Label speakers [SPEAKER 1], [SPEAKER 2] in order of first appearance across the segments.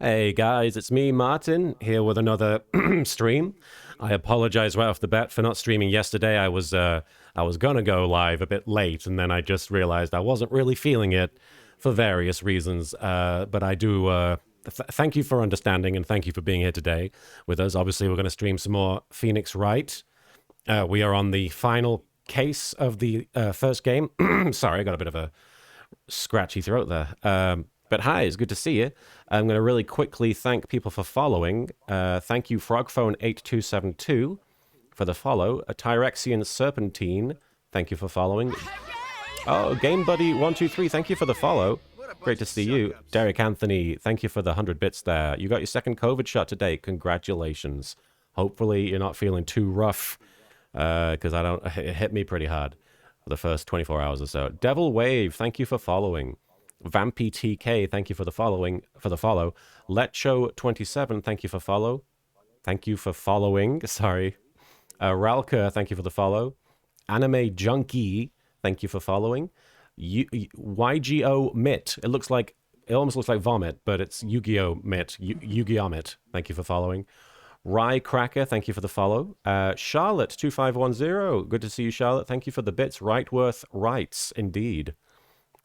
[SPEAKER 1] Hey guys, it's me, Martin, here with another stream. I apologize right off the bat for not streaming yesterday. I was gonna go live a bit late, and then I just realized I wasn't really feeling it for various reasons. But I do thank you for understanding, and thank you for being here today with us. Obviously, we're going to stream some more Phoenix Wright. We are on the final case of the first game. Sorry, I got a bit of a scratchy throat there. But hi, it's good to see you. I'm going to really quickly thank people for following. Thank you, Frogphone8272, for the follow. A Tyrexian Serpentine, thank you for following. Oh, GameBuddy123, thank you for the follow. Great to see you. Derek Anthony, thank you for the 100 bits there. You got your second COVID shot today. Congratulations. Hopefully you're not feeling too rough, because it hit me pretty hard for the first 24 hours or so. Devil Wave, thank you for following. Vampy TK, thank you for the follow. Letcho27, thank you for follow. Thank you for following. Sorry. Ralka, thank you for the follow. Anime Junkie, thank you for following. YGO Mitt, it almost looks like vomit, but it's Yu-Gi-Oh Mitt. Yu-Gi-Oh Mitt, thank you for following. Rye Cracker, thank you for the follow. Charlotte2510, good to see you, Charlotte. Thank you for the bits. Rightworth Rights, indeed.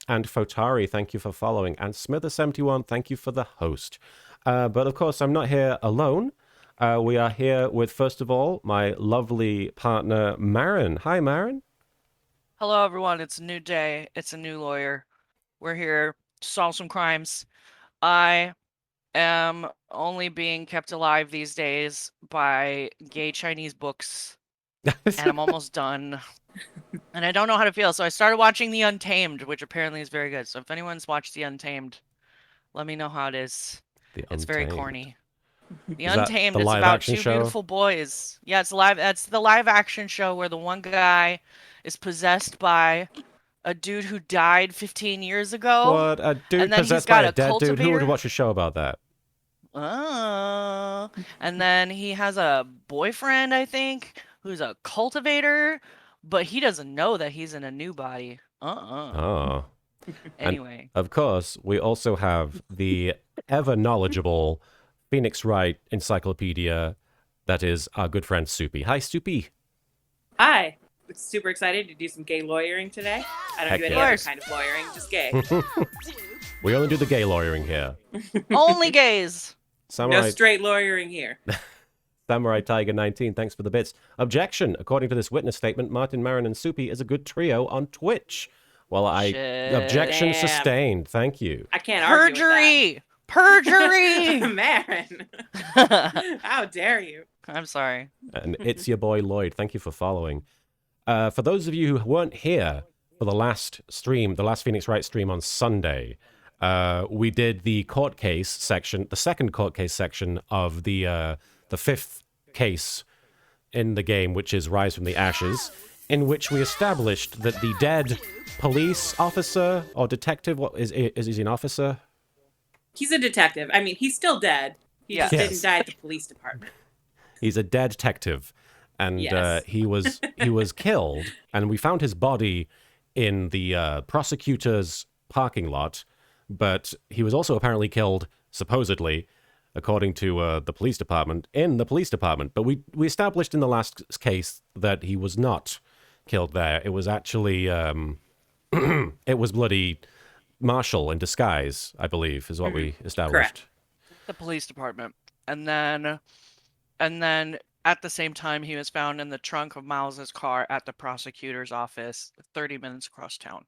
[SPEAKER 1] And Fotari, thank you for following. And Smither71, thank you for the host. But of course, I'm not here alone. We are here with, first of all, my lovely partner, Marin. Hi, Marin.
[SPEAKER 2] Hello, everyone. It's a new day. It's a new lawyer. We're here to solve some crimes. I am only being kept alive these days by gay Chinese books. And I'm almost done. And I don't know how to feel, so I started watching The Untamed, which apparently is very good. So if anyone's watched The Untamed, let me know how it is. It's very corny. The Untamed is about two beautiful boys. Yeah, it's live. That's the live action show where the one guy is possessed by a dude who died 15 years ago.
[SPEAKER 1] What? A dude possessed by a dead dude? Who would watch a show about that?
[SPEAKER 2] And then he has a boyfriend, I think, who's a cultivator, but he doesn't know that he's in a new body.
[SPEAKER 1] Oh.
[SPEAKER 2] Anyway.
[SPEAKER 1] And of course, we also have the ever knowledgeable Phoenix Wright encyclopedia that is our good friend Soupy. Hi, Soupy.
[SPEAKER 3] Hi. Super excited to do some gay lawyering today. I don't do any other kind of lawyering, just gay.
[SPEAKER 1] We only do the gay lawyering here.
[SPEAKER 2] Only gays.
[SPEAKER 3] No straight lawyering here.
[SPEAKER 1] Samurai Tiger 19, thanks for the bits. Objection. According to this witness statement, Martin, Marin, and Soupy is a good trio on Twitch. Well, objection sustained. Thank you.
[SPEAKER 3] I can't argue with that.
[SPEAKER 2] Perjury!
[SPEAKER 3] Marin. How dare you?
[SPEAKER 2] I'm sorry.
[SPEAKER 1] And it's your boy Lloyd. Thank you for following. For those of you who weren't here for the last stream, the last Phoenix Wright stream on Sunday, we did the court case section, the second court case section of the fifth case in the game, which is Rise from the Ashes, in which we established that the dead police officer or detective, is he an officer?
[SPEAKER 3] He's a detective. I mean, he's still dead. He just didn't die at the police department.
[SPEAKER 1] He's a dead detective. And he was killed, and we found his body in the prosecutor's parking lot, but he was also apparently killed, supposedly, according to the police department, in the police department. But we established in the last case that he was not killed there. It was actually, it was bloody Marshall in disguise, I believe, is what we established.
[SPEAKER 3] Correct.
[SPEAKER 2] The police department. And then at the same time, he was found in the trunk of Miles's car at the prosecutor's office, 30 minutes across town.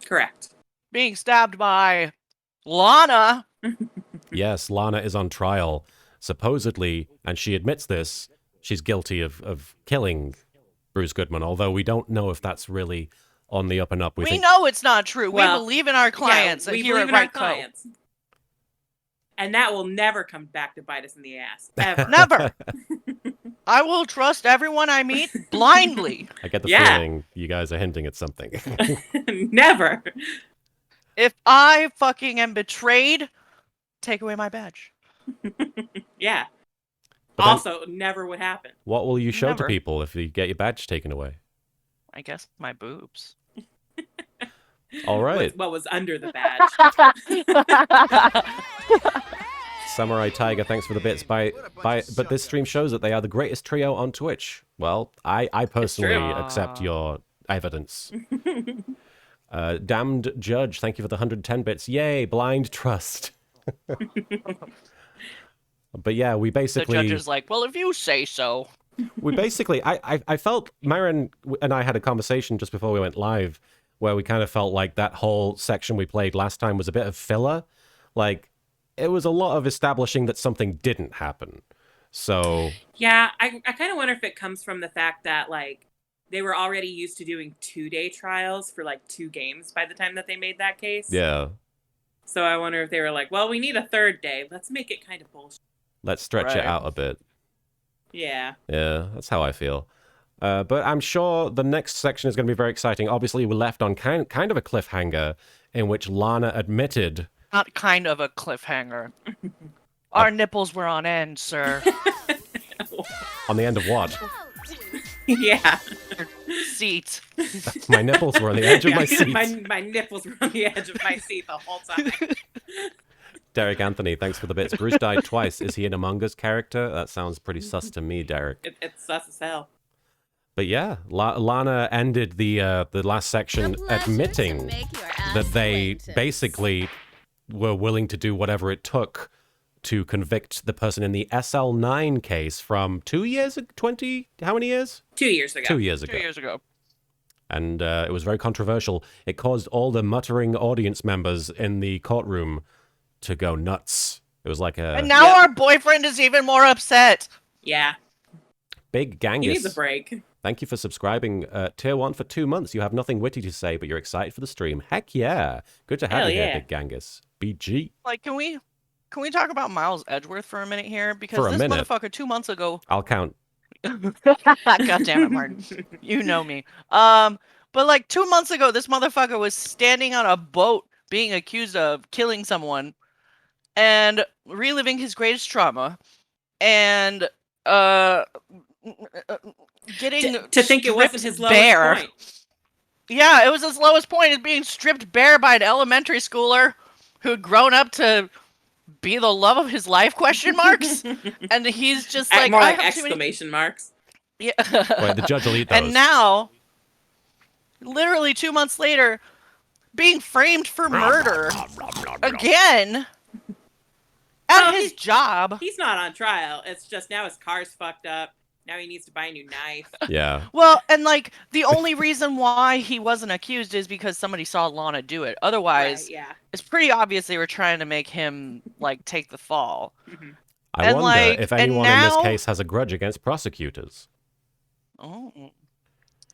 [SPEAKER 3] Correct.
[SPEAKER 2] Being stabbed by Lana.
[SPEAKER 1] Yes, Lana is on trial, supposedly, and she admits this. She's guilty of killing Bruce Goodman, although we don't know if that's really on the up and up.
[SPEAKER 2] We know it's not true. We believe in our clients.
[SPEAKER 3] We believe in our clients. And that will never come back to bite us in the ass. Ever.
[SPEAKER 2] Never. I will trust everyone I meet blindly.
[SPEAKER 1] I get the feeling you guys are hinting at something.
[SPEAKER 3] Never.
[SPEAKER 2] If I fucking am betrayed, take away my badge.
[SPEAKER 3] Yeah. But also, never would happen.
[SPEAKER 1] What will you show to people if you get your badge taken away?
[SPEAKER 2] I guess my boobs.
[SPEAKER 1] All right.
[SPEAKER 3] What was under the badge.
[SPEAKER 1] Samurai Tiger, thanks for the bits. But this stream shows that they are the greatest trio on Twitch. Well, I personally accept your evidence. Damned Judge, thank you for the 110 bits. Yay, blind trust. But yeah, we basically...
[SPEAKER 2] The judge is like, well, if you say so.
[SPEAKER 1] We basically... I felt... Marin and I had a conversation just before we went live where we kind of felt like that whole section we played last time was a bit of filler. Like, it was a lot of establishing that something didn't happen. So...
[SPEAKER 3] Yeah, I kind of wonder if it comes from the fact that, like, they were already used to doing 2-day trials for, like, 2 games by the time that they made that case.
[SPEAKER 1] Yeah.
[SPEAKER 3] So I wonder if they were like, well, we need a 3rd day. Let's make it kind of bullshit.
[SPEAKER 1] Let's stretch it out a bit.
[SPEAKER 3] Yeah.
[SPEAKER 1] Yeah, that's how I feel. But I'm sure the next section is going to be very exciting. Obviously, we left on kind of a cliffhanger in which Lana admitted...
[SPEAKER 2] Not kind of a cliffhanger. Our nipples were on end, sir.
[SPEAKER 1] On the end of what?
[SPEAKER 3] Yeah.
[SPEAKER 2] Seat.
[SPEAKER 1] My nipples were on the edge of my seat.
[SPEAKER 3] My nipples were on the edge of my seat the whole time.
[SPEAKER 1] Derek Anthony, thanks for the bits. Bruce died twice. Is he an Among Us character? That sounds pretty sus to me, Derek.
[SPEAKER 3] It's sus as hell.
[SPEAKER 1] But yeah, Lana ended the last section admitting that they basically were willing to do whatever it took to convict the person in the SL9 case from 2 years, 20, how many years?
[SPEAKER 3] 2 years ago.
[SPEAKER 1] 2 years ago.
[SPEAKER 2] 2 years ago.
[SPEAKER 1] And it was very controversial. It caused all the muttering audience members in the courtroom to go nuts. It was like a...
[SPEAKER 2] And now our boyfriend is even more upset.
[SPEAKER 3] Yeah.
[SPEAKER 1] Big Gangus.
[SPEAKER 3] He needs a break.
[SPEAKER 1] Thank you for subscribing. Tier 1 for 2 months. You have nothing witty to say, but you're excited for the stream. Heck yeah. Good to have you here, Big Gangus. BG.
[SPEAKER 2] Like, can we talk about Miles Edgeworth for a minute here? Because
[SPEAKER 1] For a
[SPEAKER 2] this
[SPEAKER 1] minute.
[SPEAKER 2] motherfucker 2 months ago...
[SPEAKER 1] I'll count.
[SPEAKER 2] God damn it, Martin. You know me. But like 2 months ago, this motherfucker was standing on a boat being accused of killing someone and reliving his greatest trauma and getting
[SPEAKER 3] to think it wasn't his lowest
[SPEAKER 2] bare.
[SPEAKER 3] point.
[SPEAKER 2] Yeah, it was his lowest point, is being stripped bare by an elementary schooler who had grown up to be the love of his life, question marks? And he's just like...
[SPEAKER 3] More
[SPEAKER 2] I
[SPEAKER 3] like
[SPEAKER 2] have too many-
[SPEAKER 3] exclamation marks.
[SPEAKER 2] Yeah.
[SPEAKER 1] Wait, the judge will eat those.
[SPEAKER 2] And now, literally 2 months later, being framed for murder again at his job.
[SPEAKER 3] He's not on trial. It's just now his car's fucked up. Now he needs to buy a new knife.
[SPEAKER 1] Yeah.
[SPEAKER 2] Well, and like the only reason why he wasn't accused is because somebody saw Lana do it. Otherwise,
[SPEAKER 3] Right, yeah.
[SPEAKER 2] it's pretty obvious they were trying to make him like take the fall.
[SPEAKER 3] Mhm.
[SPEAKER 1] I
[SPEAKER 2] And,
[SPEAKER 1] wonder
[SPEAKER 2] like,
[SPEAKER 1] if
[SPEAKER 2] and
[SPEAKER 1] anyone in
[SPEAKER 2] now-
[SPEAKER 1] this case has a grudge against prosecutors.
[SPEAKER 2] Oh.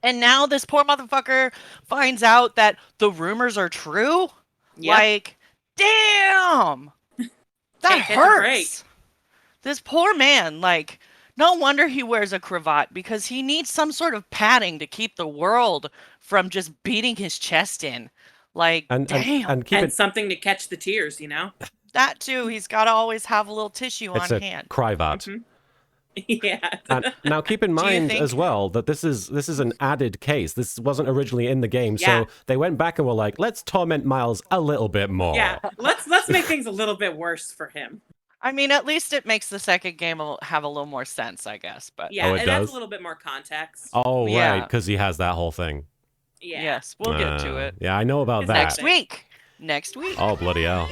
[SPEAKER 2] And now this poor motherfucker finds out that the rumors are true.
[SPEAKER 3] Yep.
[SPEAKER 2] Like, damn, that
[SPEAKER 3] Can't catch a break.
[SPEAKER 2] hurts. This poor man, like, no wonder he wears a cravat, because he needs some sort of padding to keep the world from just beating his chest in. Like, damn.
[SPEAKER 1] And keep
[SPEAKER 3] and
[SPEAKER 1] it...
[SPEAKER 3] something to catch the tears, you know?
[SPEAKER 2] That too. He's got to always have a little tissue
[SPEAKER 1] It's
[SPEAKER 2] on
[SPEAKER 1] a
[SPEAKER 2] hand.
[SPEAKER 1] cravat.
[SPEAKER 3] Mhm. Yeah.
[SPEAKER 1] And now keep in mind
[SPEAKER 2] think-
[SPEAKER 1] as well that this is an added case. This wasn't originally in the game,
[SPEAKER 3] Yeah.
[SPEAKER 1] so they went back and were like, let's torment Miles a little bit more.
[SPEAKER 3] Yeah. Let's make things a little bit worse for him.
[SPEAKER 2] I mean, at least it makes the second game have a little more sense, I guess. But
[SPEAKER 3] Yeah,
[SPEAKER 1] Oh, it
[SPEAKER 3] it
[SPEAKER 1] does?
[SPEAKER 3] adds a little bit more context.
[SPEAKER 1] Oh,
[SPEAKER 2] Yeah.
[SPEAKER 1] right, because he has that whole thing.
[SPEAKER 3] Yeah.
[SPEAKER 2] yes, we'll get to it
[SPEAKER 1] Yeah, I know about
[SPEAKER 3] It's
[SPEAKER 1] that.
[SPEAKER 2] next week. Next week.
[SPEAKER 1] Oh, bloody hell.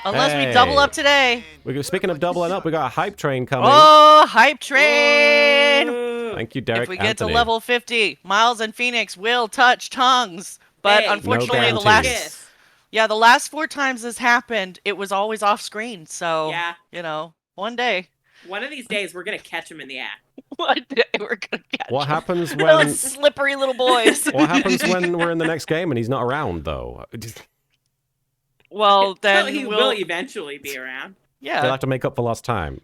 [SPEAKER 2] Unless we double
[SPEAKER 1] Hey.
[SPEAKER 2] up today.
[SPEAKER 1] Speaking of doubling up, we got a hype train coming.
[SPEAKER 2] Oh, hype train!
[SPEAKER 3] Ooh.
[SPEAKER 1] Thank you, Derek
[SPEAKER 2] If we get
[SPEAKER 1] Anthony.
[SPEAKER 2] to level 50, Miles and Phoenix will touch tongues. But
[SPEAKER 3] Hey,
[SPEAKER 2] unfortunately,
[SPEAKER 1] no
[SPEAKER 2] the
[SPEAKER 1] guarantees.
[SPEAKER 2] last 4 times this happened, it was always off screen. So,
[SPEAKER 3] Yeah.
[SPEAKER 2] you know, one day,
[SPEAKER 3] One of these days, we're going to catch him in the act.
[SPEAKER 2] one day we're gonna catch
[SPEAKER 1] What
[SPEAKER 2] them.
[SPEAKER 1] happens
[SPEAKER 2] Those
[SPEAKER 1] when...
[SPEAKER 2] slippery little boys.
[SPEAKER 1] What happens when we're in the next game and he's not around, though?
[SPEAKER 2] Well, then
[SPEAKER 3] Well, he
[SPEAKER 2] we'll
[SPEAKER 3] will eventually be around.
[SPEAKER 1] They'll
[SPEAKER 2] yeah.
[SPEAKER 1] have to make up for lost time.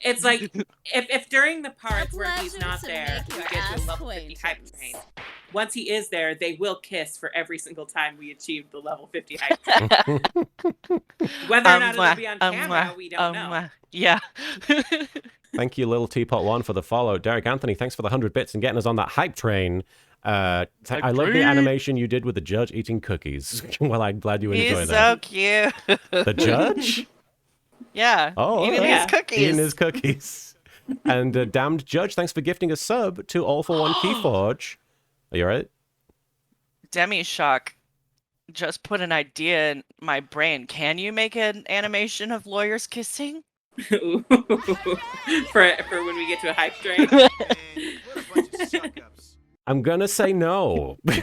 [SPEAKER 3] It's like, if during the parts where he's
[SPEAKER 4] pleasure
[SPEAKER 3] not
[SPEAKER 4] to
[SPEAKER 3] there,
[SPEAKER 4] make
[SPEAKER 3] we
[SPEAKER 4] your
[SPEAKER 3] get to a level 50 hype
[SPEAKER 4] acquaintance.
[SPEAKER 3] train. Once he is there, they will kiss for every single time we achieve the level 50 hype train. Whether or not it'll be on camera, we don't know.
[SPEAKER 2] Yeah.
[SPEAKER 1] Thank you, Little Teapot One, for the follow. Derek Anthony, thanks for the 100 bits and getting us on that hype train. I love the
[SPEAKER 2] train.
[SPEAKER 1] animation you did with the judge eating cookies. Well, I'm glad you enjoyed
[SPEAKER 2] He's
[SPEAKER 1] that.
[SPEAKER 2] so cute.
[SPEAKER 1] The judge?
[SPEAKER 2] Yeah.
[SPEAKER 1] Oh,
[SPEAKER 2] eating
[SPEAKER 3] yeah.
[SPEAKER 2] his cookies.
[SPEAKER 1] Eating his cookies. And Damned Judge, thanks for gifting a sub to All for One Keyforge. Are you alright?
[SPEAKER 2] Demi Shock just put an idea in my brain. Can you make an animation of lawyers kissing?
[SPEAKER 3] Ooh. for when we get to a hype train.
[SPEAKER 4] Man, what a bunch of suck-ups.
[SPEAKER 1] I'm gonna say no.
[SPEAKER 2] Oh, no!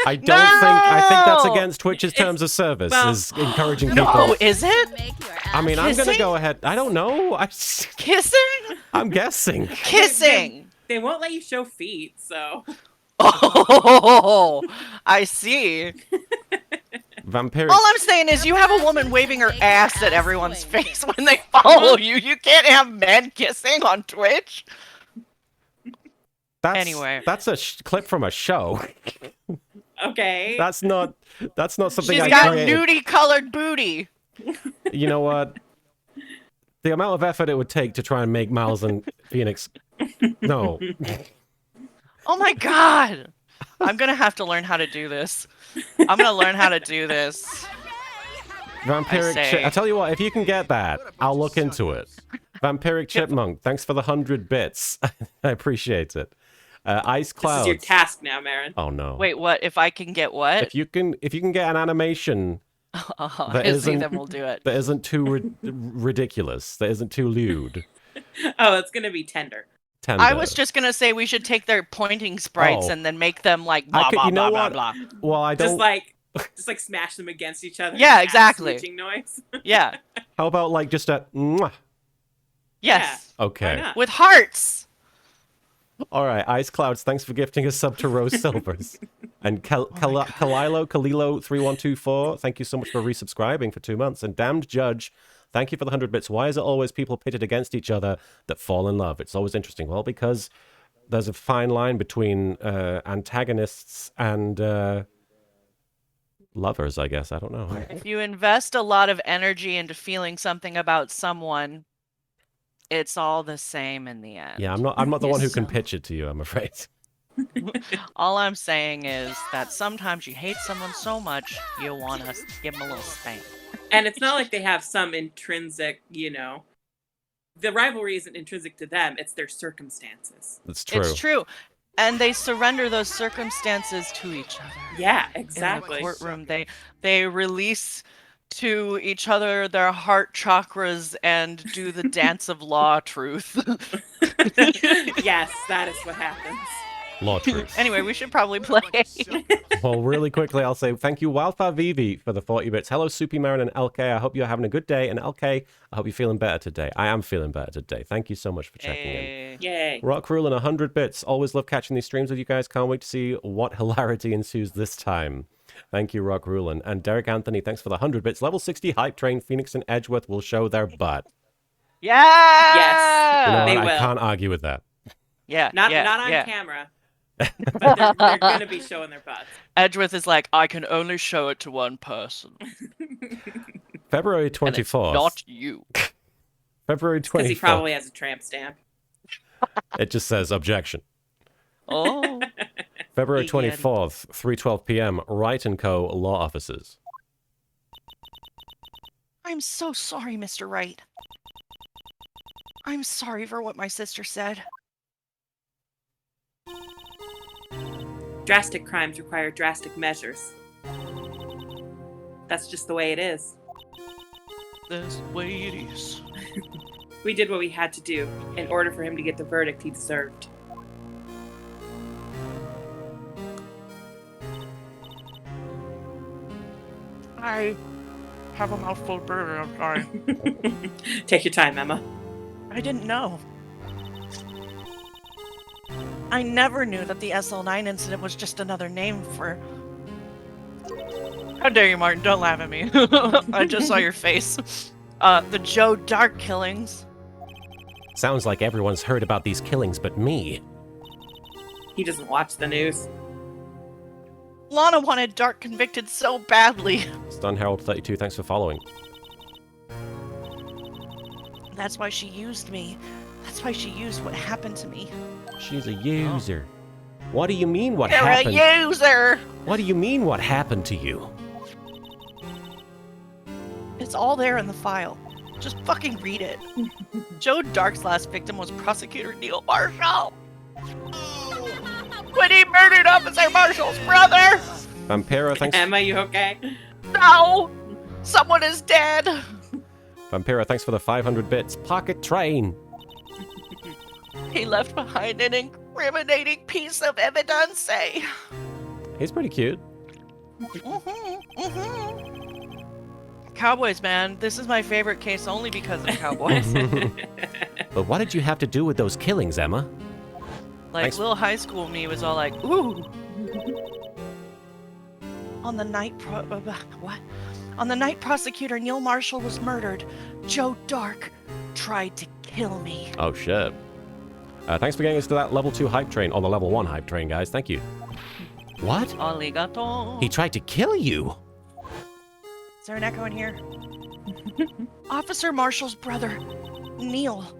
[SPEAKER 1] I think that's
[SPEAKER 2] No!
[SPEAKER 1] against Twitch's terms of service,
[SPEAKER 3] well,
[SPEAKER 1] is encouraging people.
[SPEAKER 2] No, is it?
[SPEAKER 1] I mean, I'm gonna
[SPEAKER 2] Kissing?
[SPEAKER 1] go ahead. I don't know.
[SPEAKER 2] Kissing?
[SPEAKER 1] I'm guessing.
[SPEAKER 2] Kissing!
[SPEAKER 3] They won't let you show feet, so.
[SPEAKER 2] Oh, I see.
[SPEAKER 1] Vampiric.
[SPEAKER 2] All I'm saying is you have a woman waving her ass at everyone's face when they follow you. You can't have men kissing on Twitch. Anyway.
[SPEAKER 1] That's a clip from a show.
[SPEAKER 3] Okay.
[SPEAKER 1] That's not something
[SPEAKER 2] She's
[SPEAKER 1] I
[SPEAKER 2] got
[SPEAKER 1] created.
[SPEAKER 2] nudie colored booty.
[SPEAKER 1] You know what? The amount of effort it would take to try and make Miles and Phoenix. No.
[SPEAKER 2] Oh my god! I'm gonna have to learn how to do this. I'm gonna learn how to do this.
[SPEAKER 1] Vampiric
[SPEAKER 2] I say.
[SPEAKER 1] Chip. I tell you what, if you can get that, I'll look into it. Vampiric Chipmunk, thanks for the 100 bits. I appreciate it. Ice
[SPEAKER 3] This
[SPEAKER 1] Clouds.
[SPEAKER 3] is your task now, Marin.
[SPEAKER 1] Oh no.
[SPEAKER 2] Wait, what? If I can get what?
[SPEAKER 1] If you can get an animation that
[SPEAKER 2] Izzy,
[SPEAKER 1] isn't-
[SPEAKER 2] then we'll do it.
[SPEAKER 1] that isn't too ridiculous, that isn't too lewd.
[SPEAKER 3] Oh, it's gonna be tender.
[SPEAKER 1] Tender.
[SPEAKER 2] I was just gonna say we should take their pointing sprites
[SPEAKER 1] Oh.
[SPEAKER 2] and then make them like blah
[SPEAKER 1] you
[SPEAKER 2] blah
[SPEAKER 1] know
[SPEAKER 2] blah
[SPEAKER 1] what?
[SPEAKER 2] blah blah.
[SPEAKER 1] Well, I don't.
[SPEAKER 3] Just like smash them against each other.
[SPEAKER 2] Yeah,
[SPEAKER 3] and add
[SPEAKER 2] exactly.
[SPEAKER 3] Switching noise.
[SPEAKER 2] Yeah.
[SPEAKER 1] How about like just a mwah?
[SPEAKER 2] Yes.
[SPEAKER 3] Why
[SPEAKER 1] Okay.
[SPEAKER 3] not?
[SPEAKER 2] With hearts.
[SPEAKER 1] All right. Ice Clouds, thanks for gifting a sub to Rose Silvers. And Kalilo3124, thank you so much for resubscribing for 2 months. And Damned Judge, thank you for the 100 bits. Why is it always people pitted against each other that fall in love? It's always interesting. Well, because there's a fine line between antagonists and lovers, I guess. I don't know.
[SPEAKER 2] If you invest a lot of energy into feeling something about someone, it's all the same in the end.
[SPEAKER 1] Yeah, I'm not the one who can
[SPEAKER 2] So-
[SPEAKER 1] pitch it to you, I'm afraid.
[SPEAKER 2] All I'm saying is that sometimes you hate someone so much you want to give them a little spank.
[SPEAKER 3] And it's not like they have some intrinsic, the rivalry isn't intrinsic to them, it's their circumstances.
[SPEAKER 1] That's true.
[SPEAKER 2] It's true. And they surrender those circumstances to each other.
[SPEAKER 3] Yeah,
[SPEAKER 2] In
[SPEAKER 3] exactly.
[SPEAKER 2] the courtroom, they release to each other their heart chakras and do the dance of law truth.
[SPEAKER 3] Yes, that is what happens.
[SPEAKER 1] Law truth.
[SPEAKER 2] Anyway, we should probably play.
[SPEAKER 1] Well, really quickly, I'll say thank you, Wildfire Vivi, for the 40 bits. Hello, Soupy, Marin, and LK. I hope you're having a good day. And LK, I hope you're feeling better today. I am feeling better today. Thank you so much for checking in.
[SPEAKER 2] Hey.
[SPEAKER 3] Yay.
[SPEAKER 1] Rock Rule and 100 bits. Always love catching these streams with you guys. Can't wait to see what hilarity ensues this time. Thank you, Rock Rulin. And Derek Anthony, thanks for the 100 bits. Level 60 Hype Train, Phoenix and Edgeworth will show their butt.
[SPEAKER 2] Yeah.
[SPEAKER 3] Yes.
[SPEAKER 1] You know
[SPEAKER 3] They
[SPEAKER 1] what? I
[SPEAKER 3] will.
[SPEAKER 1] can't argue with that.
[SPEAKER 2] Yeah.
[SPEAKER 3] Not
[SPEAKER 2] yeah,
[SPEAKER 3] on
[SPEAKER 2] yeah.
[SPEAKER 3] camera. But they're going to be showing their butts.
[SPEAKER 2] Edgeworth is like, I can only show it to one person.
[SPEAKER 1] February
[SPEAKER 2] And it's
[SPEAKER 1] 24th.
[SPEAKER 2] not you.
[SPEAKER 1] February
[SPEAKER 3] Because he
[SPEAKER 1] 24th.
[SPEAKER 3] probably has a tramp stamp.
[SPEAKER 1] It just says objection.
[SPEAKER 2] Oh.
[SPEAKER 1] February
[SPEAKER 2] Yeah.
[SPEAKER 1] 24th, 3:12 p.m. Wright & Co. Law Offices.
[SPEAKER 2] I'm so sorry, Mr. Wright. I'm sorry for what my sister said.
[SPEAKER 3] Drastic crimes require drastic measures. That's just the way it is.
[SPEAKER 2] This way it is.
[SPEAKER 3] We did what we had to do in order for him to get the verdict he deserved.
[SPEAKER 2] I have a mouthful of burger, I'm sorry.
[SPEAKER 3] Take your time, Emma.
[SPEAKER 2] I didn't know. I never knew that the SL9 incident was just another name for... How dare you, Martin? Don't laugh at me. I just saw your face. The Joe Dark killings.
[SPEAKER 1] Sounds like everyone's heard about these killings but me.
[SPEAKER 3] He doesn't watch the news.
[SPEAKER 2] Lana wanted Dark convicted so badly.
[SPEAKER 1] Stun Herald 32, thanks for following.
[SPEAKER 2] That's why she used me. That's why she used what happened to me.
[SPEAKER 1] She's a user. What do you mean what
[SPEAKER 2] You're
[SPEAKER 1] happened?
[SPEAKER 2] a user!
[SPEAKER 1] What do you mean what happened to you?
[SPEAKER 2] It's It's all there in the file. Just fucking read it. Joe Dark's last victim was Prosecutor Neil Marshall. When he murdered Officer Marshall's brother!
[SPEAKER 1] Vampiro, thanks.
[SPEAKER 3] Emma, you okay?
[SPEAKER 2] No! Someone is dead!
[SPEAKER 1] Vampiro, thanks for the 500 bits. Pocket train.
[SPEAKER 2] He left behind an incriminating piece of evidence.
[SPEAKER 1] He's pretty cute.
[SPEAKER 2] Cowboys, man. This is my favorite case only because of cowboys.
[SPEAKER 1] But what did you have to do with those killings, Emma?
[SPEAKER 2] Like,
[SPEAKER 1] Thanks.
[SPEAKER 2] little high school me was all like, ooh. On the night On the night Prosecutor Neil Marshall was murdered, Joe Dark tried to kill me.
[SPEAKER 1] Oh, shit. Thanks for getting us to that level 2 hype train, or the level 1 hype train, guys. Thank you. What?
[SPEAKER 2] Arigato.
[SPEAKER 1] He tried to kill you?
[SPEAKER 2] Is there an echo in here? Officer Marshall's brother, Neil,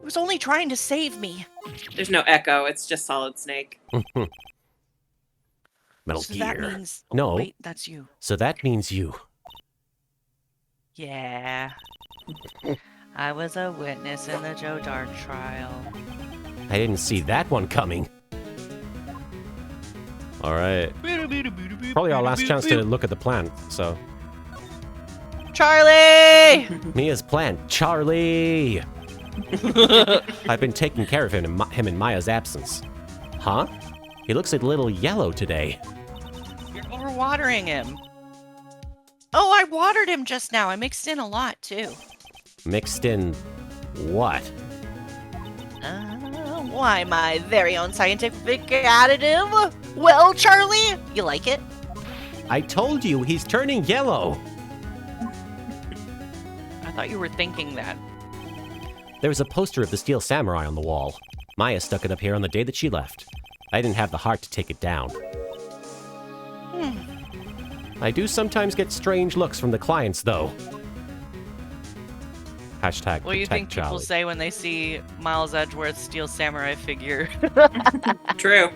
[SPEAKER 2] was only trying to save me.
[SPEAKER 3] There's no echo. It's just Solid Snake.
[SPEAKER 1] Metal
[SPEAKER 2] So
[SPEAKER 1] Gear.
[SPEAKER 2] that means...
[SPEAKER 1] No.
[SPEAKER 2] Wait, that's you.
[SPEAKER 1] So that means you.
[SPEAKER 2] Yeah. I was a witness in the Joe Dark trial.
[SPEAKER 1] I didn't see that one coming. Alright. Probably our last chance to look at the plant, so.
[SPEAKER 2] Charlie!
[SPEAKER 1] Mia's plant, Charlie! I've been taking care of him in Maya's absence. Huh? He looks a little yellow today.
[SPEAKER 2] You're overwatering him. Oh, I watered him just now. I mixed in a lot, too.
[SPEAKER 1] Mixed in what?
[SPEAKER 2] Why, my very own scientific additive? Well, Charlie, you like it?
[SPEAKER 1] I told you, he's turning yellow!
[SPEAKER 2] I thought you were thinking that.
[SPEAKER 1] There was a poster of the Steel Samurai on the wall. Maya stuck it up here on the day that she left. I didn't have the heart to take it down. I do sometimes get strange looks from the clients, though. Hashtag
[SPEAKER 2] What do you think
[SPEAKER 1] protect
[SPEAKER 2] people
[SPEAKER 1] Charlie.
[SPEAKER 2] say when they see Miles Edgeworth's Steel Samurai figure?
[SPEAKER 3] True.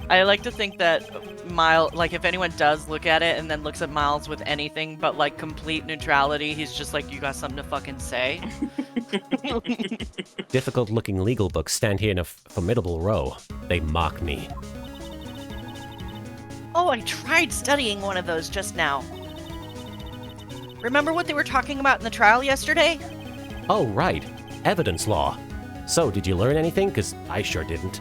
[SPEAKER 2] I like to think that Miles, like, if anyone does look at it and then looks at Miles with anything but, like, complete neutrality, he's just like, you got something to fucking say?
[SPEAKER 1] Difficult-looking legal books stand here in a formidable row. They mock me.
[SPEAKER 2] Oh, I tried studying one of those just now. Remember what they were talking about in the trial yesterday?
[SPEAKER 1] Oh, right. Evidence law. So, did you learn anything? 'Cause I sure didn't.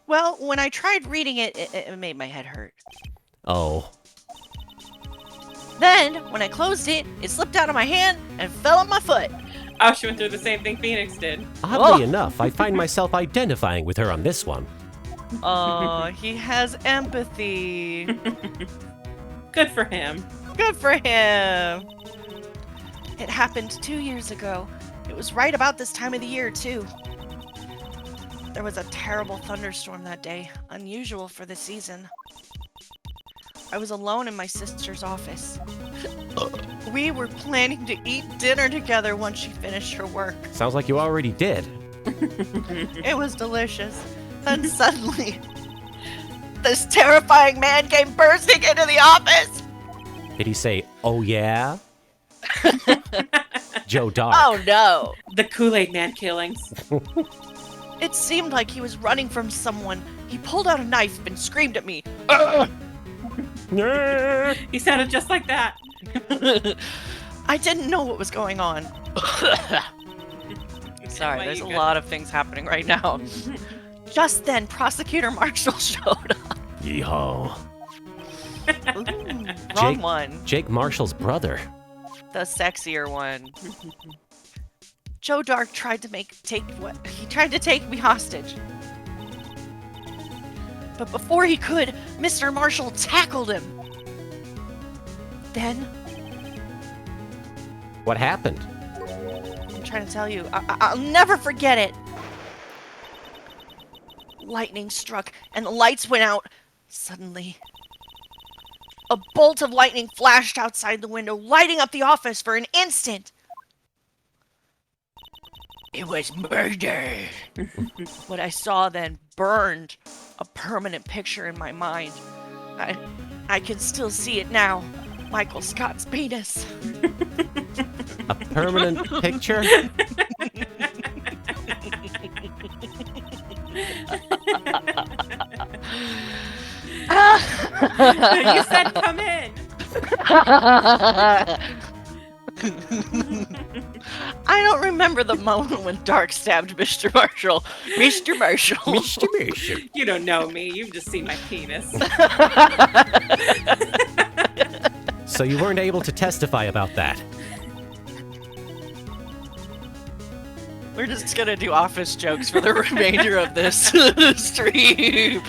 [SPEAKER 2] Well, when I tried reading it, it made my head hurt.
[SPEAKER 1] Oh.
[SPEAKER 2] Then, when I closed it, it slipped out of my hand and fell on my foot.
[SPEAKER 3] Oh, she went through the same thing Phoenix did.
[SPEAKER 1] Oddly enough, I find myself identifying with her on this one.
[SPEAKER 2] Oh, he has empathy.
[SPEAKER 3] Good for him.
[SPEAKER 2] Good for him. It happened 2 years ago. It was right about this time of the year, too. There was a terrible thunderstorm that day, unusual for the season. I was alone in my sister's office. We were planning to eat dinner together once she finished her work.
[SPEAKER 1] Sounds like you already did.
[SPEAKER 2] It was delicious. Then suddenly, this terrifying man came bursting into the office.
[SPEAKER 1] Did he say, oh yeah? Joe Dark.
[SPEAKER 2] Oh no.
[SPEAKER 3] The Kool-Aid Man killings.
[SPEAKER 2] It seemed like he was running from someone. He pulled out a knife and screamed at me.
[SPEAKER 3] He sounded just like that.
[SPEAKER 2] I didn't know what was going on. Sorry,
[SPEAKER 3] Well,
[SPEAKER 2] there's
[SPEAKER 3] you
[SPEAKER 2] a
[SPEAKER 3] good?
[SPEAKER 2] lot of things happening right now. Just then, Prosecutor Marshall showed up.
[SPEAKER 1] Yeehaw.
[SPEAKER 2] Ooh, wrong one.
[SPEAKER 1] Jake Marshall's brother.
[SPEAKER 2] The sexier one. Joe Dark tried to tried to take me hostage. But before he could, Mr. Marshall tackled him. Then,
[SPEAKER 1] What happened?
[SPEAKER 2] I'm trying to tell you, I'll never forget it. Lightning struck and the lights went out. Suddenly, a bolt of lightning flashed outside the window, lighting up the office for an instant. It was murder. What I saw then burned a permanent picture in my mind. I can still see it now. Michael Scott's penis.
[SPEAKER 1] A permanent picture?
[SPEAKER 3] You said come in.
[SPEAKER 2] I don't remember the moment when Dark stabbed Mr. Marshall. Mr. Marshall.
[SPEAKER 1] Mr. Marshall.
[SPEAKER 3] You don't know me. You've just seen my penis.
[SPEAKER 1] So you weren't able to testify about that?
[SPEAKER 2] We're just gonna do office jokes for the remainder of this stream.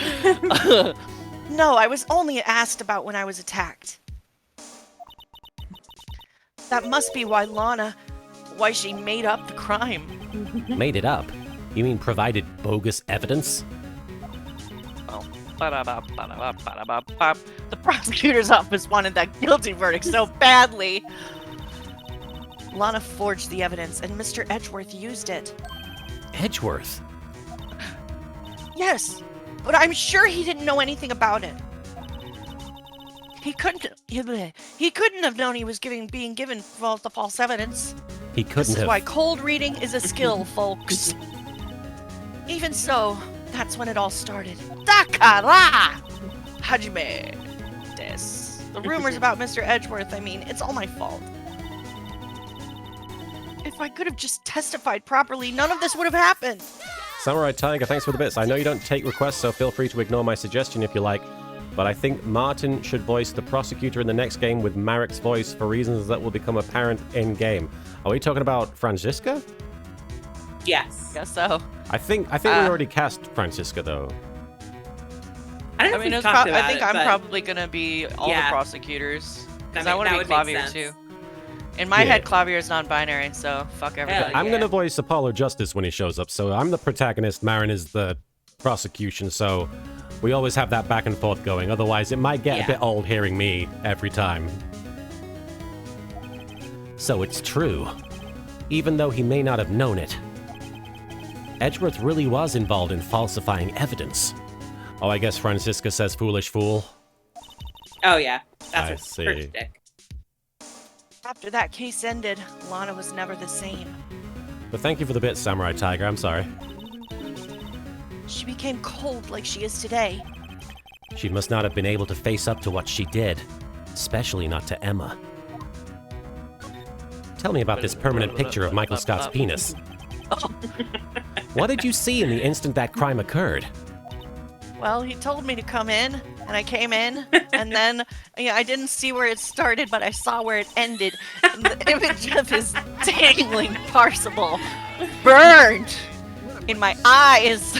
[SPEAKER 2] No, I was only asked about when I was attacked. That must be why why she made up the crime.
[SPEAKER 1] Made it up? You mean provided bogus evidence?
[SPEAKER 2] Oh, the prosecutor's office wanted that guilty verdict so badly. Lana forged the evidence, and Mr. Edgeworth used it.
[SPEAKER 1] Edgeworth?
[SPEAKER 2] Yes, but I'm sure he didn't know anything about it. He couldn't have known he was being given false evidence.
[SPEAKER 1] He couldn't
[SPEAKER 2] This is
[SPEAKER 1] have.
[SPEAKER 2] why cold reading is a skill, folks. Even so, that's when it all started. Dakara! Hajime des. The rumors about Mr. Edgeworth, I mean, it's all my fault. If I could have just testified properly, none of this would have happened.
[SPEAKER 1] Samurai Tiger, thanks for the bits. I know you don't take requests, so feel free to ignore my suggestion if you like. But I think Martin should voice the prosecutor in the next game with Marek's voice for reasons that will become apparent in-game. Are we talking about Franziska?
[SPEAKER 3] Yes.
[SPEAKER 2] Guess so.
[SPEAKER 1] I think we already cast Franziska, though.
[SPEAKER 3] I don't know
[SPEAKER 2] I mean,
[SPEAKER 3] if we've talked about
[SPEAKER 2] I think
[SPEAKER 3] it,
[SPEAKER 2] I'm
[SPEAKER 3] but
[SPEAKER 2] probably gonna be all
[SPEAKER 3] Yeah.
[SPEAKER 2] the prosecutors. Because
[SPEAKER 3] That
[SPEAKER 2] I want to
[SPEAKER 3] would
[SPEAKER 2] be
[SPEAKER 3] make
[SPEAKER 2] Clavier
[SPEAKER 3] sense.
[SPEAKER 2] too. In my
[SPEAKER 1] Yeah.
[SPEAKER 2] head, Clavier is non-binary, so fuck everybody.
[SPEAKER 3] Hell
[SPEAKER 1] I'm
[SPEAKER 3] yeah.
[SPEAKER 1] going to voice Apollo Justice when he shows up, so I'm the protagonist, Marin is the prosecution, so we always have that back and forth going. Otherwise, it might get a
[SPEAKER 3] Yeah.
[SPEAKER 1] bit old hearing me every time. So it's true. Even though he may not have known it, Edgeworth really was involved in falsifying evidence. Oh, I guess Franziska says foolish fool.
[SPEAKER 3] Oh yeah,
[SPEAKER 1] I
[SPEAKER 3] that's what's
[SPEAKER 1] see.
[SPEAKER 3] her shtick.
[SPEAKER 2] After that case ended, Lana was never the same.
[SPEAKER 1] But thank you for the bit, Samurai Tiger. I'm sorry.
[SPEAKER 2] She became cold like she is today.
[SPEAKER 1] She must not have been able to face up to what she did, especially not to Emma. Tell me about this permanent picture of Michael Scott's penis. What did you see in the instant that crime occurred?
[SPEAKER 2] Well, he told me to come in, and I came in, and then I didn't see where it started, but I saw where it ended. And the image of his dangling parcel burned in my eyes.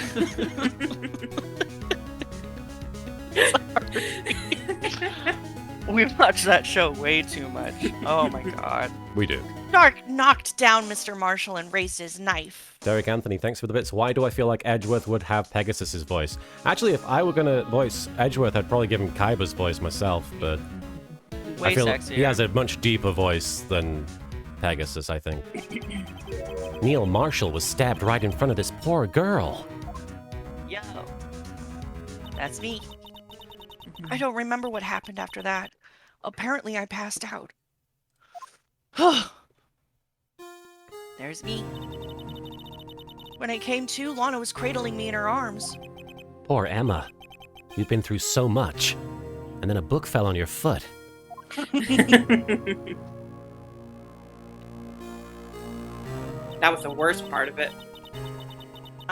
[SPEAKER 2] We've watched that show way too much. Oh my god.
[SPEAKER 1] We do.
[SPEAKER 2] Dark knocked down Mr. Marshall and raised his knife.
[SPEAKER 1] Derek Anthony, thanks for the bits. Why do I feel like Edgeworth would have Pegasus's voice? Actually, if I were gonna voice Edgeworth, I'd probably give him Kaiba's voice myself, but
[SPEAKER 2] Way
[SPEAKER 1] I feel
[SPEAKER 2] sexier.
[SPEAKER 1] he has a much deeper voice than Pegasus, I think. Neil Marshall was stabbed right in front of this poor girl.
[SPEAKER 2] Yo. That's me. I don't remember what happened after that. Apparently, I passed out. There's me. When I came to, Lana was cradling me in her arms.
[SPEAKER 1] Poor Emma. You've been through so much. And then a book fell on your foot.
[SPEAKER 3] That was the worst part of it.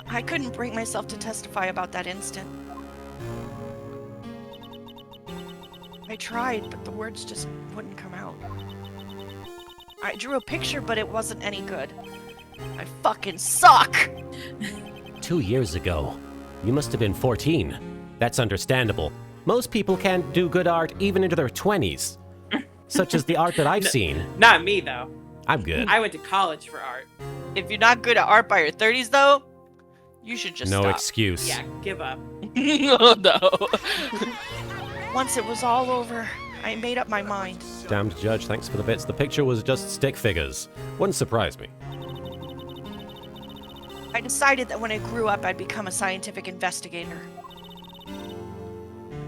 [SPEAKER 2] I couldn't bring myself to testify about that instant. I tried, but the words just wouldn't come out. I drew a picture, but it wasn't any good. I fucking suck!
[SPEAKER 1] 2 years ago. You must have been 14. That's understandable. Most people can't do good art even into their 20s. Such as the art that I've seen.
[SPEAKER 3] Not me though.
[SPEAKER 1] I'm good.
[SPEAKER 3] I went to college for art.
[SPEAKER 2] If you're not good at art by your 30s, though, you should just
[SPEAKER 1] No
[SPEAKER 2] stop.
[SPEAKER 1] excuse.
[SPEAKER 3] Yeah, give up.
[SPEAKER 2] Oh, no. Once it was all over, I made up my mind.
[SPEAKER 1] Damned Judge, thanks for the bits. The picture was just stick figures. Wouldn't surprise me.
[SPEAKER 2] I decided that when I grew up, I'd become a scientific investigator.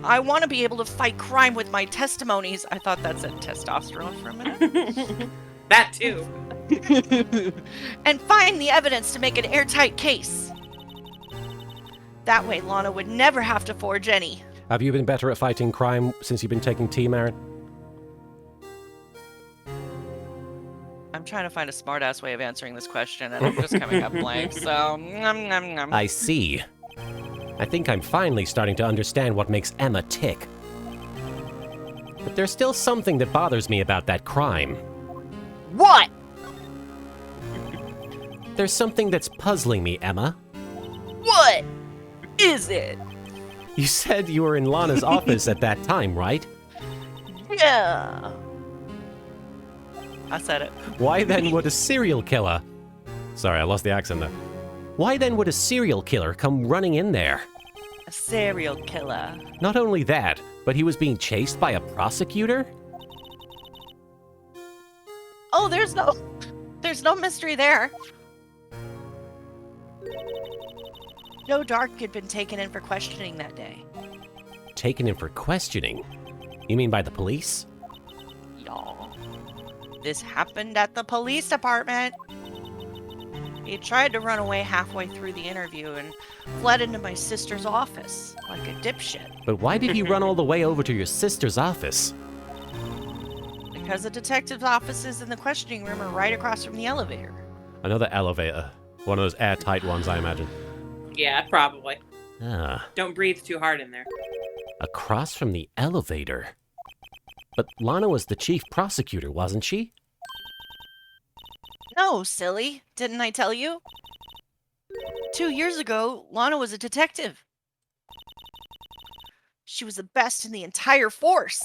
[SPEAKER 2] I want to be able to fight crime with my testimonies. I thought that said testosterone for a minute.
[SPEAKER 3] That too.
[SPEAKER 2] And find the evidence to make an airtight case. That way Lana would never have to forge any.
[SPEAKER 1] Have you been better at fighting crime since you've been taking tea, Marin?
[SPEAKER 2] I'm trying to find a smart-ass way of answering this question, and I'm just coming up blank, so... nom.
[SPEAKER 1] I see. I think I'm finally starting to understand what makes Emma tick. But there's still something that bothers me about that crime.
[SPEAKER 2] What?
[SPEAKER 1] There's something that's puzzling me, Emma.
[SPEAKER 2] What is it?
[SPEAKER 1] You said you were in Lana's office at that time, right?
[SPEAKER 2] Yeah. I said it.
[SPEAKER 1] Why then would a serial killer... Sorry, I lost the accent there. Why then would a serial killer come running in there?
[SPEAKER 2] A serial killer.
[SPEAKER 1] Not only that, but he was being chased by a prosecutor?
[SPEAKER 2] Oh, there's no mystery there. Joe Dark had been taken in for questioning that day.
[SPEAKER 1] Taken in for questioning? You mean by the police?
[SPEAKER 2] Y'all. This happened at the police department. He tried to run away halfway through the interview and fled into my sister's office, like a dipshit.
[SPEAKER 1] But why did he run all the way over to your sister's office?
[SPEAKER 2] Because the detective's offices in the questioning room are right across from the elevator.
[SPEAKER 1] Another elevator. One of those airtight ones, I imagine.
[SPEAKER 3] Yeah, probably.
[SPEAKER 1] Ah,
[SPEAKER 3] Don't breathe too hard in there.
[SPEAKER 1] across from the elevator. But Lana was the chief prosecutor, wasn't she?
[SPEAKER 2] No, silly. Didn't I tell you? 2 years ago, Lana was a detective. She was the best in the entire force.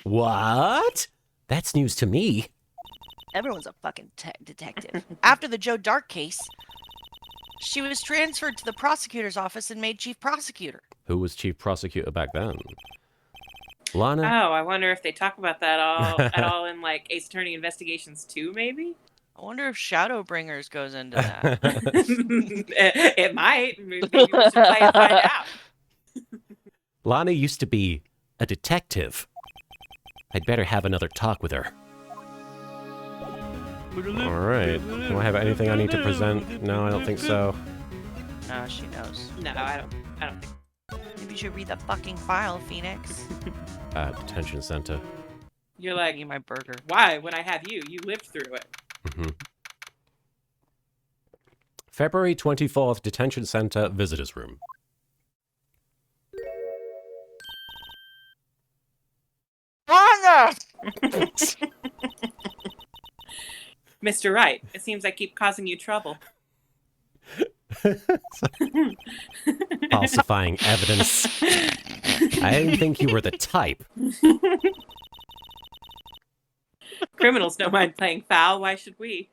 [SPEAKER 1] What? That's news to me.
[SPEAKER 2] Everyone's a fucking detective. After the Joe Dark case, she was transferred to the prosecutor's office and made chief prosecutor.
[SPEAKER 1] Who was chief prosecutor back then? Lana?
[SPEAKER 3] Oh, I wonder if they talk about that at all in like Ace Attorney Investigations 2, maybe?
[SPEAKER 2] I wonder if Shadowbringers goes into that.
[SPEAKER 3] It might. Maybe we should play and find out.
[SPEAKER 1] Lana used to be a detective. I'd better have another talk with her. Alright. Do I have anything I need to present? No, I don't think so.
[SPEAKER 2] No, she knows.
[SPEAKER 3] No, I don't think.
[SPEAKER 2] Maybe you should read the fucking file, Phoenix.
[SPEAKER 1] Detention center.
[SPEAKER 3] You're like,
[SPEAKER 2] Eat my burger.
[SPEAKER 3] why? When I have you, you lived through it.
[SPEAKER 1] February 24th, detention center, visitors room.
[SPEAKER 2] Lana!
[SPEAKER 3] Mr. Wright, it seems I keep causing you trouble.
[SPEAKER 1] Falsifying evidence. I didn't think you were the type.
[SPEAKER 3] Criminals don't mind playing foul. Why should we?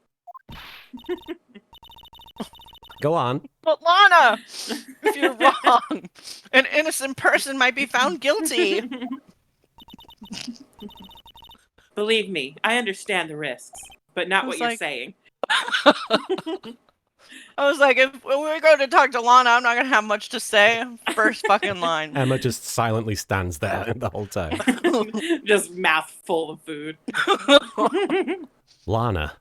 [SPEAKER 1] Go on.
[SPEAKER 2] But Lana! If you're wrong, an innocent person might be found guilty.
[SPEAKER 3] Believe me, I understand the risks, but not
[SPEAKER 2] I was
[SPEAKER 3] what you're
[SPEAKER 2] like-
[SPEAKER 3] saying.
[SPEAKER 2] I was like, if we're going to talk to Lana, I'm not going to have much to say. First fucking line.
[SPEAKER 1] Emma just silently stands there the whole time.
[SPEAKER 3] Just mouth full of food.
[SPEAKER 1] Lana.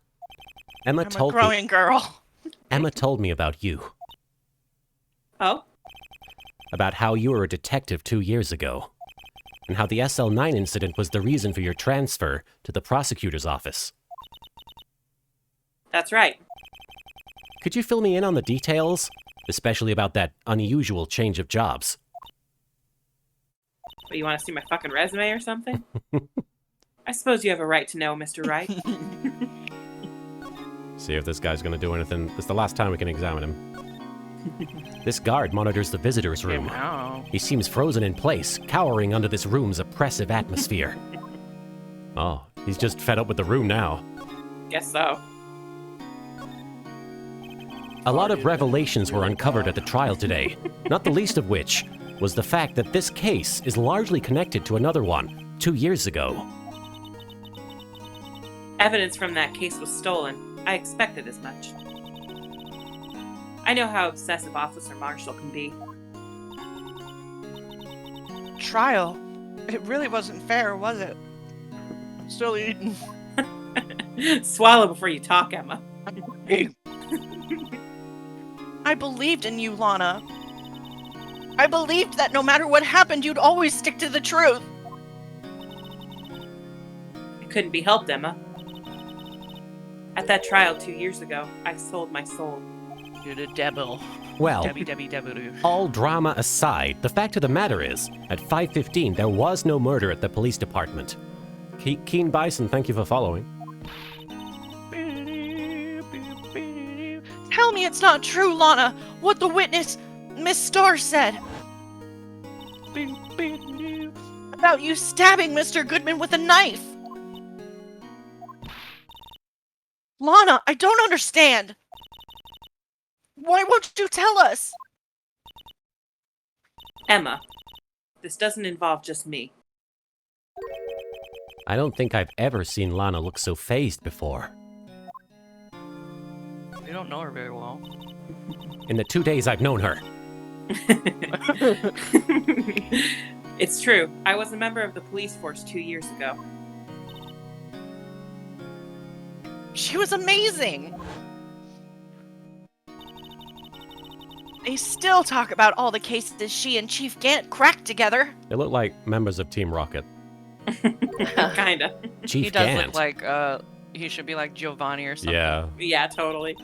[SPEAKER 1] Emma
[SPEAKER 2] I'm a
[SPEAKER 1] told
[SPEAKER 2] growing
[SPEAKER 1] me.
[SPEAKER 2] girl.
[SPEAKER 1] Emma told me about you.
[SPEAKER 3] Oh?
[SPEAKER 1] About how you were a detective 2 years ago. And how the SL9 incident was the reason for your transfer to the prosecutor's office.
[SPEAKER 3] That's right.
[SPEAKER 1] Could you fill me in on the details? Especially about that unusual change of jobs.
[SPEAKER 3] But you want to see my fucking resume or something? I suppose you have a right to know, Mr. Wright.
[SPEAKER 1] See if this guy's gonna do anything. This is the last time we can examine him. This guard monitors the visitor's room.
[SPEAKER 2] Wow.
[SPEAKER 1] He seems frozen in place, cowering under this room's oppressive atmosphere. Oh, he's just fed up with the room now.
[SPEAKER 3] Guess so.
[SPEAKER 1] A lot of revelations were uncovered at the trial today, not the least of which was the fact that this case is largely connected to another one 2 years ago.
[SPEAKER 3] Evidence from that case was stolen. I expected as much. I know how obsessive Officer Marshall can be.
[SPEAKER 2] trial. It really wasn't fair, was it? I'm still eating.
[SPEAKER 3] Swallow before you talk, Emma.
[SPEAKER 2] I believed in you, Lana. I believed that no matter what happened, you'd always stick to the truth.
[SPEAKER 3] It couldn't be helped, Emma. At that trial 2 years ago, I sold my soul.
[SPEAKER 2] You're the devil.
[SPEAKER 1] Well,
[SPEAKER 2] Debbie.
[SPEAKER 1] all drama aside, the fact of the matter is, at 5:15, there was no murder at the police department. Keen Bison, thank you for following.
[SPEAKER 2] Tell me it's not true, Lana. What the witness, Miss Starr, said. About you stabbing Mr. Goodman with a knife. Lana, I don't understand. Why won't you tell us?
[SPEAKER 3] Emma, this doesn't involve just me.
[SPEAKER 1] I don't think I've ever seen Lana look so phased before.
[SPEAKER 2] You don't know her very well.
[SPEAKER 1] In the 2 days I've known her.
[SPEAKER 3] It's true. I was a member of the police force 2 years ago.
[SPEAKER 2] She was amazing. They still talk about all the cases she and Chief Gant cracked together.
[SPEAKER 1] They look like members of Team Rocket.
[SPEAKER 3] Kinda.
[SPEAKER 1] Chief
[SPEAKER 2] He does
[SPEAKER 1] Gant.
[SPEAKER 2] look like, he should be like Giovanni or something.
[SPEAKER 1] Yeah.
[SPEAKER 3] Yeah, totally.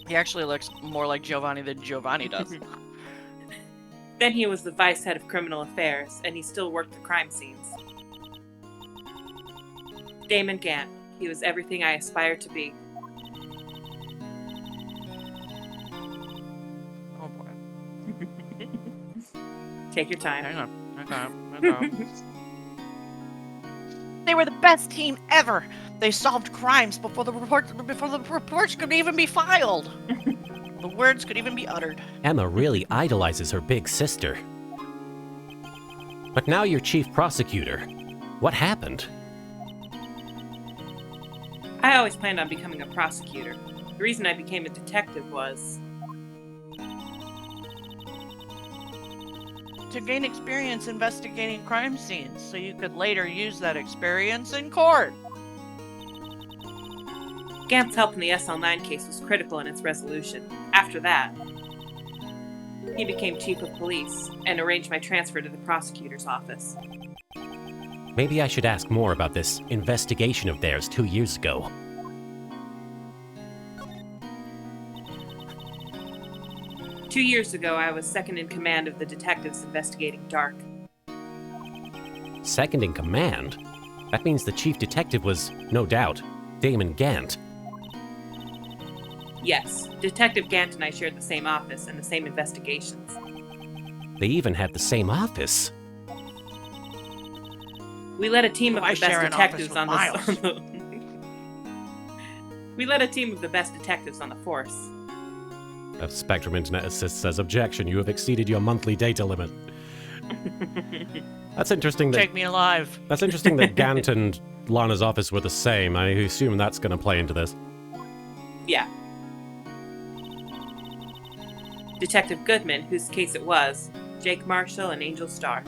[SPEAKER 2] He actually looks more like Giovanni than Giovanni does.
[SPEAKER 3] Then he was the vice head of criminal affairs, and he still worked the crime scenes. Damon Gant. He was everything I aspired to be.
[SPEAKER 2] Oh boy.
[SPEAKER 3] Take your time.
[SPEAKER 2] Hang on. They were the best team ever. They solved crimes before the reports could even be filed. The words could even be uttered.
[SPEAKER 1] Emma really idolizes her big sister. But now you're chief prosecutor. What happened?
[SPEAKER 3] I always planned on becoming a prosecutor. The reason I became a detective was...
[SPEAKER 2] to gain experience investigating crime scenes, so you could later use that experience in court.
[SPEAKER 3] Gant's help in the SL9 case was critical in its resolution. After that, he became chief of police and arranged my transfer to the prosecutor's office.
[SPEAKER 1] Maybe I should ask more about this investigation of theirs 2 years ago.
[SPEAKER 3] Two years ago, I was second in command of the detectives investigating Dark.
[SPEAKER 1] Second in command? That means the chief detective was, no doubt, Damon Gant.
[SPEAKER 3] Yes, Detective Gant and I shared the same office and the same investigations.
[SPEAKER 1] They even had the same office.
[SPEAKER 3] We led a team of
[SPEAKER 2] I
[SPEAKER 3] the
[SPEAKER 2] share
[SPEAKER 3] best
[SPEAKER 2] an
[SPEAKER 3] detectives on
[SPEAKER 2] office with
[SPEAKER 3] the... We led a team of the best detectives on the force.
[SPEAKER 1] A Spectrum Internet Assist says, objection, you have exceeded your monthly data limit. That's interesting that...
[SPEAKER 2] Take me alive.
[SPEAKER 1] That's interesting that Gant and Lana's office were the same. I assume that's going to play into this.
[SPEAKER 3] Yeah. Detective Goodman, whose case it was, Jake Marshall and Angel Starr.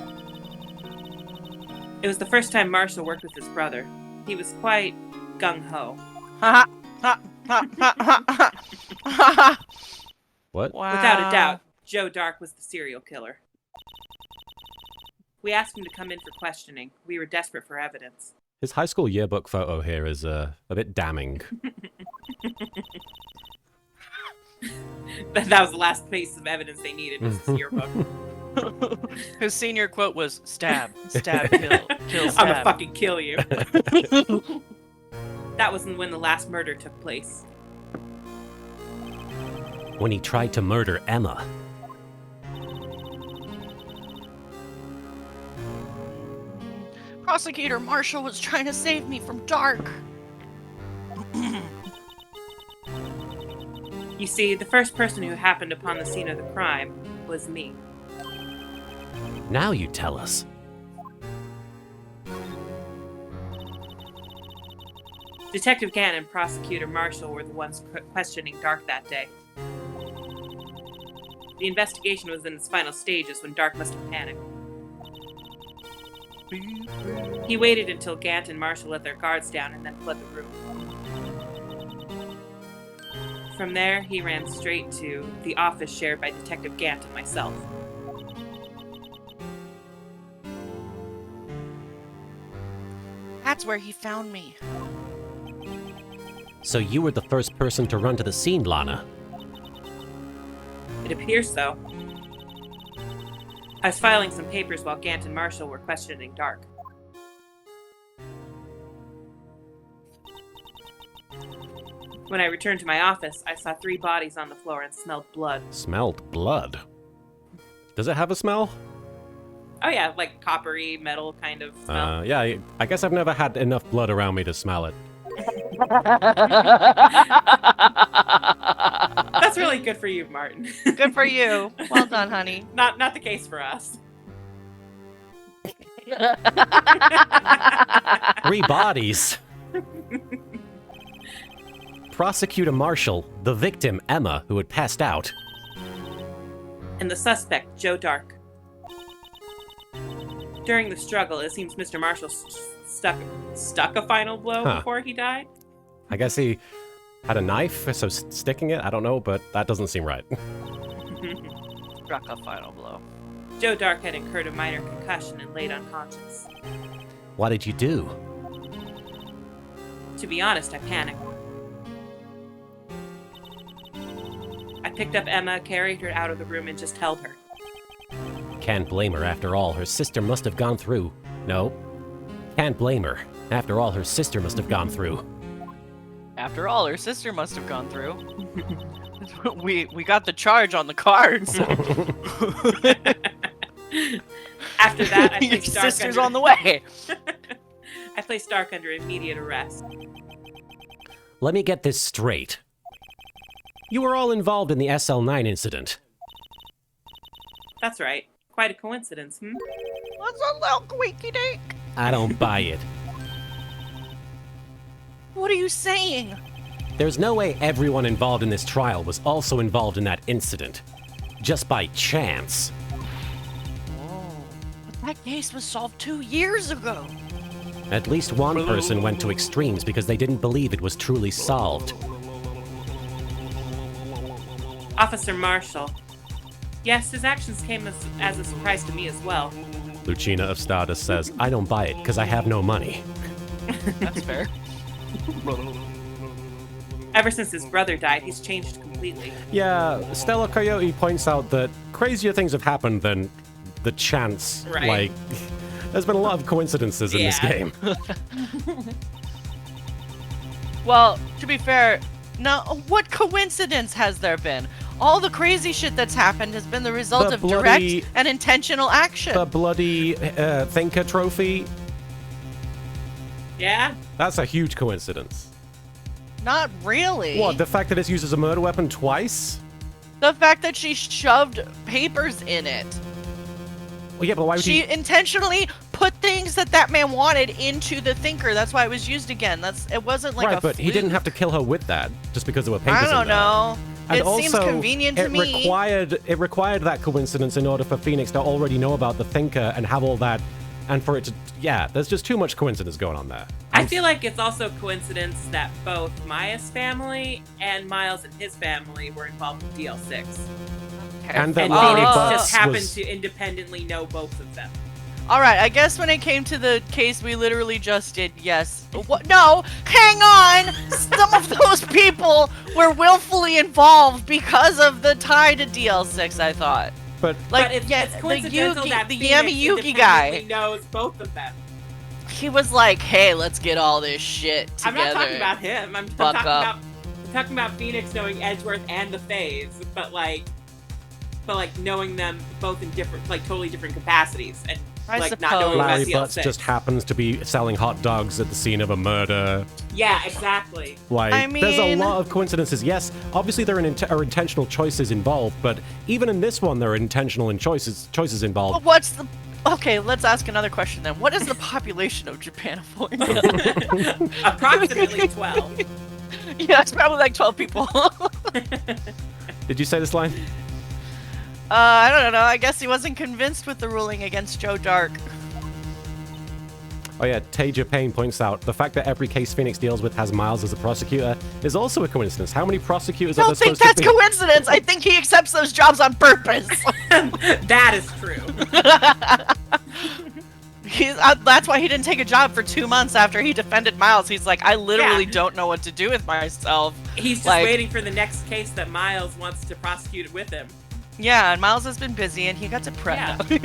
[SPEAKER 3] It was the first time Marshall worked with his brother. He was quite gung-ho.
[SPEAKER 2] Ha ha ha ha ha ha ha.
[SPEAKER 1] What?
[SPEAKER 2] Wow.
[SPEAKER 3] Without a doubt, Joe Dark was the serial killer. We asked him to come in for questioning. We were desperate for evidence.
[SPEAKER 1] His high school yearbook photo here is a bit damning.
[SPEAKER 3] That was the last piece of evidence they needed, was his yearbook.
[SPEAKER 2] His senior quote was, stab, stab, kill, kill, stab.
[SPEAKER 3] I'm gonna fucking kill you. That wasn't when the last murder took place.
[SPEAKER 1] When he tried to murder Emma.
[SPEAKER 2] Prosecutor Marshall was trying to save me from Dark.
[SPEAKER 3] You see, the first person who happened upon the scene of the crime was me.
[SPEAKER 1] Now you tell us.
[SPEAKER 3] Detective Gant and Prosecutor Marshall were the ones questioning Dark that day. The investigation was in its final stages when Dark must have panicked. He waited until Gant and Marshall let their guards down and then fled the room. From there, he ran straight to the office shared by Detective Gant and myself.
[SPEAKER 2] That's where he found me.
[SPEAKER 1] So you were the first person to run to the scene, Lana.
[SPEAKER 3] It appears so. I was filing some papers while Gant and Marshall were questioning Dark. When I returned to my office, I saw 3 bodies on the floor and smelled blood.
[SPEAKER 1] Smelled blood? Does it have a smell?
[SPEAKER 3] Oh yeah, like coppery, metal kind of smell.
[SPEAKER 1] Yeah, I guess I've never had enough blood around me to smell it.
[SPEAKER 3] That's really good for you, Martin.
[SPEAKER 2] Good for you. Well done, honey.
[SPEAKER 3] Not the case for us.
[SPEAKER 1] 3 bodies. Prosecutor Marshall, the victim Emma, who had passed out.
[SPEAKER 3] And the suspect, Joe Dark. During the struggle, it seems Mr. Marshall stuck a final blow before he died.
[SPEAKER 1] I guess he had a knife, so sticking it, I don't know, but that doesn't seem right.
[SPEAKER 2] Struck a final blow.
[SPEAKER 3] Joe Dark had incurred a minor concussion and laid unconscious.
[SPEAKER 1] What did you do?
[SPEAKER 3] To be honest, I panicked. I picked up Emma, carried her out of the room, and just held her.
[SPEAKER 1] Can't blame her, after all, her sister must have gone through. No. Can't blame her. After all, her sister must have gone through.
[SPEAKER 2] After all, her sister must have gone through. we got the charge on the cards.
[SPEAKER 3] After that, I
[SPEAKER 2] Your
[SPEAKER 3] placed Dark
[SPEAKER 2] sister's
[SPEAKER 3] under...
[SPEAKER 2] on the way.
[SPEAKER 3] I placed Dark under immediate arrest.
[SPEAKER 1] Let me get this straight. You were all involved in the SL9 incident.
[SPEAKER 3] That's right. Quite a coincidence,
[SPEAKER 2] What's a little squeaky dink?
[SPEAKER 1] I don't buy it.
[SPEAKER 2] What are you saying?
[SPEAKER 1] There's no way everyone involved in this trial was also involved in that incident. Just by chance.
[SPEAKER 2] But that case was solved 2 years ago.
[SPEAKER 1] At least one person went to extremes because they didn't believe it was truly solved.
[SPEAKER 3] Officer Marshall. Yes, his actions came as a surprise to me as well.
[SPEAKER 1] Lucina of Stardust says, I don't buy it because I have no money.
[SPEAKER 2] That's fair.
[SPEAKER 3] Ever since his brother died, he's changed completely.
[SPEAKER 1] Yeah, Stella Coyote points out that crazier things have happened than the chance.
[SPEAKER 3] Right.
[SPEAKER 1] Like, there's been a lot of coincidences in this
[SPEAKER 3] Yeah.
[SPEAKER 1] game.
[SPEAKER 2] Well, to be fair, now what coincidence has there been? All the crazy shit that's happened has been the result
[SPEAKER 1] The
[SPEAKER 2] of
[SPEAKER 1] bloody-
[SPEAKER 2] direct and intentional action.
[SPEAKER 1] The bloody Thinker trophy,
[SPEAKER 3] Yeah?
[SPEAKER 1] that's a huge coincidence.
[SPEAKER 2] Not really.
[SPEAKER 1] What, the fact that it's used as a murder weapon twice?
[SPEAKER 2] The fact that she shoved papers in it.
[SPEAKER 1] Well, yeah, but why would
[SPEAKER 2] She
[SPEAKER 1] he...
[SPEAKER 2] intentionally put things that man wanted into the thinker. That's why it was used again. It wasn't like
[SPEAKER 1] right,
[SPEAKER 2] a
[SPEAKER 1] but he
[SPEAKER 2] fluke.
[SPEAKER 1] didn't have to kill her with that, just because there were papers
[SPEAKER 2] I
[SPEAKER 1] in
[SPEAKER 2] don't
[SPEAKER 1] there.
[SPEAKER 2] know.
[SPEAKER 1] And
[SPEAKER 2] It
[SPEAKER 1] also,
[SPEAKER 2] seems convenient to me.
[SPEAKER 1] It required that coincidence in order for Phoenix to already know about the Thinker and have all that, and for it to... Yeah, there's just too much coincidence going on there.
[SPEAKER 3] I feel like it's also coincidence that both Maya's family and Miles and his family were involved with DL6.
[SPEAKER 1] And that
[SPEAKER 3] And
[SPEAKER 1] Larry
[SPEAKER 3] Phoenix
[SPEAKER 1] Butts
[SPEAKER 3] just happened
[SPEAKER 1] was...
[SPEAKER 3] to independently know both of them.
[SPEAKER 2] All right, I guess when it came to the case, we literally just did yes. What? No, hang on. Some of those people were willfully involved because of the tie to DL6. I thought,
[SPEAKER 1] But
[SPEAKER 2] like,
[SPEAKER 3] But it's
[SPEAKER 2] the
[SPEAKER 3] coincidental
[SPEAKER 2] Yugi,
[SPEAKER 3] that
[SPEAKER 2] the
[SPEAKER 3] Phoenix
[SPEAKER 2] Yami Yugi guy.
[SPEAKER 3] independently knows both of them.
[SPEAKER 2] He was like, "Hey, let's get all this shit
[SPEAKER 3] I'm
[SPEAKER 2] together."
[SPEAKER 3] not talking about him. I'm
[SPEAKER 2] Fuck up.
[SPEAKER 3] talking about Phoenix knowing Edgeworth and the Fays, but knowing them both in different, like totally different capacities, and
[SPEAKER 2] I
[SPEAKER 3] not
[SPEAKER 2] suppose.
[SPEAKER 3] knowing about
[SPEAKER 1] Larry
[SPEAKER 3] DL6.
[SPEAKER 1] Butts just happens to be selling hot dogs at the scene of a murder.
[SPEAKER 3] Yeah, exactly.
[SPEAKER 1] Like,
[SPEAKER 2] I
[SPEAKER 1] there's a
[SPEAKER 2] mean-
[SPEAKER 1] lot of coincidences. Yes, obviously there are intentional choices involved, but even in this one, there are intentional choices
[SPEAKER 2] But
[SPEAKER 1] involved.
[SPEAKER 2] what's the? Okay, let's ask another question then. What is the population of Japanifornia?
[SPEAKER 3] Approximately 12.
[SPEAKER 2] Yeah, it's probably like 12 people.
[SPEAKER 1] Did you say this line?
[SPEAKER 2] I don't know. I guess he wasn't convinced with the ruling against Joe Dark.
[SPEAKER 1] Oh yeah, Taja Payne points out, the fact that every case Phoenix deals with has Miles as a prosecutor is also a coincidence. How many prosecutors
[SPEAKER 2] I
[SPEAKER 1] are
[SPEAKER 2] don't
[SPEAKER 1] there
[SPEAKER 2] think
[SPEAKER 1] supposed
[SPEAKER 2] that's
[SPEAKER 1] to be?
[SPEAKER 2] coincidence. I think he accepts those jobs on purpose.
[SPEAKER 3] That is true.
[SPEAKER 2] That's why he didn't take a job for 2 months after he defended Miles. He's like, I literally
[SPEAKER 3] Yeah.
[SPEAKER 2] don't know what to do with myself.
[SPEAKER 3] He's just waiting for the next case that Miles wants to prosecute with him.
[SPEAKER 2] Yeah, and Miles has been busy, and he got depressed.
[SPEAKER 3] Yeah.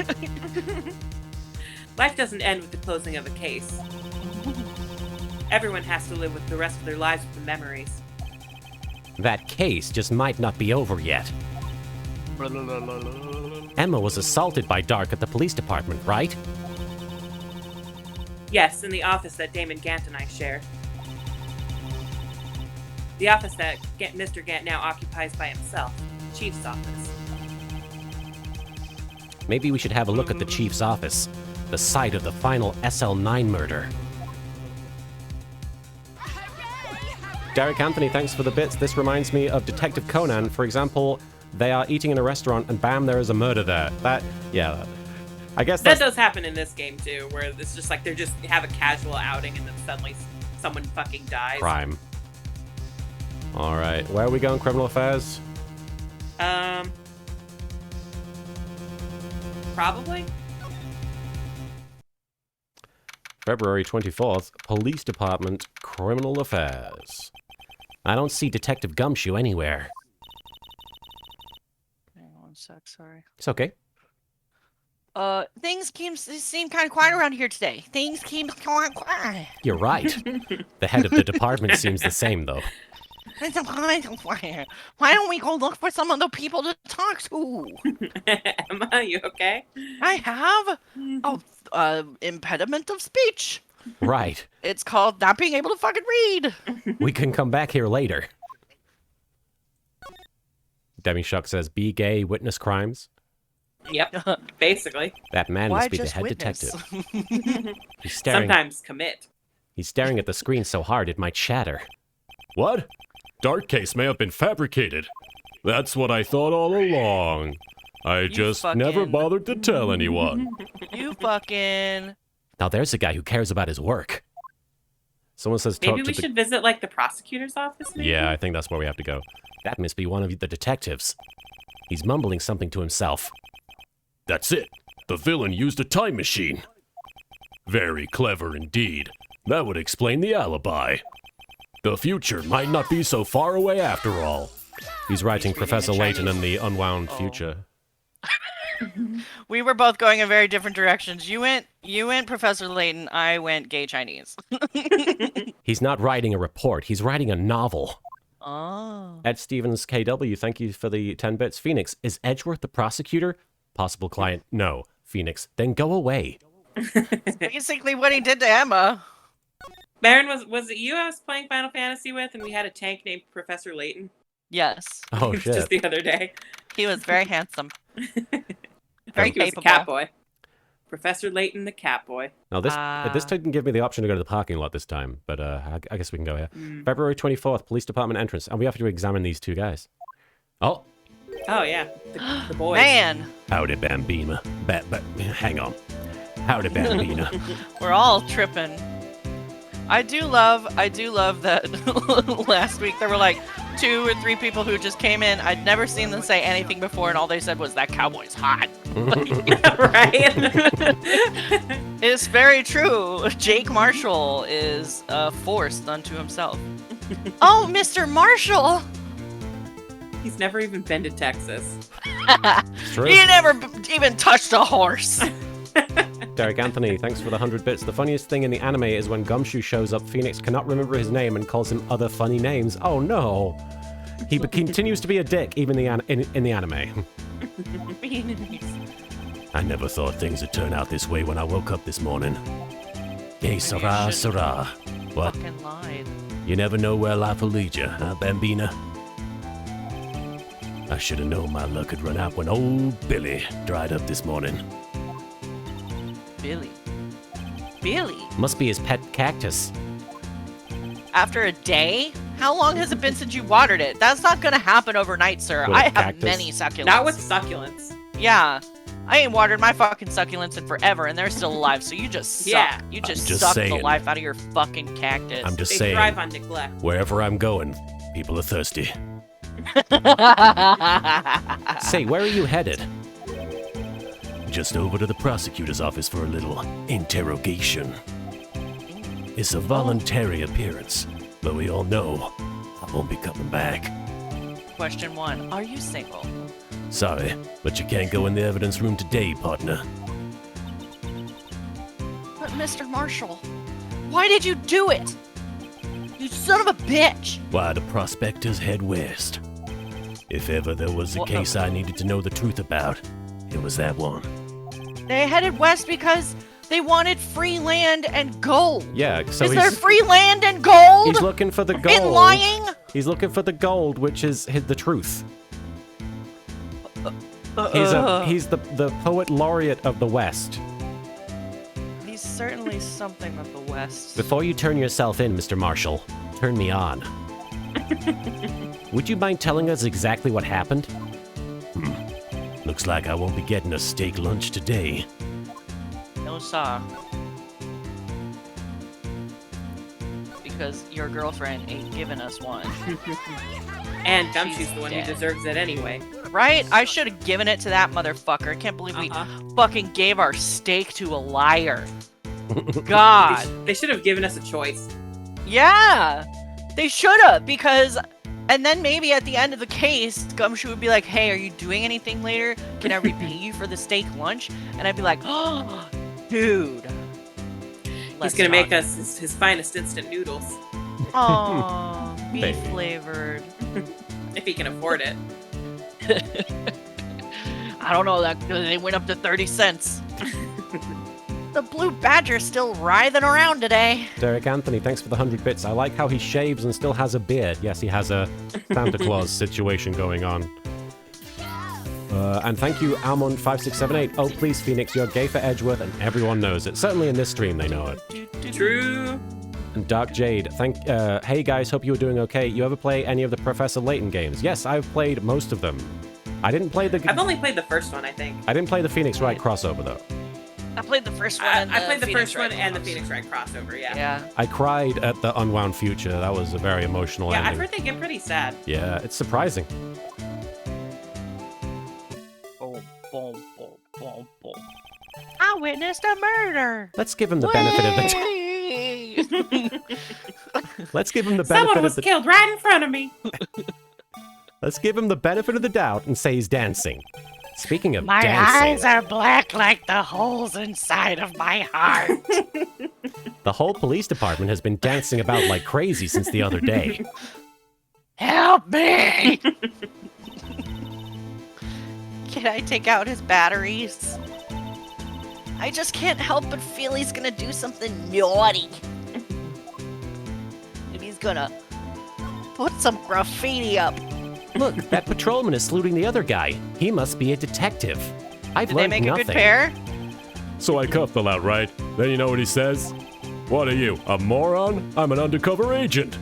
[SPEAKER 3] Life doesn't end with the closing of a case. Everyone has to live with the rest of their lives with the memories.
[SPEAKER 1] That case just might not be over yet. Emma was assaulted by Dark at the police department, right?
[SPEAKER 3] Yes, in the office that Damon Gant and I share. The office that Mr. Gant now occupies by himself. Chief's office.
[SPEAKER 1] Maybe we should have a look at the chief's office, the site of the final SL9 murder. Derek Anthony, thanks for the bits. This reminds me of Detective Conan. For example, they are eating in a restaurant and bam, there is a murder there. I guess
[SPEAKER 3] That
[SPEAKER 1] that's...
[SPEAKER 3] does happen in this game too, where it's just like they just have a casual outing and then suddenly someone fucking dies.
[SPEAKER 1] crime. Alright, where are we going, criminal affairs?
[SPEAKER 3] Probably.
[SPEAKER 1] February 24th, Police Department, Criminal Affairs. I don't see Detective Gumshoe anywhere.
[SPEAKER 2] Hang on 1 sec, sorry.
[SPEAKER 1] It's okay.
[SPEAKER 2] Things seem kind of quiet around here today. Things seem quiet.
[SPEAKER 1] You're right. The head of the department seems the same, though.
[SPEAKER 2] Why don't we go look for some of the people to talk to?
[SPEAKER 3] Emma, you okay?
[SPEAKER 2] I have impediment of speech.
[SPEAKER 1] Right.
[SPEAKER 2] It's called not being able to fucking read.
[SPEAKER 1] We can come back here later. Demi Shuck says, be gay, witness crimes.
[SPEAKER 3] Yep, basically.
[SPEAKER 1] That man
[SPEAKER 2] Why
[SPEAKER 1] must be the
[SPEAKER 2] just
[SPEAKER 1] head
[SPEAKER 2] witness?
[SPEAKER 1] detective. He's staring.
[SPEAKER 3] Sometimes commit.
[SPEAKER 1] He's staring at the screen so hard it might shatter.
[SPEAKER 5] What? Dark case may have been fabricated. That's what I thought all along. I just never
[SPEAKER 2] fucking-
[SPEAKER 5] bothered to tell anyone.
[SPEAKER 2] You fucking...
[SPEAKER 1] Now there's a guy who cares about his work. Someone says talk
[SPEAKER 3] Maybe
[SPEAKER 1] to
[SPEAKER 3] we
[SPEAKER 1] the...
[SPEAKER 3] should visit like the prosecutor's office. Maybe?
[SPEAKER 1] Yeah, I think that's where we have to go. That must be one of the detectives. He's mumbling something to himself.
[SPEAKER 5] That's it. The villain used a time machine. Very clever indeed. That would explain the alibi. The future might not be so far away after all.
[SPEAKER 1] He's writing Professor Layton in the unwound
[SPEAKER 2] Oh.
[SPEAKER 1] future.
[SPEAKER 2] We were both going in very different directions. You went Professor Layton, I went gay Chinese.
[SPEAKER 1] He's not writing a report, he's writing a novel.
[SPEAKER 2] Oh.
[SPEAKER 1] Ed Stevens KW, thank you for the 10 bits. Phoenix, is Edgeworth the prosecutor? Possible client, no. Phoenix, then go away.
[SPEAKER 2] Basically what he did to Emma.
[SPEAKER 3] Marin, was it you I was playing Final Fantasy with, and we had a tank named Professor Layton?
[SPEAKER 2] Yes.
[SPEAKER 1] Oh,
[SPEAKER 3] Just
[SPEAKER 1] shit.
[SPEAKER 3] the other day.
[SPEAKER 2] He was very handsome.
[SPEAKER 3] I
[SPEAKER 2] Very
[SPEAKER 3] think he was
[SPEAKER 2] capable.
[SPEAKER 3] a cat boy. Professor Layton, the cat boy.
[SPEAKER 1] Now, this didn't give me the option to go to the parking lot this time, but I guess we can go here. February 24th, police department entrance, and we have to examine these two guys. Oh,
[SPEAKER 3] Oh yeah, the boys.
[SPEAKER 2] Man,
[SPEAKER 1] howdy, Bambina. Hang on. Howdy, Bambina.
[SPEAKER 2] we're all tripping. I do love that last week there were like 2 or 3 people who just came in. I'd never seen them say anything before, and all they said was, that cowboy's hot.
[SPEAKER 3] Right?
[SPEAKER 2] It's very true. Jake Marshall is forced unto himself. Oh, Mr. Marshall!
[SPEAKER 3] He's never even been to Texas.
[SPEAKER 1] It's true.
[SPEAKER 2] He never even touched a horse.
[SPEAKER 1] Derek Anthony, thanks for the 100 bits. The funniest thing in the anime is when Gumshoe shows up, Phoenix cannot remember his name and calls him other funny names. Oh no! He continues to be a dick, even in the anime. I never thought things would turn out this way when I woke up this morning. Hey, Sarah, Sarah. What?
[SPEAKER 2] Fucking lied.
[SPEAKER 1] You never know where life will lead you, huh, Bambina? I should have known my luck had run out when old Billy dried up this morning.
[SPEAKER 2] Billy. Billy?
[SPEAKER 1] Must be his pet cactus.
[SPEAKER 2] After a day? How long has it been since you watered it? That's not gonna happen overnight, sir.
[SPEAKER 1] With a
[SPEAKER 2] I have
[SPEAKER 1] cactus?
[SPEAKER 2] many succulents.
[SPEAKER 3] Not with succulents.
[SPEAKER 2] Yeah. I ain't watered my fucking succulents in forever, and they're still alive. So you just suck.
[SPEAKER 3] Yeah.
[SPEAKER 2] You just
[SPEAKER 5] just
[SPEAKER 2] suck the
[SPEAKER 5] saying.
[SPEAKER 2] life out of your fucking cactus.
[SPEAKER 5] I'm just
[SPEAKER 3] They
[SPEAKER 5] saying,
[SPEAKER 3] thrive on neglect.
[SPEAKER 5] wherever I'm going, people are thirsty.
[SPEAKER 1] Say, where are you headed?
[SPEAKER 5] Just over to the prosecutor's office for a little interrogation. It's a voluntary appearance, but we all know I won't be coming back.
[SPEAKER 2] Question 1: Are you single?
[SPEAKER 5] Sorry, but you can't go in the evidence room today, partner.
[SPEAKER 2] But Mr. Marshall, why did you do it? You son of a bitch!
[SPEAKER 5] Why the prospectors head west. If ever there was a
[SPEAKER 2] Wha-
[SPEAKER 5] case I needed to know the truth about, it was that one.
[SPEAKER 2] They headed west because they wanted free land and gold.
[SPEAKER 1] Yeah, so
[SPEAKER 2] Is there
[SPEAKER 1] he's
[SPEAKER 2] free land and gold?
[SPEAKER 1] he's looking for the
[SPEAKER 2] In
[SPEAKER 1] gold.
[SPEAKER 2] lying?
[SPEAKER 1] He's looking for the gold, which is the truth. He's the poet laureate of the West.
[SPEAKER 2] He's certainly something of the West.
[SPEAKER 1] Before you turn yourself in, Mr. Marshall, turn me on. Would you mind telling us exactly what happened?
[SPEAKER 5] Looks like I won't be getting a steak lunch today.
[SPEAKER 2] No, sir. Because your girlfriend ain't giving us one.
[SPEAKER 3] And Gumshoe's
[SPEAKER 2] She's
[SPEAKER 3] the one
[SPEAKER 2] dead.
[SPEAKER 3] who deserves it anyway.
[SPEAKER 2] Right? I should have given it to that motherfucker. I can't believe we
[SPEAKER 3] Uh-huh.
[SPEAKER 2] fucking gave our steak to a liar. God.
[SPEAKER 3] They should have given us a choice.
[SPEAKER 2] Yeah. They should have, because... And then maybe at the end of the case, Gumshoe would be like, hey, are you doing anything later? Can I repay you for the steak lunch? And I'd be like, oh, dude.
[SPEAKER 3] He's gonna make us his finest instant noodles.
[SPEAKER 2] Aww, beef
[SPEAKER 1] Baby.
[SPEAKER 2] flavored.
[SPEAKER 3] If he can afford it.
[SPEAKER 2] I don't know, that they went up to 30 cents. The blue badger's still writhing around today.
[SPEAKER 1] Derek Anthony, thanks for the 100 bits. I like how he shaves and still has a beard. Yes, he has a Santa Claus situation going on. And thank you, Almond5678. Oh, please, Phoenix, you're gay for Edgeworth, and everyone knows it. Certainly in this stream, they know it.
[SPEAKER 3] True.
[SPEAKER 1] And Dark Jade, hey guys, hope you were doing okay. You ever play any of the Professor Layton games? Yes, I've played most of them. I didn't play
[SPEAKER 3] I've only played the first one, I think.
[SPEAKER 1] I didn't play the Phoenix Wright crossover though.
[SPEAKER 2] I played the first one. and
[SPEAKER 3] I played the
[SPEAKER 2] Phoenix
[SPEAKER 3] first one
[SPEAKER 2] Wright
[SPEAKER 3] and the
[SPEAKER 2] ones.
[SPEAKER 3] Phoenix Wright crossover, yeah.
[SPEAKER 2] Yeah.
[SPEAKER 1] I cried at the Unwound Future. That was a very emotional
[SPEAKER 3] Yeah,
[SPEAKER 1] ending.
[SPEAKER 3] I've heard they get pretty sad.
[SPEAKER 1] Yeah, it's surprising.
[SPEAKER 2] Boom, boom, boom, boom, boom. I witnessed a murder.
[SPEAKER 1] Let's give him the benefit of the Let's give him the benefit
[SPEAKER 3] Someone
[SPEAKER 1] of
[SPEAKER 3] was
[SPEAKER 1] the
[SPEAKER 3] killed right in front of me.
[SPEAKER 1] Let's give him the benefit of the doubt and say he's dancing. Speaking of
[SPEAKER 2] My
[SPEAKER 1] dancing,
[SPEAKER 2] eyes are black like the holes inside of my heart.
[SPEAKER 1] the whole police department has been dancing about like crazy since the other day.
[SPEAKER 2] Help me! Can I take out his batteries? I just can't help but feel he's gonna do something naughty. And he's gonna put some graffiti up.
[SPEAKER 1] Look, that patrolman is saluting the other guy. He must be a detective. I've
[SPEAKER 2] Did they
[SPEAKER 1] learned
[SPEAKER 2] make
[SPEAKER 1] nothing.
[SPEAKER 2] a good pair?
[SPEAKER 5] So I cuffed the lout, right? Then you know what he says? What are you, a moron? I'm an undercover agent.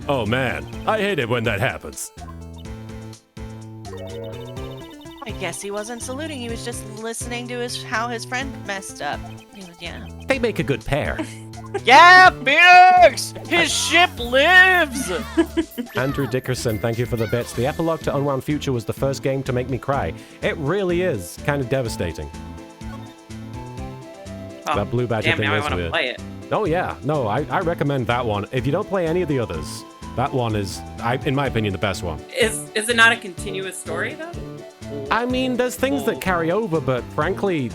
[SPEAKER 5] Oh man, I hate it when that happens.
[SPEAKER 2] I guess he wasn't saluting. He was just listening to how his friend messed up. He was, yeah.
[SPEAKER 1] They make a good pair.
[SPEAKER 2] Yeah, Phoenix! His ship lives!
[SPEAKER 1] Andrew Dickerson, thank you for the bits. The epilogue to Unwound Future was the first game to make me cry. It really is kind of devastating.
[SPEAKER 3] Oh,
[SPEAKER 1] That Blue Badger
[SPEAKER 3] damn,
[SPEAKER 1] thing
[SPEAKER 3] now I
[SPEAKER 1] is
[SPEAKER 3] want to
[SPEAKER 1] weird.
[SPEAKER 3] play it.
[SPEAKER 1] Oh yeah, no, I recommend that one. If you don't play any of the others, that one is, in my opinion, the best one.
[SPEAKER 3] Is it not a continuous story, though?
[SPEAKER 1] I mean, there's things that carry over, but frankly,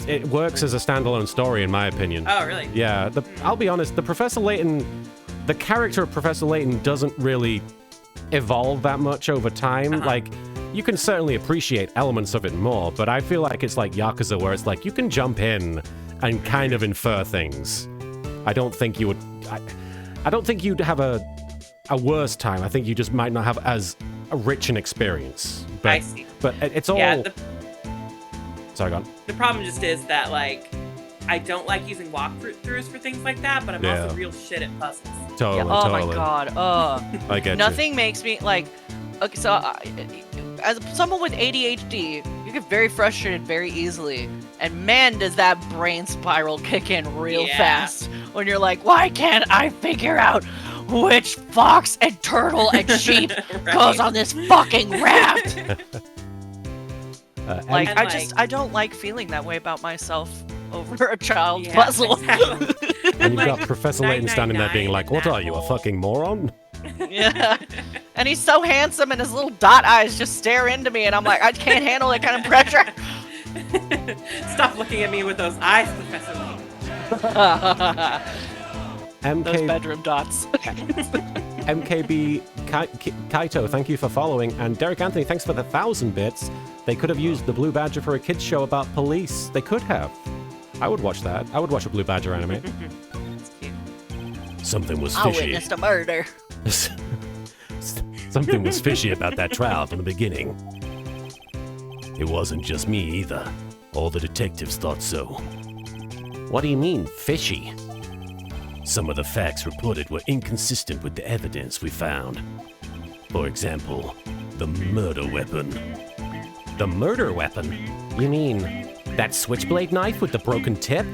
[SPEAKER 1] it works as a standalone story, in my opinion.
[SPEAKER 3] Oh, really?
[SPEAKER 1] Yeah, I'll be honest, the character of Professor Layton doesn't really evolve that much over time.
[SPEAKER 3] Uh-huh.
[SPEAKER 1] Like, you can certainly appreciate elements of it more, but I feel like it's like Yakuza, where it's like, you can jump in and kind of infer things. I don't think you would... I don't think you'd have a worse time. I think you just might not have as a rich an experience. But,
[SPEAKER 3] I see.
[SPEAKER 1] But it's all...
[SPEAKER 3] Yeah,
[SPEAKER 1] Sorry, go on.
[SPEAKER 3] the problem just is that, like, I don't like using walkthroughs for things like that, but I'm
[SPEAKER 1] Yeah.
[SPEAKER 3] also real shit at puzzles.
[SPEAKER 1] Totally,
[SPEAKER 2] Yeah, oh
[SPEAKER 1] totally.
[SPEAKER 2] my god.
[SPEAKER 1] I get
[SPEAKER 2] Nothing makes me like. Okay, so as someone with ADHD, You get very frustrated very easily. And man, does that brain spiral kick in real
[SPEAKER 3] Yeah.
[SPEAKER 2] fast. When you're like, why can't I figure out which fox and turtle and sheep
[SPEAKER 3] Right.
[SPEAKER 2] goes on this fucking raft? Like,
[SPEAKER 3] And,
[SPEAKER 2] I don't like feeling that way about myself over a child's
[SPEAKER 3] Yeah,
[SPEAKER 2] puzzle.
[SPEAKER 3] exactly.
[SPEAKER 1] And you've got
[SPEAKER 3] Like,
[SPEAKER 1] Professor Layton standing there being
[SPEAKER 3] 999
[SPEAKER 1] like, what
[SPEAKER 3] and
[SPEAKER 1] are you, a
[SPEAKER 3] that whole-
[SPEAKER 1] fucking moron?
[SPEAKER 2] Yeah. And he's so handsome and his little dot eyes just stare into me and I'm like, I can't handle that kind of pressure.
[SPEAKER 3] Stop looking at me with those eyes, Professor Layton.
[SPEAKER 2] Those
[SPEAKER 1] MK,
[SPEAKER 2] bedroom dots.
[SPEAKER 1] MKB Kaito, thank you for following. And Derek Anthony, thanks for the 1,000 bits. They could have used the Blue Badger for a kids show about police. They could have. I would watch that. I would watch a Blue Badger anime.
[SPEAKER 2] That's cute.
[SPEAKER 5] Something was
[SPEAKER 2] I
[SPEAKER 5] fishy.
[SPEAKER 2] witnessed a murder.
[SPEAKER 5] Something was fishy about that trial from the beginning. It wasn't just me either. All the detectives thought so.
[SPEAKER 1] What do you mean, fishy?
[SPEAKER 5] Some of the facts reported were inconsistent with the evidence we found. For example, the murder weapon.
[SPEAKER 1] The murder weapon? You mean that switchblade knife with the broken tip?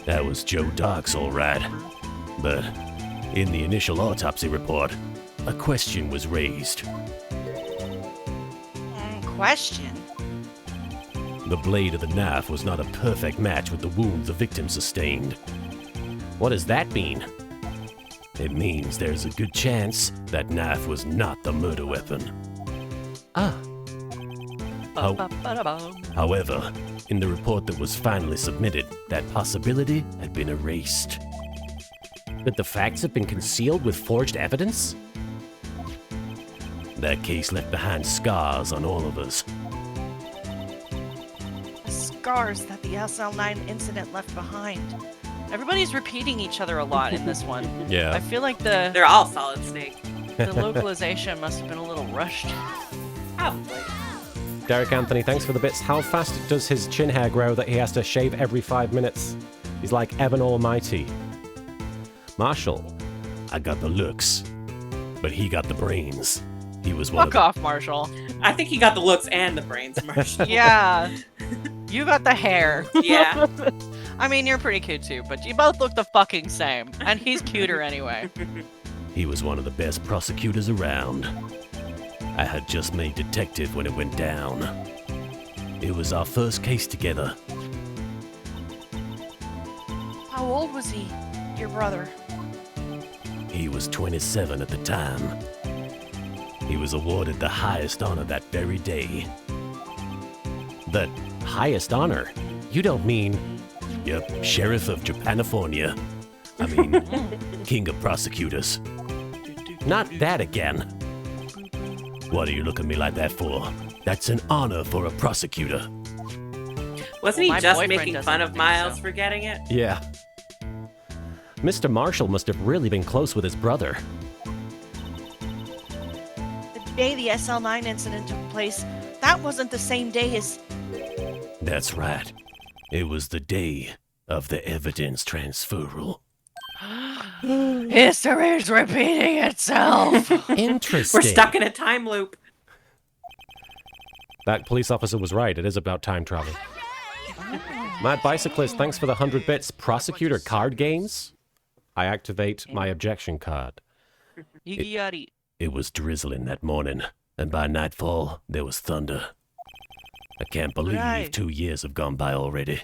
[SPEAKER 5] That was Joe Dark's all right. But in the initial autopsy report, a question was raised.
[SPEAKER 2] Question?
[SPEAKER 5] The blade of the knife was not a perfect match with the wound the victim sustained.
[SPEAKER 1] What does that mean?
[SPEAKER 5] It means there's a good chance that knife was not the murder weapon.
[SPEAKER 1] Ah,
[SPEAKER 5] How-
[SPEAKER 2] Ba-ba-ba-da-bum.
[SPEAKER 5] However, in the report that was finally submitted, that possibility had been erased.
[SPEAKER 1] but the facts have been concealed with forged evidence?
[SPEAKER 5] That case left behind scars on all of us.
[SPEAKER 2] The scars that the SL9 incident left behind. Everybody's repeating each other a lot in this one. I
[SPEAKER 1] Yeah.
[SPEAKER 2] feel like the
[SPEAKER 3] They're all Solid Snake.
[SPEAKER 2] localization must have been a little rushed.
[SPEAKER 3] Probably.
[SPEAKER 1] Derek Anthony, thanks for the bits. How fast does his chin hair grow that he has to shave every 5 minutes? He's like Evan Almighty. Marshall,
[SPEAKER 5] I got the looks, but he got the brains. He was one
[SPEAKER 2] Fuck
[SPEAKER 5] of
[SPEAKER 2] off, Marshall.
[SPEAKER 3] I think he got the looks and the brains, Marshall.
[SPEAKER 2] Yeah. You got the hair.
[SPEAKER 3] Yeah.
[SPEAKER 2] I mean, you're pretty cute too, but you both look the fucking same. And he's cuter anyway.
[SPEAKER 5] He was one of the best prosecutors around. I had just made detective when it went down. It was our first case together.
[SPEAKER 2] How old was he, your brother?
[SPEAKER 5] He was 27 at the time. He was awarded the highest honor that very day.
[SPEAKER 1] the highest honor. You don't mean...
[SPEAKER 5] Yep, Sheriff of Japanifornia. I mean, King of Prosecutors.
[SPEAKER 1] Not that again.
[SPEAKER 5] What are you looking at me like that for? That's an honor for a prosecutor.
[SPEAKER 3] Wasn't he
[SPEAKER 2] My
[SPEAKER 3] just
[SPEAKER 2] boyfriend
[SPEAKER 3] making
[SPEAKER 2] doesn't
[SPEAKER 3] fun of
[SPEAKER 2] think
[SPEAKER 3] Miles
[SPEAKER 2] so.
[SPEAKER 3] for getting it?
[SPEAKER 1] Yeah. Mr. Marshall must have really been close with his brother.
[SPEAKER 2] The day the SL9 incident took place, that wasn't the same day as...
[SPEAKER 5] That's right. It was the day of the evidence transferal.
[SPEAKER 2] History's repeating itself.
[SPEAKER 1] Interesting.
[SPEAKER 3] We're stuck in a time loop.
[SPEAKER 1] That police officer was right. It is about time travel. Mad Bicyclist, thanks for the 100 bits. Prosecutor card games? I activate my objection card.
[SPEAKER 2] Yiggy
[SPEAKER 5] It was drizzling that morning, and by nightfall, there was thunder. I can't believe
[SPEAKER 2] Right.
[SPEAKER 5] 2 years have gone by already.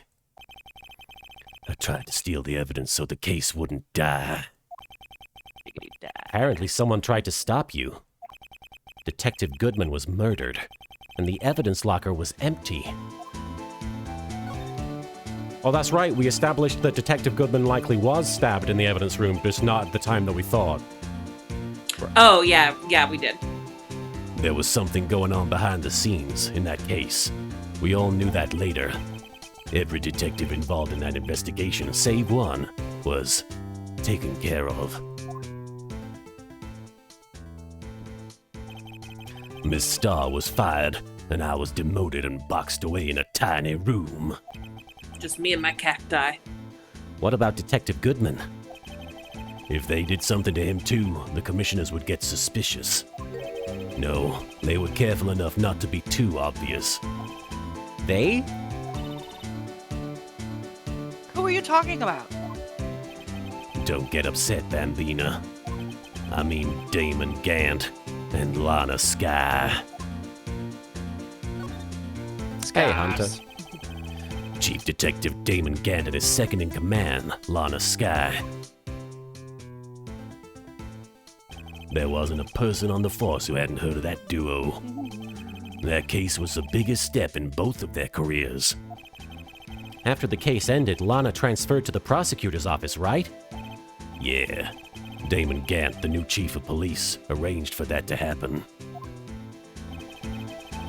[SPEAKER 5] I tried to steal the evidence so the case wouldn't die.
[SPEAKER 1] Apparently someone tried to stop you. Detective Goodman was murdered, and the evidence locker was empty. Oh, that's right. We established that Detective Goodman likely was stabbed in the evidence room, just not at the time that we thought.
[SPEAKER 3] Oh, yeah, we did.
[SPEAKER 5] There was something going on behind the scenes in that case. We all knew that later. Every detective involved in that investigation, save one, was taken care of. Miss Starr was fired, and I was demoted and boxed away in a tiny room.
[SPEAKER 3] Just me and my cacti.
[SPEAKER 1] What about Detective Goodman?
[SPEAKER 5] If they did something to him too, the commissioners would get suspicious. No, they were careful enough not to be too obvious.
[SPEAKER 1] They?
[SPEAKER 2] Who are you talking about?
[SPEAKER 5] Don't get upset, Bambina. I mean Damon Gant and Lana Sky.
[SPEAKER 1] Hey, Hunter.
[SPEAKER 5] Chief Detective Damon Gant and his second in command, Lana Sky. There wasn't a person on the force who hadn't heard of that duo. That case was the biggest step in both of their careers.
[SPEAKER 1] After the case ended, Lana transferred to the prosecutor's office, right?
[SPEAKER 5] Yeah, Damon Gant, the new chief of police, arranged for that to happen.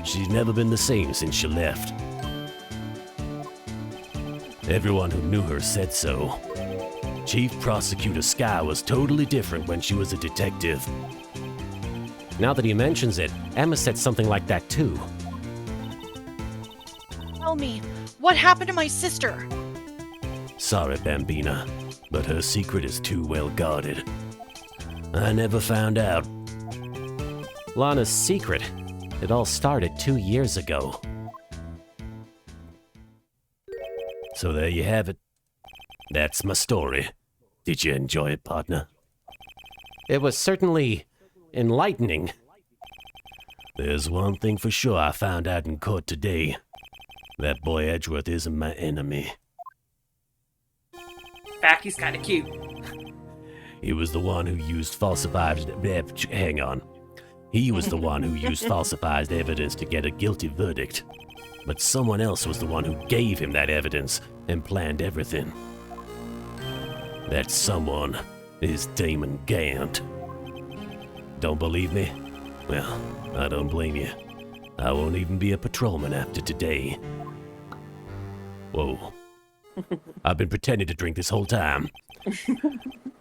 [SPEAKER 5] She's never been the same since she left. Everyone who knew her said so. Chief Prosecutor Sky was totally different when she was a detective.
[SPEAKER 1] Now that he mentions it, Emma said something like that too.
[SPEAKER 2] Tell me, what happened to my sister?
[SPEAKER 5] Sorry, Bambina, but her secret is too well guarded. I never found out.
[SPEAKER 1] Lana's secret. It all started 2 years ago.
[SPEAKER 5] So there you have it. That's my story. Did you enjoy it, partner?
[SPEAKER 1] It was certainly enlightening.
[SPEAKER 5] There's one thing for sure I found out in court today. That boy Edgeworth isn't my enemy.
[SPEAKER 3] Backy's kind of cute.
[SPEAKER 5] He was the one who used falsified... Hang on. He was the one who used falsified evidence to get a guilty verdict. But someone else was the one who gave him that evidence and planned everything. That someone is Damon Gant. Don't believe me? Well, I don't blame you. I won't even be a patrolman after today. Whoa. I've been pretending to drink this whole time.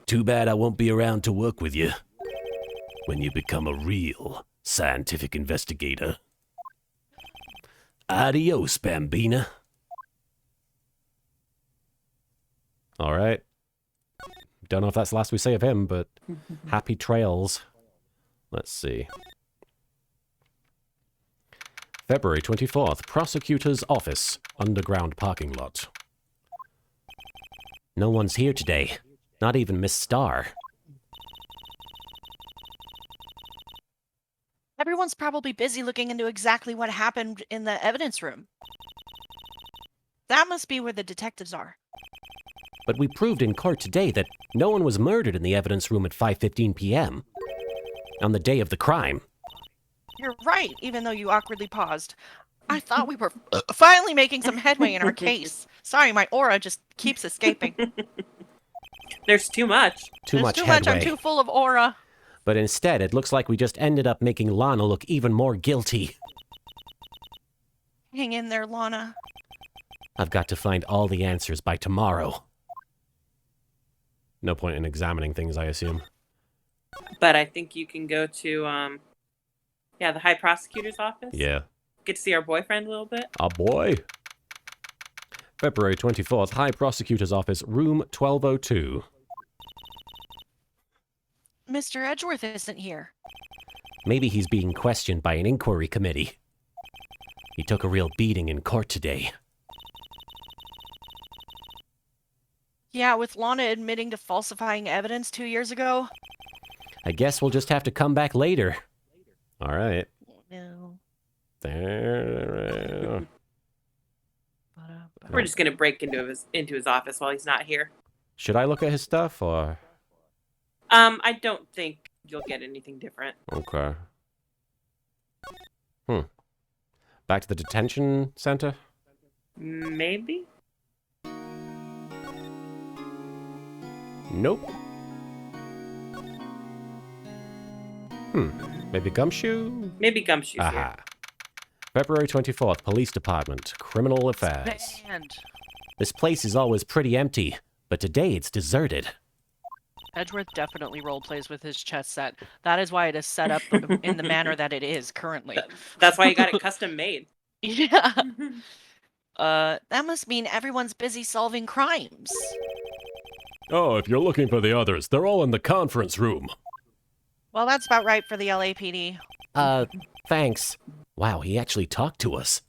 [SPEAKER 5] Too bad I won't be around to work with you when you become a real scientific investigator. Adios, Bambina.
[SPEAKER 1] All right. Don't know if that's the last we say of him, but happy trails. Let's see. February 24th, Prosecutor's Office, underground parking lot. No one's here today. Not even Miss Starr.
[SPEAKER 2] Everyone's probably busy looking into exactly what happened in the evidence room. That must be where the detectives are.
[SPEAKER 1] But we proved in court today that no one was murdered in the evidence room at 5:15 p.m. on the day of the crime.
[SPEAKER 2] You're right, even though you awkwardly paused. I thought we were finally making some headway in our case. Sorry, my aura just keeps escaping.
[SPEAKER 3] There's too much.
[SPEAKER 1] Too
[SPEAKER 2] There's
[SPEAKER 1] much
[SPEAKER 2] too
[SPEAKER 1] headway.
[SPEAKER 2] much. I'm too full of aura.
[SPEAKER 1] But instead, it looks like we just ended up making Lana look even more guilty.
[SPEAKER 2] Hang in there, Lana.
[SPEAKER 1] I've got to find all the answers by tomorrow. No point in examining things, I assume.
[SPEAKER 3] But I think you can go to, the High Prosecutor's office.
[SPEAKER 1] Yeah.
[SPEAKER 3] Get to see our boyfriend a little bit.
[SPEAKER 1] Oh boy. February 24th, High Prosecutor's Office, room 1202.
[SPEAKER 2] Mr. Edgeworth isn't here.
[SPEAKER 1] Maybe he's being questioned by an inquiry committee. He took a real beating in court today.
[SPEAKER 2] Yeah, with Lana admitting to falsifying evidence 2 years ago.
[SPEAKER 1] I guess we'll just have to come back later. All right.
[SPEAKER 2] No.
[SPEAKER 1] There.
[SPEAKER 3] We're just gonna break into his office while he's not here.
[SPEAKER 1] Should I look at his stuff or?
[SPEAKER 3] I don't think you'll get anything different.
[SPEAKER 1] Okay. Back to the detention center?
[SPEAKER 3] Maybe?
[SPEAKER 1] Nope. Maybe Gumshoe?
[SPEAKER 3] Maybe Gumshoe's
[SPEAKER 1] Aha.
[SPEAKER 3] here.
[SPEAKER 1] February 24th, Police Department, Criminal Affairs.
[SPEAKER 2] And
[SPEAKER 1] This place is always pretty empty, but today it's deserted.
[SPEAKER 2] Edgeworth definitely roleplays with his chess set. That is why it is set up in the manner that it is currently.
[SPEAKER 3] That's why you got it custom made.
[SPEAKER 2] Yeah. That must mean everyone's busy solving crimes.
[SPEAKER 5] Oh, if you're looking for the others, they're all in the conference room.
[SPEAKER 2] Well, that's about right for the LAPD.
[SPEAKER 1] Thanks. Wow, he actually talked to us.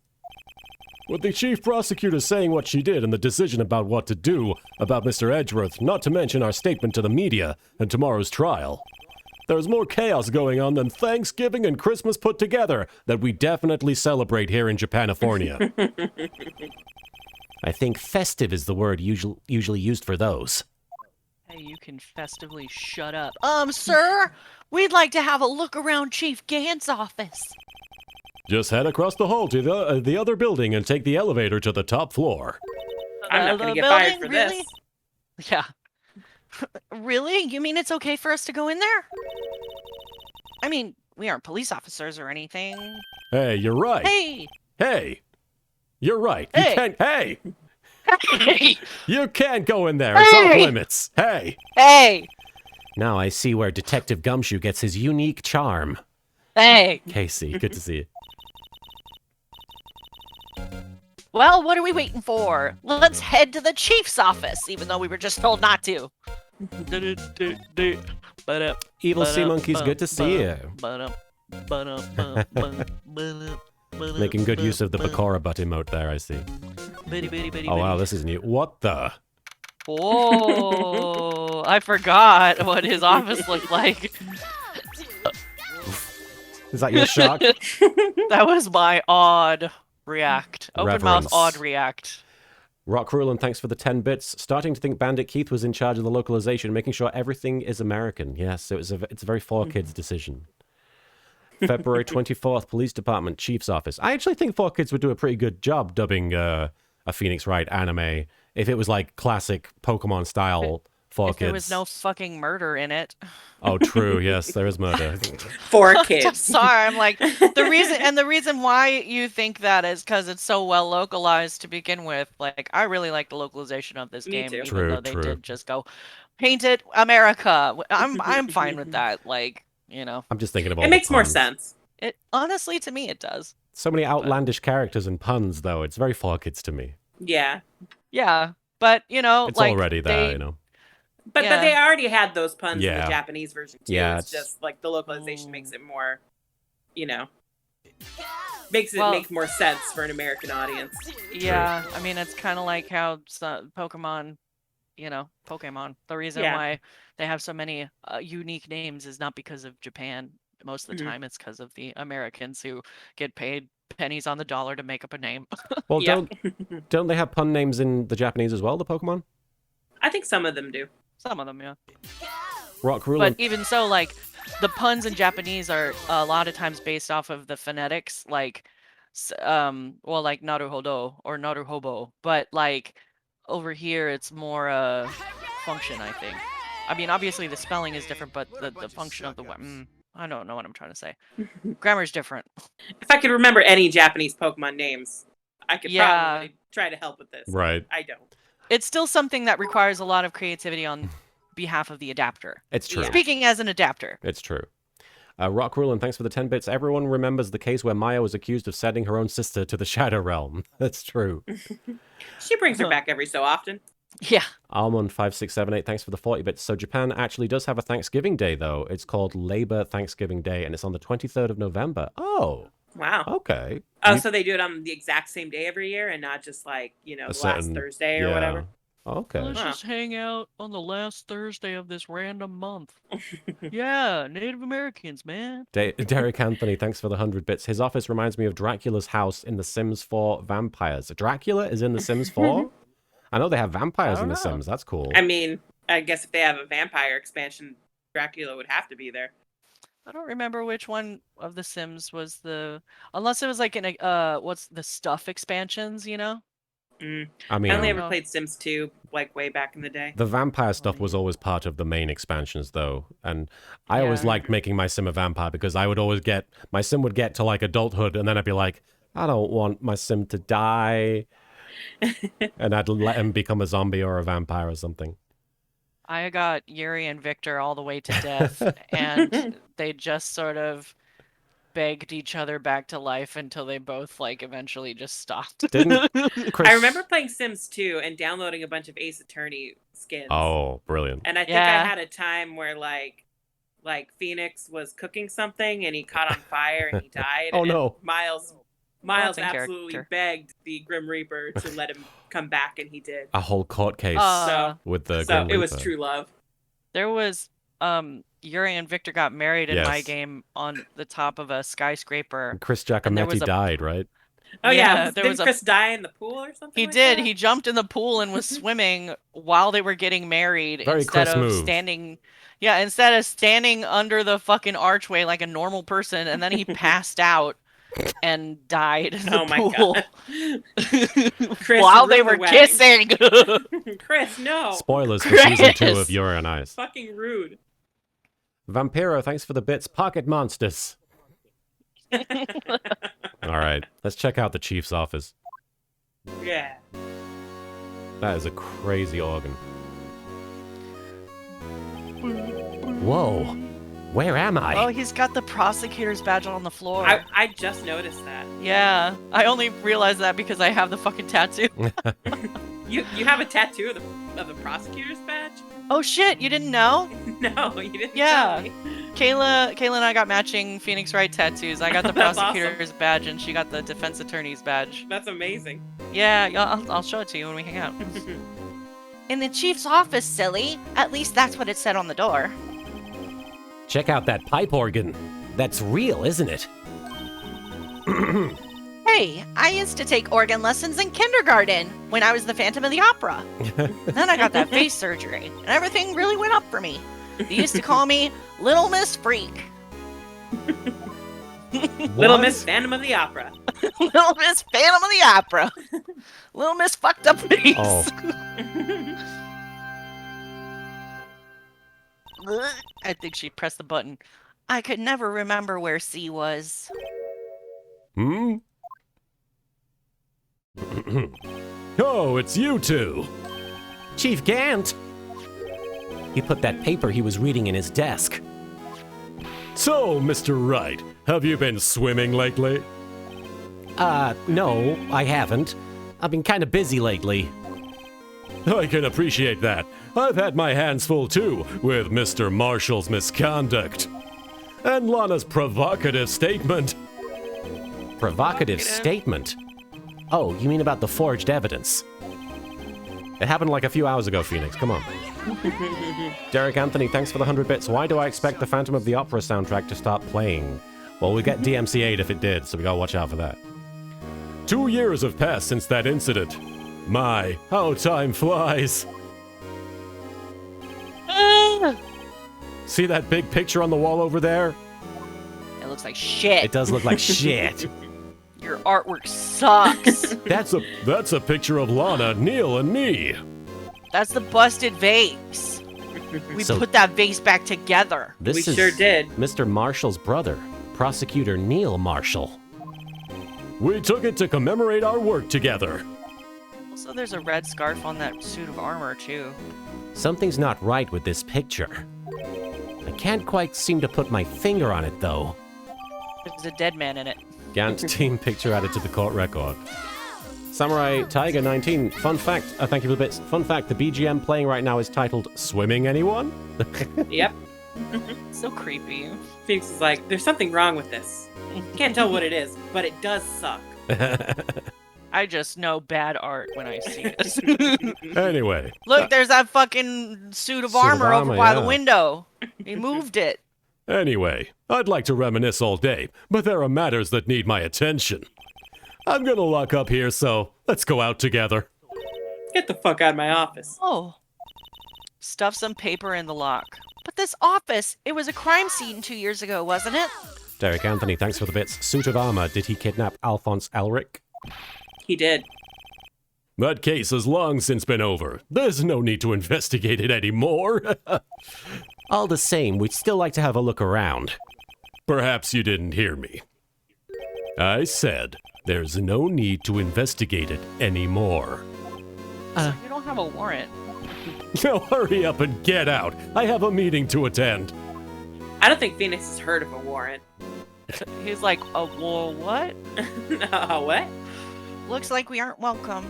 [SPEAKER 5] With the chief prosecutor saying what she did and the decision about what to do about Mr. Edgeworth, not to mention our statement to the media and tomorrow's trial. There's more chaos going on than Thanksgiving and Christmas put together that we definitely celebrate here in Japanifornia. I think festive is the word usually used for those.
[SPEAKER 2] Hey, you can festively shut up. Sir, we'd like to have a look around Chief Gant's office.
[SPEAKER 5] Just head across the hall to the other building and take the elevator to the top floor.
[SPEAKER 3] I'm not
[SPEAKER 2] The
[SPEAKER 3] going to get fired for
[SPEAKER 2] building,
[SPEAKER 3] this.
[SPEAKER 2] really? Yeah. Really? You mean it's okay for us to go in there? I mean, we aren't police officers or anything.
[SPEAKER 5] Hey, you're right.
[SPEAKER 2] Hey!
[SPEAKER 5] Hey, you're right.
[SPEAKER 2] Hey.
[SPEAKER 5] You can't. Hey,
[SPEAKER 2] Hey!
[SPEAKER 5] you can't go in there. It's off
[SPEAKER 2] Hey.
[SPEAKER 5] limits. Hey.
[SPEAKER 2] Hey!
[SPEAKER 1] Now I see where Detective Gumshoe gets his unique charm.
[SPEAKER 2] Hey!
[SPEAKER 1] Casey, good to see you.
[SPEAKER 2] Well, what are we waiting for? Let's head to the chief's office, even though we were just told not to.
[SPEAKER 1] Evil Sea Monkeys, good to see you. Making good use of the Bakura butt emote there, I see. Oh wow, this is new. What the?
[SPEAKER 2] Whoa! I forgot what his office looked like.
[SPEAKER 1] Is that your shock?
[SPEAKER 2] That was my odd react. Open
[SPEAKER 1] Reverence.
[SPEAKER 2] mouth odd react.
[SPEAKER 1] Rock Ruland, thanks for the 10 bits. Starting to think Bandit Keith was in charge of the localization, making sure everything is American. Yes, it's a very 4Kids decision. February 24th, Police Department, Chief's Office. I actually think 4Kids would do a pretty good job dubbing a Phoenix Wright anime if it was like classic Pokemon style 4Kids.
[SPEAKER 2] If there was no fucking murder in it.
[SPEAKER 1] Oh, true. Yes, there is murder.
[SPEAKER 3] 4
[SPEAKER 2] I'm
[SPEAKER 3] kids.
[SPEAKER 2] sorry. I'm like the reason why you think that is because it's so well localized to begin with. Like I really like the localization of this
[SPEAKER 3] Me
[SPEAKER 2] game,
[SPEAKER 3] too.
[SPEAKER 2] even
[SPEAKER 1] True,
[SPEAKER 2] though they
[SPEAKER 1] true.
[SPEAKER 2] did just go paint it America. I'm fine with that. Like
[SPEAKER 1] I'm just thinking of all
[SPEAKER 3] It
[SPEAKER 1] the
[SPEAKER 3] makes more
[SPEAKER 1] puns.
[SPEAKER 3] sense.
[SPEAKER 2] it. Honestly, to me, it does.
[SPEAKER 1] So many outlandish characters and puns, though. It's very 4Kids to me.
[SPEAKER 3] Yeah.
[SPEAKER 2] Yeah, but
[SPEAKER 1] It's
[SPEAKER 2] like
[SPEAKER 1] already there,
[SPEAKER 2] they,
[SPEAKER 1] you know.
[SPEAKER 3] But
[SPEAKER 2] Yeah.
[SPEAKER 3] they already had those puns in
[SPEAKER 1] Yeah.
[SPEAKER 3] the Japanese version too.
[SPEAKER 1] Yeah,
[SPEAKER 3] it's
[SPEAKER 1] it's-
[SPEAKER 3] just like the localization makes it more,
[SPEAKER 2] Well-
[SPEAKER 3] make more sense for an American audience.
[SPEAKER 2] Yeah, I mean, it's kind of like how Pokemon, Pokemon. The reason
[SPEAKER 3] Yeah.
[SPEAKER 2] why they have so many unique names is not because of Japan. Most of the
[SPEAKER 3] Mhm.
[SPEAKER 2] time, it's because of the Americans who get paid pennies on the dollar to make up a name.
[SPEAKER 1] Well,
[SPEAKER 3] Yeah.
[SPEAKER 1] don't they have pun names in the Japanese as well, the Pokemon?
[SPEAKER 3] I think some of them do.
[SPEAKER 2] Some of them, yeah.
[SPEAKER 1] Rock
[SPEAKER 2] But
[SPEAKER 1] Ruland.
[SPEAKER 2] even so, like, the puns in Japanese are a lot of times based off of the phonetics, like, like naruhodo or naruhobo. But like over here, it's more function, I think. I mean, obviously the spelling is different, but the function of the I don't know what I'm trying to say. Grammar's different.
[SPEAKER 3] If I could remember any Japanese Pokemon names, I could
[SPEAKER 2] Yeah.
[SPEAKER 3] probably try to help with this.
[SPEAKER 1] Right.
[SPEAKER 3] I don't.
[SPEAKER 2] It's still something that requires a lot of creativity on behalf of the adapter.
[SPEAKER 1] It's true.
[SPEAKER 3] Yeah.
[SPEAKER 2] Speaking as an adapter.
[SPEAKER 1] It's true. Rock Ruland, thanks for the 10 bits. Everyone remembers the case where Maya was accused of sending her own sister to the Shadow Realm. That's true.
[SPEAKER 3] She brings her back every so often.
[SPEAKER 2] Yeah.
[SPEAKER 1] Almond5678, thanks for the 40 bits. So Japan actually does have a Thanksgiving Day, though. It's called Labor Thanksgiving Day, and it's on the 23rd of November. Oh,
[SPEAKER 3] Wow.
[SPEAKER 1] okay.
[SPEAKER 3] Oh,
[SPEAKER 1] You-
[SPEAKER 3] so they do it on the exact same day every year and not just like,
[SPEAKER 1] a
[SPEAKER 3] the last
[SPEAKER 1] certain-
[SPEAKER 3] Thursday or whatever.
[SPEAKER 1] Okay.
[SPEAKER 2] Let's
[SPEAKER 3] Wow.
[SPEAKER 2] just hang out on the last Thursday of this random month. Yeah, Native Americans, man.
[SPEAKER 1] Derek Anthony, thanks for the 100 bits. His office reminds me of Dracula's house in The Sims 4 Vampires. Dracula is in The Sims 4? I know they have vampires
[SPEAKER 2] I
[SPEAKER 1] in The
[SPEAKER 2] don't know.
[SPEAKER 1] Sims. That's cool.
[SPEAKER 3] I mean, I guess if they have a vampire expansion, Dracula would have to be there.
[SPEAKER 2] I don't remember which one of the Sims was unless it was like in a what's the stuff expansions,
[SPEAKER 3] Mm.
[SPEAKER 1] I mean,
[SPEAKER 3] I only
[SPEAKER 2] don't
[SPEAKER 3] ever
[SPEAKER 2] know.
[SPEAKER 3] played Sims 2, like way back in the day.
[SPEAKER 1] the vampire stuff was always part of the main expansions, though. And I always
[SPEAKER 2] Yeah.
[SPEAKER 1] liked making my sim a vampire because I would always my sim would get to like adulthood and then I'd be like, I don't want my sim to die. And I'd let him become a zombie or a vampire or something.
[SPEAKER 2] I got Yuri and Victor all the way to death, and they just sort of begged each other back to life until they both like eventually just stopped.
[SPEAKER 1] Didn't Chris...
[SPEAKER 3] I remember playing Sims 2 and downloading a bunch of Ace Attorney skins.
[SPEAKER 1] Oh, brilliant.
[SPEAKER 3] And I think
[SPEAKER 2] Yeah.
[SPEAKER 3] I had a time where like Phoenix was cooking something and he caught on fire and he died.
[SPEAKER 1] Oh,
[SPEAKER 3] and
[SPEAKER 1] no.
[SPEAKER 3] Miles
[SPEAKER 2] That's in
[SPEAKER 3] absolutely
[SPEAKER 2] character.
[SPEAKER 3] begged the Grim Reaper to let him come back, and he did.
[SPEAKER 1] A whole court case
[SPEAKER 2] Uh,
[SPEAKER 1] with the
[SPEAKER 3] So
[SPEAKER 1] Grim
[SPEAKER 3] it was
[SPEAKER 1] Reaper.
[SPEAKER 3] true love.
[SPEAKER 2] There was Yuri and Victor got married in my
[SPEAKER 1] Yes.
[SPEAKER 2] game on the top of a skyscraper.
[SPEAKER 1] And Chris
[SPEAKER 2] And there was
[SPEAKER 1] Giacometti
[SPEAKER 2] a-
[SPEAKER 1] died, right?
[SPEAKER 3] Oh yeah,
[SPEAKER 2] there
[SPEAKER 3] didn't
[SPEAKER 2] was a
[SPEAKER 3] Chris die in the pool or something?
[SPEAKER 2] He
[SPEAKER 3] like
[SPEAKER 2] did.
[SPEAKER 3] that?
[SPEAKER 2] He jumped in the pool and was swimming while they were getting married
[SPEAKER 1] Very
[SPEAKER 2] instead
[SPEAKER 1] Chris
[SPEAKER 2] of
[SPEAKER 1] move.
[SPEAKER 2] standing. Yeah, instead of standing under the fucking archway like a normal person, and then he passed out and died in the
[SPEAKER 3] Oh my
[SPEAKER 2] pool
[SPEAKER 3] god. Chris,
[SPEAKER 2] while
[SPEAKER 3] you
[SPEAKER 2] they
[SPEAKER 3] ruined
[SPEAKER 2] were
[SPEAKER 3] the wedding.
[SPEAKER 2] kissing.
[SPEAKER 3] Chris, no.
[SPEAKER 1] Spoilers for season 2
[SPEAKER 2] Chris!
[SPEAKER 1] of Yuri on Ice.
[SPEAKER 3] Fucking rude.
[SPEAKER 1] Vampiro, thanks for the bits. Pocket monsters. All right, let's check out the chief's office.
[SPEAKER 3] Yeah.
[SPEAKER 1] That is a crazy organ. Whoa, where am I?
[SPEAKER 2] Oh, he's got the prosecutor's badge on the floor.
[SPEAKER 3] I just noticed that.
[SPEAKER 2] Yeah, I only realized that because I have the fucking tattoo.
[SPEAKER 3] You have a tattoo of the prosecutor's badge?
[SPEAKER 2] Oh shit, you didn't know?
[SPEAKER 3] No, you didn't
[SPEAKER 2] Yeah.
[SPEAKER 3] tell me.
[SPEAKER 2] Kayla and I got matching Phoenix Wright tattoos. I got the
[SPEAKER 3] That's
[SPEAKER 2] prosecutor's badge, and she got the defense attorney's badge.
[SPEAKER 3] That's amazing.
[SPEAKER 2] Yeah, I'll show it to you when we hang out.
[SPEAKER 6] In the chief's office, silly. At least that's what it said on the door.
[SPEAKER 1] Check out that pipe organ. That's real, isn't it?
[SPEAKER 6] Hey, I used to take organ lessons in kindergarten when I was the Phantom of the Opera. Then I got that face surgery, and everything really went up for me. They used to call me Little Miss Freak.
[SPEAKER 3] Little
[SPEAKER 1] What?
[SPEAKER 3] Miss Phantom of the Opera.
[SPEAKER 6] Little Miss Phantom of the Opera. Little Miss Fucked Up Face.
[SPEAKER 1] Oh,
[SPEAKER 2] I think she pressed the button.
[SPEAKER 6] I could never remember where C was.
[SPEAKER 5] Hmm? Oh, it's you two.
[SPEAKER 1] Chief Gant! He put that paper he was reading in his desk.
[SPEAKER 5] So, Mr. Wright, have you been swimming lately?
[SPEAKER 1] No, I haven't. I've been kind of busy lately.
[SPEAKER 5] I can appreciate that. I've had my hands full too with Mr. Marshall's misconduct. And Lana's provocative statement.
[SPEAKER 1] Provocative statement? Oh, you mean about the forged evidence? It happened like a few hours ago, Phoenix. Come on. Derek Anthony, thanks for the 100 bits. Why do I expect the Phantom of the Opera soundtrack to start playing? Well, we get DMCA'd if it did, so we gotta watch out for that.
[SPEAKER 5] 2 years have passed since that incident. My, how time flies. See that big picture on the wall over there?
[SPEAKER 6] It looks like shit.
[SPEAKER 1] It does look like shit.
[SPEAKER 2] Your artwork sucks.
[SPEAKER 5] That's a picture of Lana, Neil, and me.
[SPEAKER 2] That's the busted vase. We
[SPEAKER 1] So-
[SPEAKER 2] put that vase back together.
[SPEAKER 1] This
[SPEAKER 3] We
[SPEAKER 1] is
[SPEAKER 3] sure did.
[SPEAKER 1] Mr. Marshall's brother, Prosecutor Neil Marshall.
[SPEAKER 5] We took it to commemorate our work together.
[SPEAKER 2] Also, there's a red scarf on that suit of armor, too.
[SPEAKER 1] Something's not right with this picture. I can't quite seem to put my finger on it, though.
[SPEAKER 2] There's a dead man in it.
[SPEAKER 1] Gant team picture added to the court record. Samurai Tiger 19. Fun fact. Thank you for the bits. Fun fact. The BGM playing right now is titled "Swimming Anyone."
[SPEAKER 3] Yep.
[SPEAKER 2] So creepy.
[SPEAKER 3] Phoenix is like, there's something wrong with this. Can't tell what it is, but it does suck.
[SPEAKER 2] I just know bad art when I see it.
[SPEAKER 5] Anyway,
[SPEAKER 2] Look, there's that fucking suit of
[SPEAKER 1] Suit of
[SPEAKER 2] armor over
[SPEAKER 1] armor,
[SPEAKER 2] by
[SPEAKER 1] yeah.
[SPEAKER 2] the window. He moved it.
[SPEAKER 5] I'd like to reminisce all day, but there are matters that need my attention. I'm gonna lock up here, so let's go out together.
[SPEAKER 3] Get the fuck out of my office.
[SPEAKER 2] Oh. Stuff some paper in the lock.
[SPEAKER 6] But this office, it was a crime scene 2 years ago, wasn't it?
[SPEAKER 1] Derek Anthony, thanks for the bits. Suit of armor. Did he kidnap Alphonse Elric?
[SPEAKER 3] He did.
[SPEAKER 5] That case has long since been over. There's no need to investigate it anymore.
[SPEAKER 1] All the same, we'd still like to have a look around.
[SPEAKER 5] Perhaps you didn't hear me. I said there's no need to investigate it anymore.
[SPEAKER 2] You don't have a warrant.
[SPEAKER 5] Now hurry up and get out. I have a meeting to attend.
[SPEAKER 3] I don't think Phoenix has heard of a warrant.
[SPEAKER 2] He's like, oh, well, what?
[SPEAKER 3] What?
[SPEAKER 6] Looks like we aren't welcome.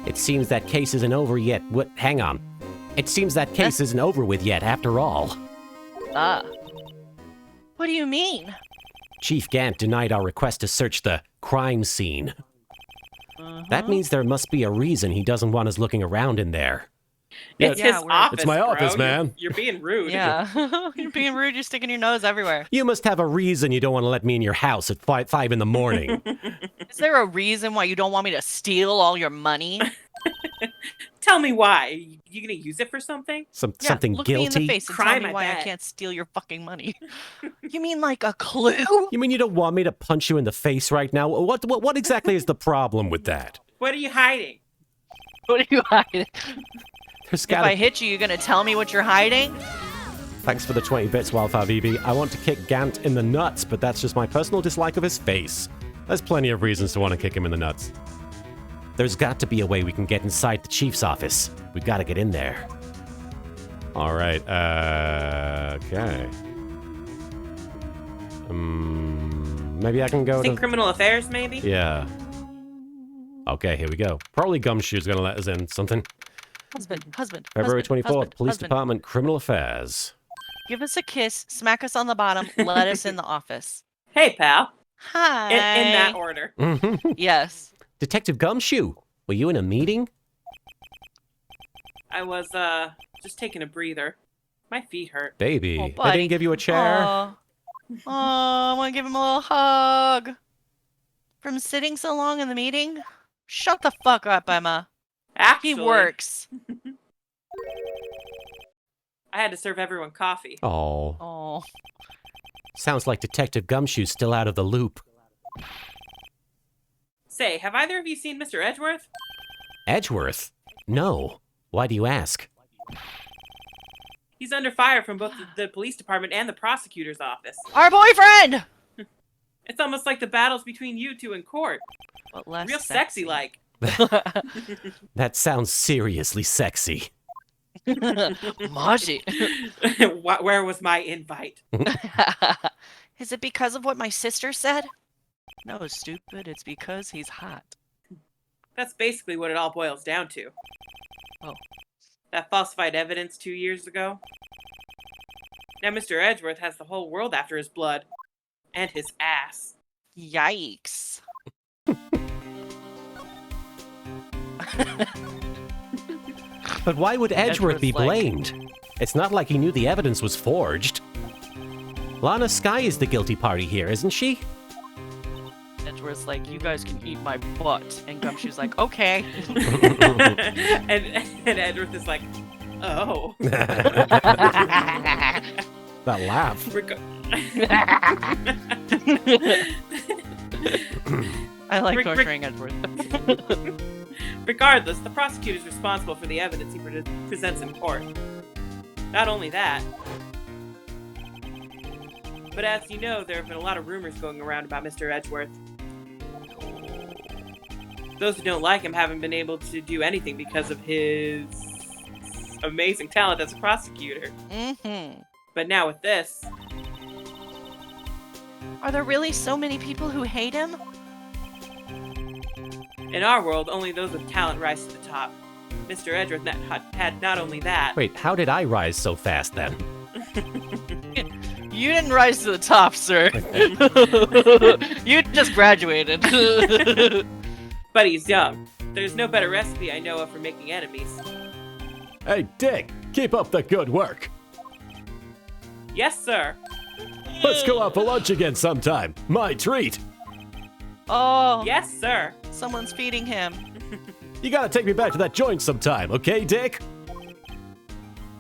[SPEAKER 1] It seems that case isn't over yet. What? Hang on. It seems that case isn't over with yet, after all.
[SPEAKER 2] Ah.
[SPEAKER 6] What do you mean?
[SPEAKER 1] Chief Gant denied our request to search the crime scene. That means there must be a reason he doesn't want us looking around in there.
[SPEAKER 3] It's
[SPEAKER 2] Yeah,
[SPEAKER 3] his
[SPEAKER 2] we're-
[SPEAKER 3] office.
[SPEAKER 5] It's my
[SPEAKER 3] bro.
[SPEAKER 5] office, man.
[SPEAKER 3] You're being rude.
[SPEAKER 2] Yeah. You're being rude. You're sticking your nose everywhere.
[SPEAKER 1] You must have a reason you don't want to let me in your house at 5 in the morning.
[SPEAKER 2] Is there a reason why you don't want me to steal all your money?
[SPEAKER 3] Tell me why. You gonna use it for something?
[SPEAKER 1] Something
[SPEAKER 2] look me in
[SPEAKER 1] guilty?
[SPEAKER 2] the face and
[SPEAKER 3] Crime,
[SPEAKER 2] tell
[SPEAKER 3] I
[SPEAKER 2] me why I
[SPEAKER 3] bet.
[SPEAKER 2] can't steal your fucking money. You mean like a clue?
[SPEAKER 1] You mean you don't want me to punch you in the face right now? What exactly is the problem with that?
[SPEAKER 3] What are you hiding?
[SPEAKER 2] What are you hiding?
[SPEAKER 1] There's
[SPEAKER 2] If
[SPEAKER 1] gotta...
[SPEAKER 2] I hit you, you gonna tell me what you're hiding?
[SPEAKER 1] Thanks for the 20 bits, Wildfire VB. I want to kick Gant in the nuts, but that's just my personal dislike of his face. There's plenty of reasons to want to kick him in the nuts. There's got to be a way we can get inside the chief's office. We've got to get in there. All right, okay. Maybe I can go
[SPEAKER 3] Think
[SPEAKER 1] to...
[SPEAKER 3] criminal affairs, maybe?
[SPEAKER 1] Yeah. Okay, here we go. Probably Gumshoe's gonna let us in. Something.
[SPEAKER 2] Husband.
[SPEAKER 1] February 24th, Police
[SPEAKER 2] husband.
[SPEAKER 1] Department, Criminal Affairs.
[SPEAKER 2] Give us a kiss, smack us on the bottom, let us in the office.
[SPEAKER 3] Hey, pal.
[SPEAKER 2] Hi.
[SPEAKER 3] In that order.
[SPEAKER 2] Yes.
[SPEAKER 1] Detective Gumshoe, were you in a meeting?
[SPEAKER 3] I was, just taking a breather. My feet hurt.
[SPEAKER 1] Baby,
[SPEAKER 2] Oh,
[SPEAKER 1] they
[SPEAKER 2] buddy.
[SPEAKER 1] didn't give you a chair?
[SPEAKER 2] Aw. Oh, I want to give him a little hug. From sitting so long in the meeting? Shut the fuck up, Emma.
[SPEAKER 3] Actually,
[SPEAKER 2] He works.
[SPEAKER 3] I had to serve everyone coffee.
[SPEAKER 1] Oh,
[SPEAKER 2] Oh.
[SPEAKER 1] sounds like Detective Gumshoe's still out of the loop.
[SPEAKER 3] Say, have either of you seen Mr. Edgeworth?
[SPEAKER 1] Edgeworth? No. Why do you ask?
[SPEAKER 3] He's under fire from both the police department and the prosecutor's office.
[SPEAKER 2] Our boyfriend!
[SPEAKER 3] It's almost like the battles between you two in court.
[SPEAKER 2] But less
[SPEAKER 3] Real sexy like.
[SPEAKER 1] That sounds seriously sexy.
[SPEAKER 2] Maji.
[SPEAKER 3] Where was my invite?
[SPEAKER 2] Is it because of what my sister said? No, stupid. It's because he's hot.
[SPEAKER 3] That's basically what it all boils down to.
[SPEAKER 2] Oh.
[SPEAKER 3] That falsified evidence 2 years ago. Now Mr. Edgeworth has the whole world after his blood. And his ass.
[SPEAKER 2] Yikes.
[SPEAKER 1] But why would Edgeworth be
[SPEAKER 2] Edgeworth's like-
[SPEAKER 1] blamed? It's not like he knew the evidence was forged. Lana Skye is the guilty party here, isn't she?
[SPEAKER 2] Edgeworth's like, you guys can eat my butt. And Gumshoe's like, okay.
[SPEAKER 3] and Edgeworth is like, oh.
[SPEAKER 1] That laugh.
[SPEAKER 2] I like
[SPEAKER 3] Rick-
[SPEAKER 2] torturing Edgeworth.
[SPEAKER 3] Regardless, the prosecutor is responsible for the evidence he presents in court. Not only that, but as you know, there have been a lot of rumors going around about Mr. Edgeworth. Those who don't like him haven't been able to do anything because of his amazing talent as a prosecutor.
[SPEAKER 2] Mm-hmm.
[SPEAKER 3] But now with this,
[SPEAKER 6] Are there really so many people who hate him?
[SPEAKER 3] in our world, only those with talent rise to the top. Mr. Edgeworth had not only that,
[SPEAKER 1] Wait, how did I rise so fast then?
[SPEAKER 2] You didn't rise to the top, sir. You just graduated.
[SPEAKER 3] but he's young. There's no better recipe I know of for making enemies.
[SPEAKER 5] Hey, Dick, keep up the good work.
[SPEAKER 3] Yes, sir.
[SPEAKER 5] Let's go out for lunch again sometime. My treat.
[SPEAKER 2] Oh,
[SPEAKER 3] Yes, sir.
[SPEAKER 2] someone's feeding him.
[SPEAKER 5] You gotta take me back to that joint sometime, okay, Dick?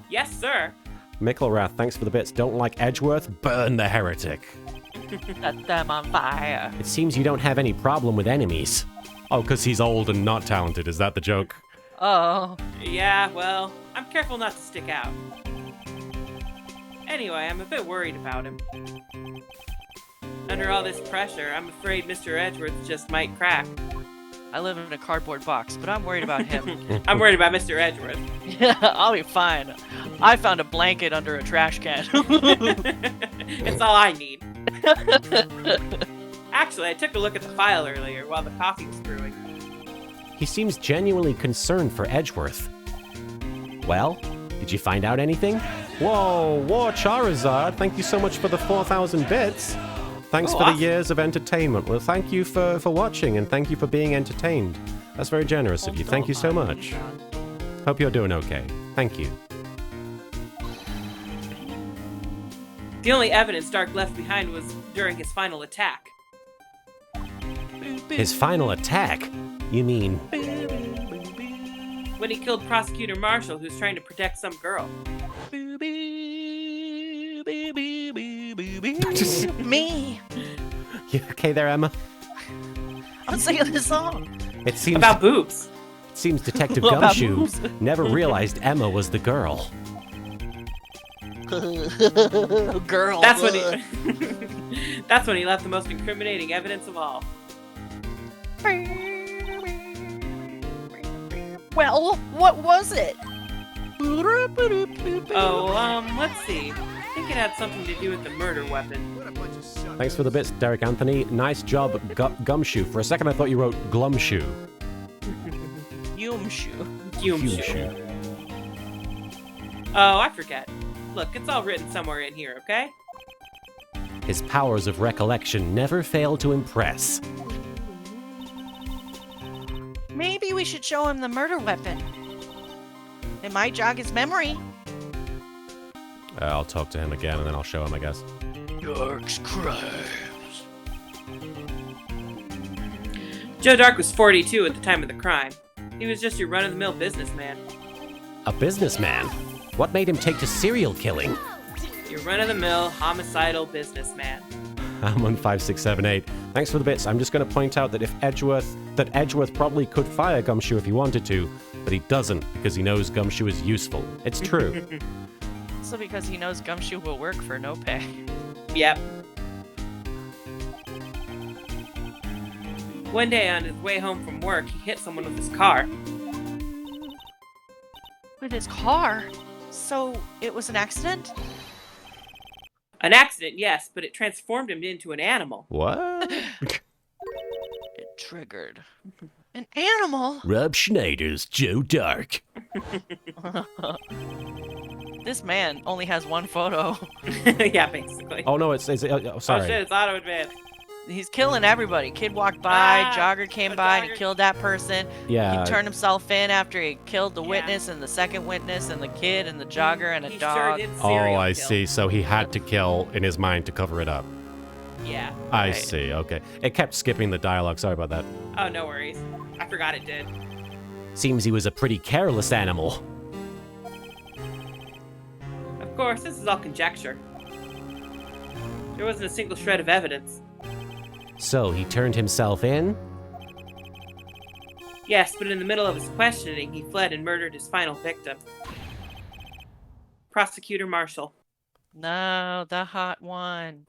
[SPEAKER 3] Yes, sir.
[SPEAKER 1] Micklerath, thanks for the bits. Don't like Edgeworth? Burn the heretic.
[SPEAKER 2] Set them on fire.
[SPEAKER 1] It seems you don't have any problem with enemies.
[SPEAKER 5] Oh, because he's old and not talented. Is that the joke?
[SPEAKER 2] Oh.
[SPEAKER 3] Yeah, well, I'm careful not to stick out. Anyway, I'm a bit worried about him. Under all this pressure, I'm afraid Mr. Edgeworth just might crack.
[SPEAKER 2] I live in a cardboard box, but I'm worried about him.
[SPEAKER 3] I'm worried about Mr. Edgeworth.
[SPEAKER 2] Yeah, I'll be fine. I found a blanket under a trash can.
[SPEAKER 3] It's all I need. Actually, I took a look at the file earlier while the coffee was brewing.
[SPEAKER 1] He seems genuinely concerned for Edgeworth. Well, did you find out anything? Whoa, Charizard, thank you so much for the 4,000 bits. Thanks
[SPEAKER 3] Oh,
[SPEAKER 1] for the
[SPEAKER 3] awesome.
[SPEAKER 1] years of entertainment. Well, thank you for watching, and thank you for being entertained. That's very generous of you. Thank you so much. Hope you're doing okay. Thank you.
[SPEAKER 3] The only evidence Dark left behind was during his final attack.
[SPEAKER 1] His final attack? You mean...
[SPEAKER 3] When he killed Prosecutor Marshall, who's trying to protect some girl.
[SPEAKER 6] Me.
[SPEAKER 1] You okay there, Emma?
[SPEAKER 6] I'm singing this song.
[SPEAKER 1] It seems
[SPEAKER 3] About boobs.
[SPEAKER 1] Detective
[SPEAKER 6] About
[SPEAKER 1] Gumshoe
[SPEAKER 6] boobs.
[SPEAKER 1] never realized Emma was the girl.
[SPEAKER 6] Girl.
[SPEAKER 3] That's when he. That's when he left the most incriminating evidence of all.
[SPEAKER 6] Well, what was it?
[SPEAKER 3] Oh, let's see. I think it had something to do with the murder weapon.
[SPEAKER 4] What a bunch of suck
[SPEAKER 1] Thanks for the bits, Derek Anthony. Nice job, Gumshoe. For a second, I thought you wrote Glumshoe.
[SPEAKER 6] Yumshoe.
[SPEAKER 3] Yumshoe. Oh, I forget. Look, it's all written somewhere in here, okay?
[SPEAKER 1] His powers of recollection never fail to impress.
[SPEAKER 6] Maybe we should show him the murder weapon. It might jog his memory.
[SPEAKER 1] I'll talk to him again, and then I'll show him, I guess.
[SPEAKER 6] Dark's crimes.
[SPEAKER 3] Joe Dark was 42 at the time of the crime. He was just your run-of-the-mill businessman.
[SPEAKER 1] A businessman? What made him take to serial killing?
[SPEAKER 3] Your run-of-the-mill, homicidal businessman.
[SPEAKER 1] I'm on 5678. Thanks for the bits. I'm just going to point out that Edgeworth probably could fire Gumshoe if he wanted to, but he doesn't because he knows Gumshoe is useful. It's true.
[SPEAKER 2] Also because he knows Gumshoe will work for no pay.
[SPEAKER 3] Yep. One day on his way home from work, he hit someone with his car.
[SPEAKER 6] With his car? So it was an accident?
[SPEAKER 3] An accident, yes, but it transformed him into an animal.
[SPEAKER 1] What?
[SPEAKER 2] It triggered.
[SPEAKER 6] An animal?
[SPEAKER 5] Rob Schneider's Joe Dark.
[SPEAKER 2] This man only has one photo.
[SPEAKER 3] Yeah, basically.
[SPEAKER 1] Oh, no, it's sorry.
[SPEAKER 3] Oh shit, it's auto advance.
[SPEAKER 2] He's killing everybody. Kid walked by,
[SPEAKER 3] Ah,
[SPEAKER 2] jogger came
[SPEAKER 3] a
[SPEAKER 2] by, and he
[SPEAKER 3] jogger.
[SPEAKER 2] killed that person.
[SPEAKER 1] Yeah.
[SPEAKER 2] He turned himself in after he killed the
[SPEAKER 3] Yeah.
[SPEAKER 2] witness and the second witness and the kid and the jogger and a
[SPEAKER 3] He
[SPEAKER 2] dog.
[SPEAKER 3] sure did
[SPEAKER 1] Oh,
[SPEAKER 3] serial
[SPEAKER 1] I
[SPEAKER 3] kill.
[SPEAKER 1] see. So he had to kill in his mind to cover it up.
[SPEAKER 3] Yeah.
[SPEAKER 1] I
[SPEAKER 2] Right.
[SPEAKER 1] see. Okay. It kept skipping the dialogue. Sorry about that.
[SPEAKER 3] Oh, no worries. I forgot it did.
[SPEAKER 1] Seems he was a pretty careless animal.
[SPEAKER 3] Of course, this is all conjecture. There wasn't a single shred of evidence.
[SPEAKER 1] So he turned himself in?
[SPEAKER 3] Yes, but in the middle of his questioning, he fled and murdered his final victim. Prosecutor Marshall.
[SPEAKER 2] No, the hot one.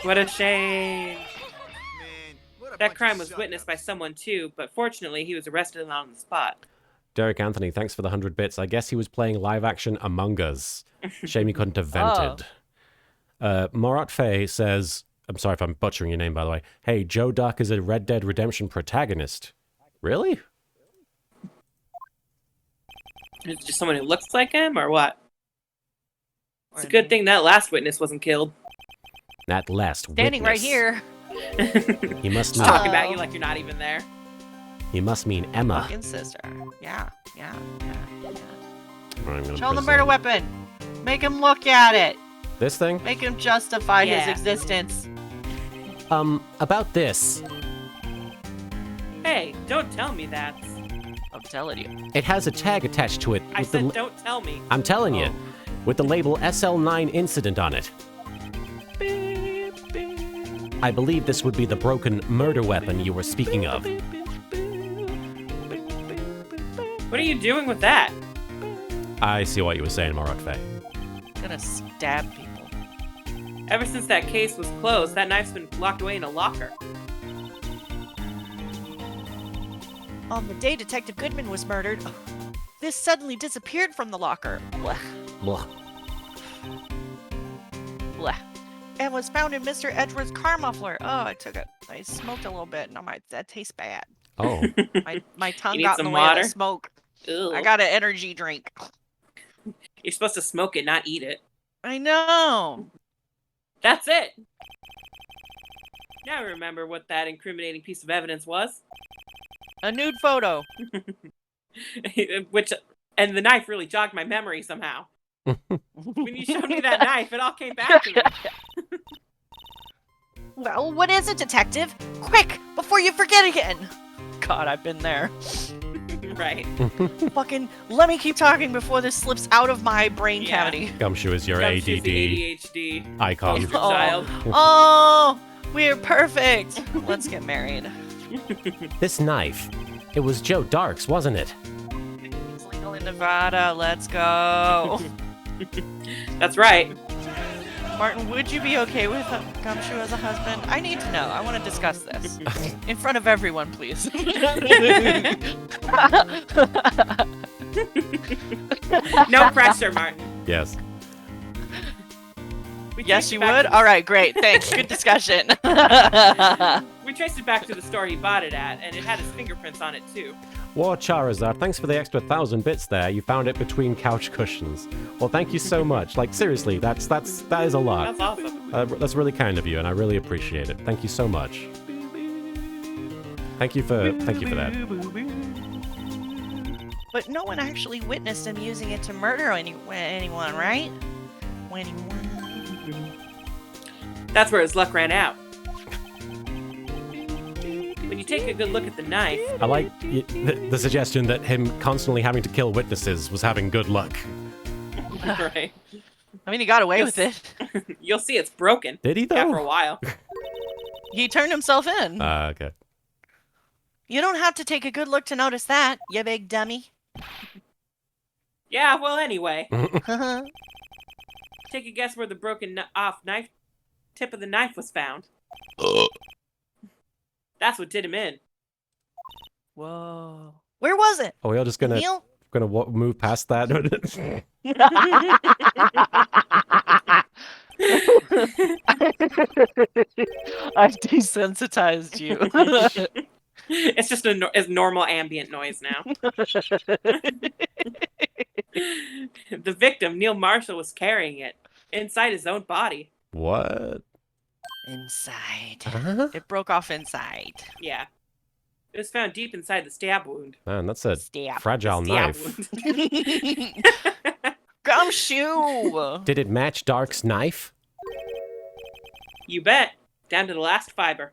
[SPEAKER 3] What a shame.
[SPEAKER 4] Man, what a bunch
[SPEAKER 3] That
[SPEAKER 4] of
[SPEAKER 3] crime was
[SPEAKER 4] suck
[SPEAKER 3] witnessed by
[SPEAKER 4] ups.
[SPEAKER 3] someone too, but fortunately he was arrested on the spot.
[SPEAKER 1] Derek Anthony, thanks for the 100 bits. I guess he was playing live action Among Us. Shame he couldn't have vented. Morat Fay says, I'm sorry if I'm butchering your name, by the way. Hey, Joe Dark is a Red Dead Redemption protagonist. Really?
[SPEAKER 3] Is it just someone who looks like him, or what? It's a
[SPEAKER 2] Or
[SPEAKER 3] good
[SPEAKER 2] me.
[SPEAKER 3] thing that last witness wasn't killed.
[SPEAKER 1] That last
[SPEAKER 6] Standing right
[SPEAKER 1] witness.
[SPEAKER 6] here.
[SPEAKER 1] He must
[SPEAKER 3] Just
[SPEAKER 1] mean,
[SPEAKER 3] talking about you like you're not even there.
[SPEAKER 1] he must mean Emma.
[SPEAKER 2] Fucking sister. Yeah.
[SPEAKER 1] I'm gonna
[SPEAKER 6] Show him the
[SPEAKER 1] present-
[SPEAKER 6] murder weapon. Make him look at it.
[SPEAKER 1] This thing?
[SPEAKER 6] Make him justify his
[SPEAKER 3] Yeah.
[SPEAKER 6] existence.
[SPEAKER 1] About this.
[SPEAKER 3] Hey, don't tell me that.
[SPEAKER 2] I'm telling you.
[SPEAKER 1] It has a tag attached to it.
[SPEAKER 3] I
[SPEAKER 1] with
[SPEAKER 3] said
[SPEAKER 1] the,
[SPEAKER 3] don't tell me.
[SPEAKER 1] I'm telling you.
[SPEAKER 3] Oh.
[SPEAKER 1] With the label SL9 Incident on it. I believe this would be the broken murder weapon you were speaking of.
[SPEAKER 3] What are you doing with that?
[SPEAKER 1] I see what you were saying, Morat Fay.
[SPEAKER 2] Gonna stab people.
[SPEAKER 3] Ever since that case was closed, that knife's been locked away in a locker.
[SPEAKER 6] On the day Detective Goodman was murdered, this suddenly disappeared from the locker. Blech.
[SPEAKER 1] Blah.
[SPEAKER 6] Blech. And was found in Mr. Edgeworth's car muffler. Oh, I took it. I smoked a little bit, and that tastes bad.
[SPEAKER 1] Oh.
[SPEAKER 6] My tongue
[SPEAKER 3] need
[SPEAKER 6] got in
[SPEAKER 3] some
[SPEAKER 6] the way of
[SPEAKER 3] water?
[SPEAKER 6] the smoke.
[SPEAKER 3] Ugh.
[SPEAKER 6] I got an energy drink.
[SPEAKER 3] You're supposed to smoke it, not eat it.
[SPEAKER 6] I know.
[SPEAKER 3] That's it. Now I remember what that incriminating piece of evidence was.
[SPEAKER 2] A nude photo.
[SPEAKER 3] And the knife really jogged my memory somehow. When you showed me that knife, it all came back to me.
[SPEAKER 6] Well, what is it, detective? Quick, before you forget again.
[SPEAKER 2] God, I've been there.
[SPEAKER 3] Right.
[SPEAKER 6] Fucking let me keep talking before this slips out of my brain
[SPEAKER 3] Yeah.
[SPEAKER 6] cavity.
[SPEAKER 1] Gumshoe is your
[SPEAKER 3] Gumshoe's
[SPEAKER 1] ADD
[SPEAKER 3] the ADHD
[SPEAKER 1] icon.
[SPEAKER 3] poster child.
[SPEAKER 6] Oh, we're perfect. Let's get married.
[SPEAKER 1] This knife, it was Joe Dark's, wasn't it?
[SPEAKER 2] It's legal in Nevada. Let's go.
[SPEAKER 3] That's right.
[SPEAKER 2] Martin, would you be okay with Gumshoe as a husband? I need to know. I want to discuss this. In front of everyone, please.
[SPEAKER 3] No pressure, Martin.
[SPEAKER 1] Yes.
[SPEAKER 3] We
[SPEAKER 2] Yes,
[SPEAKER 3] traced
[SPEAKER 2] you
[SPEAKER 3] it back
[SPEAKER 2] would?
[SPEAKER 3] to the-
[SPEAKER 2] All right, great. Thanks. Good discussion.
[SPEAKER 3] We traced it back to the store he bought it at, and it had his fingerprints on it too.
[SPEAKER 1] War Charizard, thanks for the extra 1,000 bits there. You found it between couch cushions. Well, thank you so much. Like, seriously, that is a lot.
[SPEAKER 3] That's awesome.
[SPEAKER 1] That's really kind of you, and I really appreciate it. Thank you so much. Thank you for that.
[SPEAKER 6] But no one actually witnessed him using it to murder anyone, right?
[SPEAKER 3] That's where his luck ran out. When you take a good look at the knife,
[SPEAKER 1] I like the suggestion that him constantly having to kill witnesses was having good luck.
[SPEAKER 3] right,
[SPEAKER 2] I mean, he got away with it.
[SPEAKER 3] you'll see it's broken.
[SPEAKER 1] Did he
[SPEAKER 3] Yeah, for a
[SPEAKER 1] though?
[SPEAKER 3] while.
[SPEAKER 2] He turned himself in.
[SPEAKER 1] Okay.
[SPEAKER 6] You don't have to take a good look to notice that, you big dummy.
[SPEAKER 3] Yeah, well, anyway. Take a guess where the broken off knife tip of the knife was found. That's what did him in.
[SPEAKER 2] Whoa.
[SPEAKER 6] Where was it?
[SPEAKER 1] Are we all just gonna
[SPEAKER 6] Neil?
[SPEAKER 1] move past that?
[SPEAKER 2] I've desensitized you.
[SPEAKER 3] It's just a normal ambient noise now. The victim, Neil Marshall, was carrying it inside his own body.
[SPEAKER 1] What?
[SPEAKER 6] Inside.
[SPEAKER 1] Huh?
[SPEAKER 2] It broke off inside.
[SPEAKER 3] Yeah. It was found deep inside the stab wound.
[SPEAKER 1] Man, that's a
[SPEAKER 6] Stab.
[SPEAKER 1] fragile
[SPEAKER 3] Stab
[SPEAKER 1] knife.
[SPEAKER 3] wound.
[SPEAKER 2] Gumshoe!
[SPEAKER 1] Did it match Dark's knife?
[SPEAKER 3] You bet. Down to the last fiber.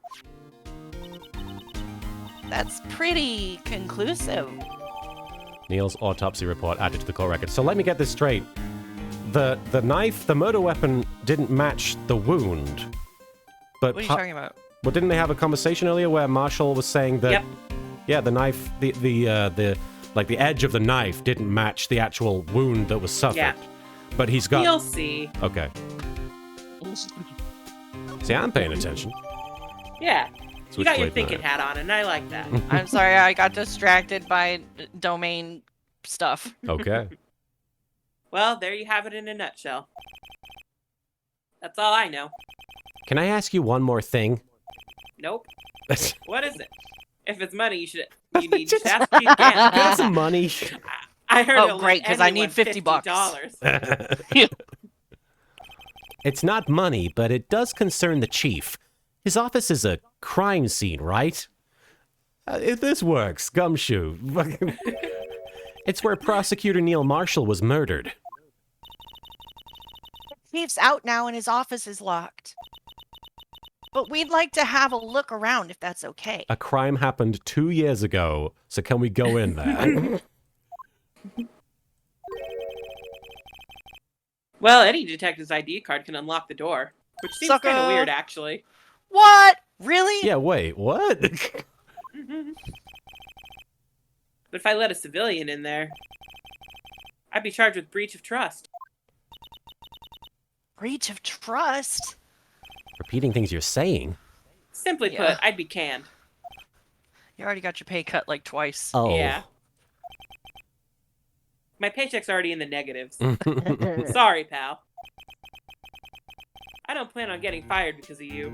[SPEAKER 6] That's pretty conclusive.
[SPEAKER 1] Neil's autopsy report added to the court record. So let me get this straight. The knife, the murder weapon, didn't match the wound. But
[SPEAKER 2] What are you talking about?
[SPEAKER 1] well, didn't they have a conversation earlier where Marshall was saying that?
[SPEAKER 3] Yep.
[SPEAKER 1] Yeah, the knife, the edge of the knife didn't match the actual wound that was suffered.
[SPEAKER 3] Yeah.
[SPEAKER 1] But he's got.
[SPEAKER 3] You'll see.
[SPEAKER 1] Okay. See, I'm paying attention.
[SPEAKER 3] Yeah. You got your
[SPEAKER 1] Switchblade
[SPEAKER 3] thinking
[SPEAKER 1] knife.
[SPEAKER 3] hat on, and I like that.
[SPEAKER 2] I'm sorry, I got distracted by domain stuff.
[SPEAKER 1] Okay.
[SPEAKER 3] Well, there you have it in a nutshell. That's all I know.
[SPEAKER 1] Can I ask you one more thing?
[SPEAKER 3] Nope. What is it? If it's money, you should
[SPEAKER 1] Just-
[SPEAKER 3] ask me again.
[SPEAKER 1] Got some money.
[SPEAKER 3] I heard
[SPEAKER 2] Oh,
[SPEAKER 3] it'll
[SPEAKER 2] great,
[SPEAKER 3] let
[SPEAKER 2] 'cause I need
[SPEAKER 3] anyone
[SPEAKER 2] $50 bucks.
[SPEAKER 3] $50.
[SPEAKER 1] It's not money, but it does concern the chief. His office is a crime scene, right? If this works, Gumshoe. It's where prosecutor Neil Marshall was murdered.
[SPEAKER 6] Chief's out now and his office is locked. But we'd like to have a look around if that's okay.
[SPEAKER 1] A crime happened 2 years ago, so can we go in there?
[SPEAKER 3] Well, any detective's ID card can unlock the door, which seems
[SPEAKER 2] Sucker.
[SPEAKER 3] kind of weird, actually.
[SPEAKER 6] What? Really?
[SPEAKER 1] Yeah, wait, what?
[SPEAKER 3] But if I let a civilian in there, I'd be charged with breach of trust.
[SPEAKER 6] Breach of trust?
[SPEAKER 1] Repeating things you're saying?
[SPEAKER 3] Simply
[SPEAKER 2] Yeah.
[SPEAKER 3] put, I'd be canned.
[SPEAKER 2] You already got your pay cut like twice.
[SPEAKER 1] Oh.
[SPEAKER 3] Yeah. My paycheck's already in the negatives. Sorry, pal. I don't plan on getting fired because of you.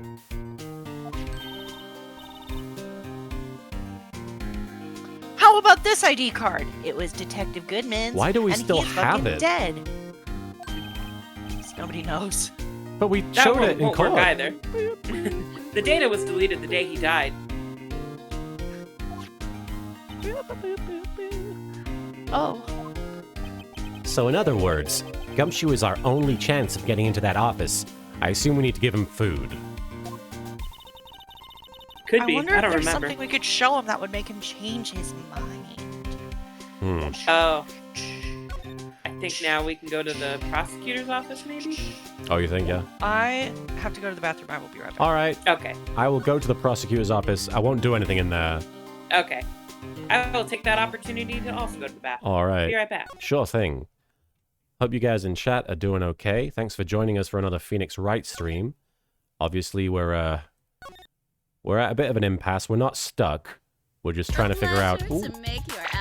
[SPEAKER 6] How about this ID card? It was Detective Goodman's.
[SPEAKER 1] Why do we
[SPEAKER 6] and
[SPEAKER 1] still
[SPEAKER 6] he's
[SPEAKER 1] have
[SPEAKER 6] fucking
[SPEAKER 1] it?
[SPEAKER 6] Dead.
[SPEAKER 2] Nobody knows.
[SPEAKER 1] But we
[SPEAKER 3] That
[SPEAKER 1] showed
[SPEAKER 3] won't,
[SPEAKER 1] it in
[SPEAKER 3] won't
[SPEAKER 1] court.
[SPEAKER 3] work either. The data was deleted the day he died.
[SPEAKER 6] Oh.
[SPEAKER 1] So in other words, Gumshoe is our only chance of getting into that office. I assume we need to give him food.
[SPEAKER 3] Could be.
[SPEAKER 6] I wonder
[SPEAKER 3] I
[SPEAKER 6] if
[SPEAKER 3] don't
[SPEAKER 6] there's
[SPEAKER 3] remember.
[SPEAKER 6] something we could show him that would make him change his mind.
[SPEAKER 1] Hmm.
[SPEAKER 3] Oh. I think now we can go to the prosecutor's office, maybe?
[SPEAKER 1] Oh, you think, yeah?
[SPEAKER 2] I have to go to the bathroom. I will be right back.
[SPEAKER 1] All right.
[SPEAKER 3] Okay.
[SPEAKER 1] I will go to the prosecutor's office. I won't do anything in there.
[SPEAKER 3] Okay. I will take that opportunity to also go to the bathroom.
[SPEAKER 1] All right.
[SPEAKER 3] Be right back.
[SPEAKER 1] Sure thing. Hope you guys in chat are doing okay. Thanks for joining us for another Phoenix Wright stream. Obviously, we're at a bit of an impasse. We're not stuck. We're just trying to figure out... Ooh.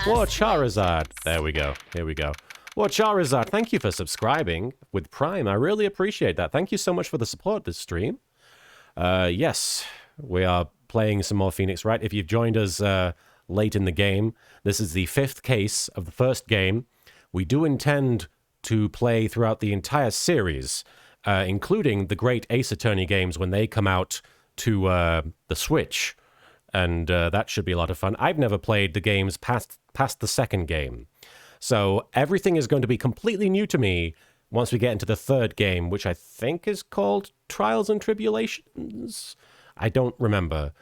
[SPEAKER 1] Whoa, Charizard. There we go. Here we go. Whoa, Charizard, thank you for subscribing with Prime. I really appreciate that. Thank you so much for the support this stream. Yes, we are playing some more Phoenix Wright. If you've joined us late in the game, this is the 5th case of the first game. We do intend to play throughout the entire series, including the great Ace Attorney games when they come out to the Switch. And that should be a lot of fun. I've never played the games past the second game. So everything is going to be completely new to me once we get into the third game, which I think is called Trials and Tribulations. I don't remember.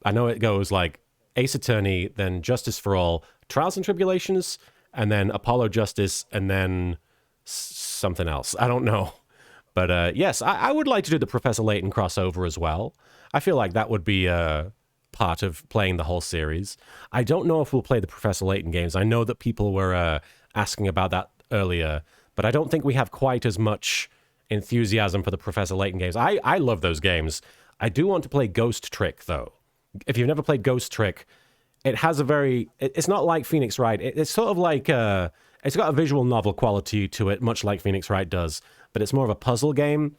[SPEAKER 1] I know it goes like Ace Attorney, then Justice for All, Trials and Tribulations, and then Apollo Justice, and then something else. I don't know. But yes, I would like to do the Professor Layton crossover as well. I feel like that would be part of playing the whole series. I don't know if we'll play the Professor Layton games. I know that people were asking about that earlier, but I don't think we have quite as much enthusiasm for the Professor Layton games. I love those games. I do want to play Ghost Trick, though. If you've never played Ghost Trick, it has a very... It's not like Phoenix Wright. It's sort of like... It's got a visual novel quality to it, much like Phoenix Wright does, but it's more of a puzzle game,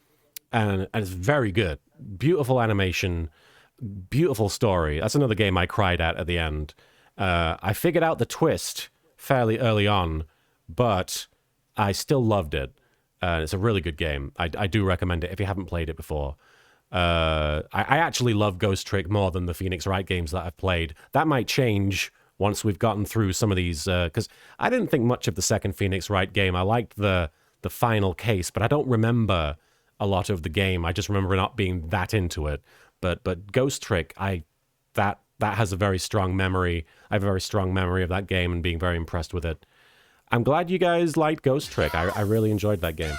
[SPEAKER 1] and it's very good. Beautiful animation, beautiful story. That's another game I cried at the end. I figured out the twist fairly early on, but I still loved it. It's a really good game. I do recommend it if you haven't played it before. I actually love Ghost Trick more than the Phoenix Wright games that I've played. That might change once we've gotten through some of these, because I didn't think much of the second Phoenix Wright game. I liked the final case, but I don't remember a lot of the game. I just remember not being that into it. But Ghost Trick, that has a very strong memory. I have a very strong memory of that game and being very impressed with it. I'm glad you guys liked Ghost Trick. I really enjoyed that game.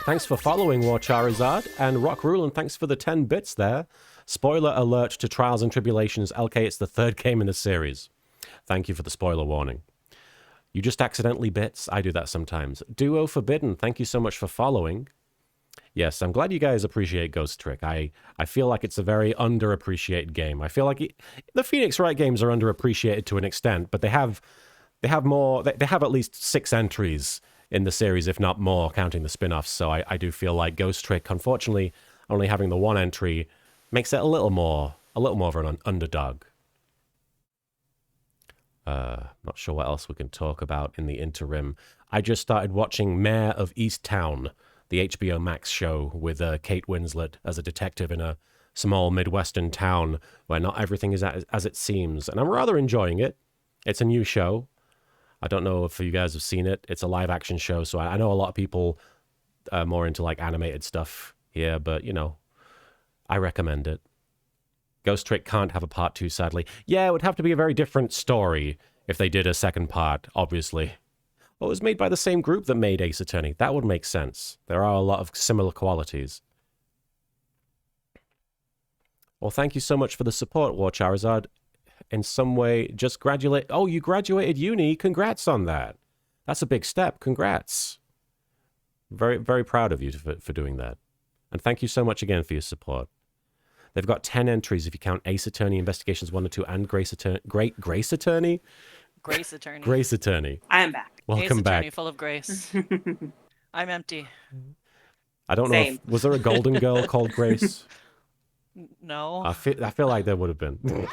[SPEAKER 1] Thanks for following War Charizard, and Rock Rulin, thanks for the 10 bits there. Spoiler alert to Trials and Tribulations. LK, it's the third game in the series. Thank you for the spoiler warning. You just accidentally bits? I do that sometimes. Duo Forbidden, thank you so much for following. Yes, I'm glad you guys appreciate Ghost Trick. I feel like it's a very underappreciated game. I feel like the Phoenix Wright games are underappreciated to an extent, but they have more. They have at least 6 entries in the series, if not more, counting the spin-offs. So I do feel like Ghost Trick, unfortunately, only having the 1 entry makes it a little more of an underdog. Not sure what else we can talk about in the interim. I just started watching Mayor of Easttown, the HBO Max show with Kate Winslet as a detective in a small Midwestern town where not everything is as it seems. And I'm rather enjoying it. It's a new show. I don't know if you guys have seen it. It's a live action show, so I know a lot of people are more into like animated stuff here, but you know, I recommend it. Ghost Trick can't have a part 2, sadly. Yeah, it would have to be a very different story if they did a second part, obviously. Well, it was made by the same group that made Ace Attorney. That would make sense. There are a lot of similar qualities. Well, thank you so much for the support, War Charizard. In some way, just graduate. Oh, you graduated uni. Congrats on that. That's a big step. Congrats. Very, very proud of you for doing that. And thank you so much again for your support. They've got 10 entries if you count Ace Attorney, Investigations 1 and 2, and Grace Attorney. Grace Attorney?
[SPEAKER 2] Grace Attorney.
[SPEAKER 1] Grace Attorney.
[SPEAKER 3] I am back.
[SPEAKER 1] Welcome
[SPEAKER 2] Ace
[SPEAKER 1] back.
[SPEAKER 2] Attorney full of grace. I'm empty.
[SPEAKER 1] I don't know.
[SPEAKER 3] Same.
[SPEAKER 1] Was there a golden girl called Grace?
[SPEAKER 2] No.
[SPEAKER 1] I feel like there would have been.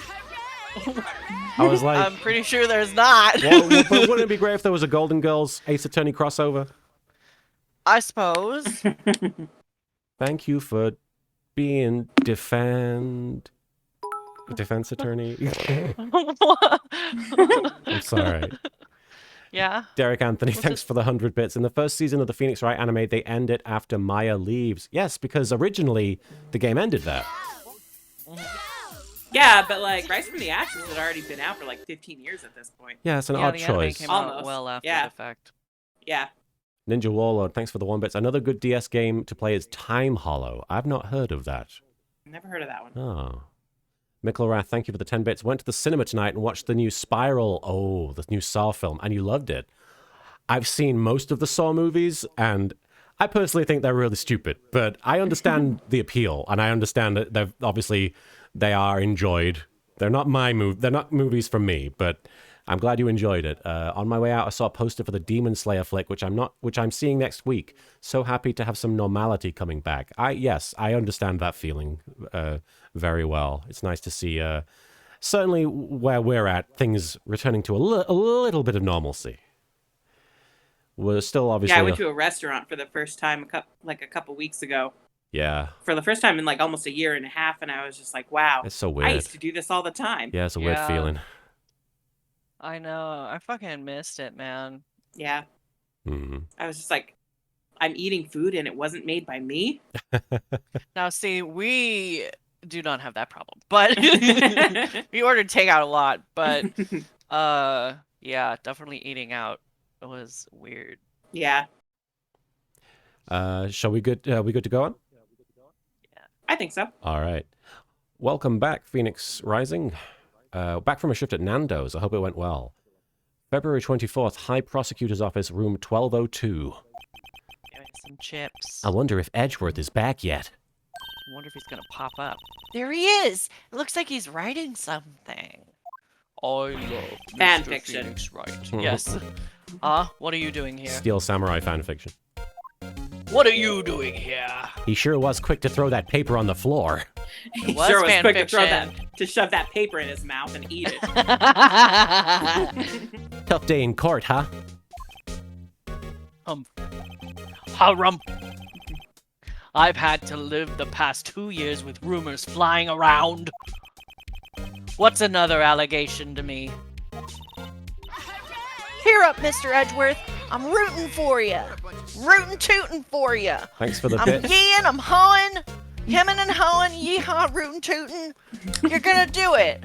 [SPEAKER 1] I was like,
[SPEAKER 2] I'm pretty sure there's not.
[SPEAKER 1] well, but wouldn't it be great if there was a Golden Girls Ace Attorney crossover?
[SPEAKER 2] I suppose.
[SPEAKER 1] Thank you for being defense attorney. I'm sorry.
[SPEAKER 2] Yeah.
[SPEAKER 1] Derek Anthony,
[SPEAKER 2] What's
[SPEAKER 1] thanks
[SPEAKER 2] it-
[SPEAKER 1] for the 100 bits. In the first season of the Phoenix Wright anime, they end it after Maya leaves. Yes, because originally the game ended there.
[SPEAKER 3] Yeah, but like Rise from the Ashes had already been out for like 15 years at this point.
[SPEAKER 1] Yeah, it's an
[SPEAKER 2] Yeah,
[SPEAKER 1] odd
[SPEAKER 2] the anime
[SPEAKER 1] choice.
[SPEAKER 2] came out
[SPEAKER 3] Almost.
[SPEAKER 2] well after
[SPEAKER 3] Yeah.
[SPEAKER 2] the fact.
[SPEAKER 3] Yeah.
[SPEAKER 1] Ninja Warlord, thanks for the 1 bits. Another good DS game to play is Time Hollow. I've not heard of that.
[SPEAKER 3] Never heard of that one.
[SPEAKER 1] Oh. Mickelrath, thank you for the 10 bits. Went to the cinema tonight and watched the new Spiral. Oh, the new Saw film, and you loved it. I've seen most of the Saw movies, and I personally think they're really stupid, but I understand the appeal, and I understand that they are enjoyed. They're not they're not movies for me, but I'm glad you enjoyed it. On my way out, I saw a poster for the Demon Slayer flick, which I'm seeing next week. So happy to have some normality coming back. Yes, I understand that feeling very well. It's nice to see, certainly where we're at, things returning to a little bit of normalcy. We're still obviously...
[SPEAKER 3] Yeah, I went to a restaurant for the first time a couple weeks ago.
[SPEAKER 1] Yeah.
[SPEAKER 3] For the first time in like almost a year and a half, and I was just like, wow.
[SPEAKER 1] It's so
[SPEAKER 3] I
[SPEAKER 1] weird.
[SPEAKER 3] used to do this all the time.
[SPEAKER 1] Yeah, it's a weird
[SPEAKER 2] Yeah.
[SPEAKER 1] feeling.
[SPEAKER 2] I know. I fucking missed it, man.
[SPEAKER 3] Yeah.
[SPEAKER 1] Mm-hmm.
[SPEAKER 3] I was just like, I'm eating food and it wasn't made by me.
[SPEAKER 2] Now, see, we do not have that problem, but we ordered takeout a lot. But yeah, definitely eating out was weird.
[SPEAKER 3] Yeah,
[SPEAKER 1] Shall we good to go on?
[SPEAKER 3] I think so.
[SPEAKER 1] All right. Welcome back, Phoenix Rising. Back from a shift at Nando's. I hope it went well. February 24th, High Prosecutor's Office, room 1202.
[SPEAKER 2] Give me some chips.
[SPEAKER 1] I wonder if Edgeworth is back yet.
[SPEAKER 2] I wonder if he's gonna pop up.
[SPEAKER 6] There he is. It looks like he's writing something.
[SPEAKER 2] I love
[SPEAKER 3] Fan
[SPEAKER 2] Mr.
[SPEAKER 3] fiction.
[SPEAKER 2] Phoenix Wright. Yes. What are you doing here?
[SPEAKER 1] Steel Samurai fanfiction.
[SPEAKER 2] What are you doing here?
[SPEAKER 1] He sure was quick to throw that paper on the floor.
[SPEAKER 3] He
[SPEAKER 2] was
[SPEAKER 3] sure was
[SPEAKER 2] fan
[SPEAKER 3] quick
[SPEAKER 2] fiction.
[SPEAKER 3] to shove that paper in his mouth and eat it.
[SPEAKER 1] Tough day in court, huh?
[SPEAKER 2] Harum. I've had to live the past 2 years with rumors flying around. What's another allegation to me?
[SPEAKER 6] Cheer up, Mr. Edgeworth. I'm rooting for you. Rootin' tootin' for you.
[SPEAKER 1] Thanks for the
[SPEAKER 6] I'm
[SPEAKER 1] bit.
[SPEAKER 6] yeeing, I'm hawing, hemming and hawing, yeehaw, rootin' tootin'. You're gonna do it.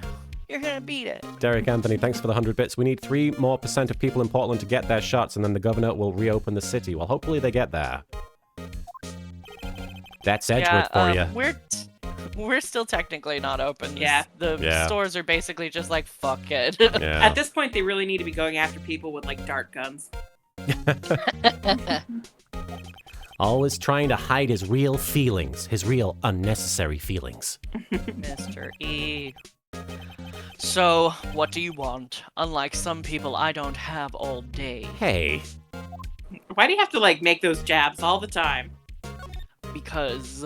[SPEAKER 6] You're gonna beat it.
[SPEAKER 1] Derek Anthony, thanks for the 100 bits. We need 3% more of people in Portland to get their shots, and then the governor will reopen the city. Well, hopefully they get there. That's Edgeworth for you.
[SPEAKER 2] We're still technically not open.
[SPEAKER 3] Yeah.
[SPEAKER 2] The stores are basically just like, fuck it.
[SPEAKER 1] Yeah.
[SPEAKER 3] At this point, they really need to be going after people with like dart guns.
[SPEAKER 1] Always trying to hide his real feelings, his real unnecessary feelings.
[SPEAKER 2] Mr. E. So, what do you want? Unlike some people, I don't have all day.
[SPEAKER 1] Hey,
[SPEAKER 3] Why do you have to like make those jabs all the time?
[SPEAKER 2] Because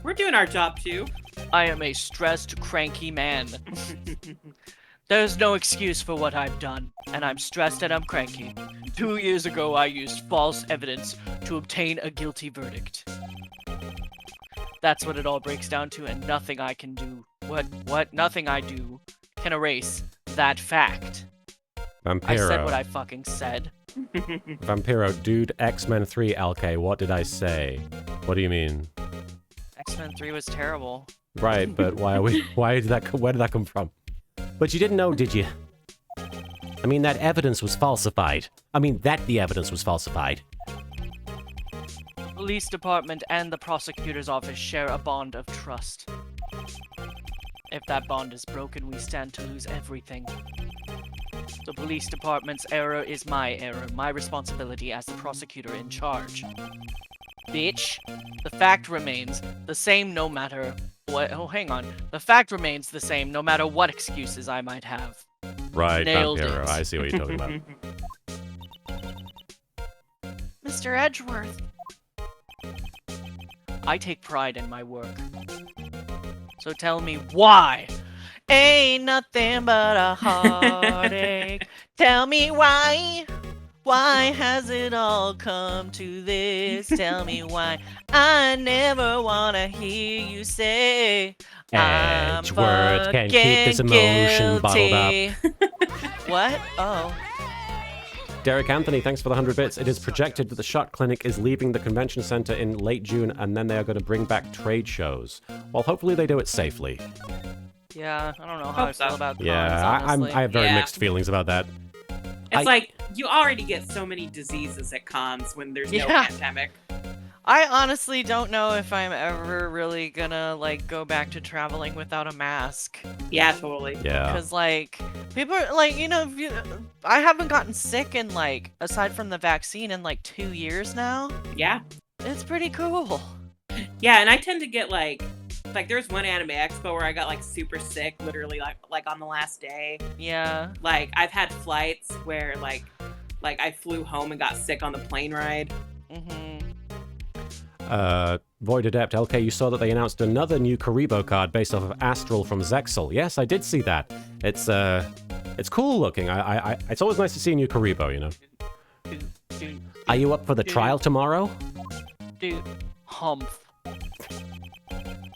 [SPEAKER 3] We're doing our job too.
[SPEAKER 2] I am a stressed, cranky man. There's no excuse for what I've done, and I'm stressed and I'm cranky. 2 years ago, I used false evidence to obtain a guilty verdict. That's what it all breaks down to, and nothing I can do. Nothing I do can erase that fact.
[SPEAKER 1] Vampiro.
[SPEAKER 2] I said what I fucking said.
[SPEAKER 1] Vampiro, dude, X-Men 3 LK, what did I say? What do you mean?
[SPEAKER 2] X-Men 3 was terrible.
[SPEAKER 1] Right, but where did that come from? But you didn't know, did you? I mean, that evidence was falsified. The evidence was falsified.
[SPEAKER 2] Police department and the prosecutor's office share a bond of trust. If that bond is broken, we stand to lose everything. The police department's error is my error, my responsibility as the prosecutor in charge. Bitch, the fact remains the same no matter what. Oh, hang on. The fact remains the same no matter what excuses I might have.
[SPEAKER 1] Right,
[SPEAKER 2] Nailed
[SPEAKER 1] Vampiro,
[SPEAKER 2] it.
[SPEAKER 1] I see what you're talking about.
[SPEAKER 6] Mr. Edgeworth.
[SPEAKER 2] I take pride in my work. So tell me why?
[SPEAKER 6] Ain't nothing but a heartache. Tell me why. Why has it all come to this? Tell me why. I never wanna hear you say I'm
[SPEAKER 1] Edgeworth can't keep this
[SPEAKER 6] fucking
[SPEAKER 1] emotion bottled up.
[SPEAKER 6] guilty. What? Oh.
[SPEAKER 1] Derek Anthony, thanks for the 100 bits. It is projected that the Shot Clinic is leaving the convention center in late June, and then they are going to bring back trade shows. Well, hopefully they do it safely.
[SPEAKER 2] Yeah, I don't know how I
[SPEAKER 3] Hope so.
[SPEAKER 2] feel about cons,
[SPEAKER 1] Yeah,
[SPEAKER 2] honestly.
[SPEAKER 1] I have very
[SPEAKER 3] Yeah.
[SPEAKER 1] mixed feelings about that.
[SPEAKER 3] It's like you already get so many diseases at cons when there's no
[SPEAKER 2] Yeah.
[SPEAKER 3] pandemic.
[SPEAKER 2] I honestly don't know if I'm ever really gonna like go back to traveling without a mask.
[SPEAKER 3] Yeah, totally.
[SPEAKER 1] Yeah.
[SPEAKER 2] Because like people are like, I haven't gotten sick in like aside from the vaccine in like 2 years now.
[SPEAKER 3] Yeah.
[SPEAKER 2] It's pretty cool.
[SPEAKER 3] Yeah, and I tend to get like there's one anime expo where I got like super sick, literally like on the last day.
[SPEAKER 2] Yeah.
[SPEAKER 3] Like I've had flights where like I flew home and got sick on the plane ride.
[SPEAKER 2] Mm-hmm.
[SPEAKER 1] Void Adept, LK, you saw that they announced another new Karibo card based off of Astral from Zexal. Yes, I did see that. It's cool looking. It's always nice to see a new Karibo, you know. Are you up for the trial tomorrow?
[SPEAKER 2] Dude, humph.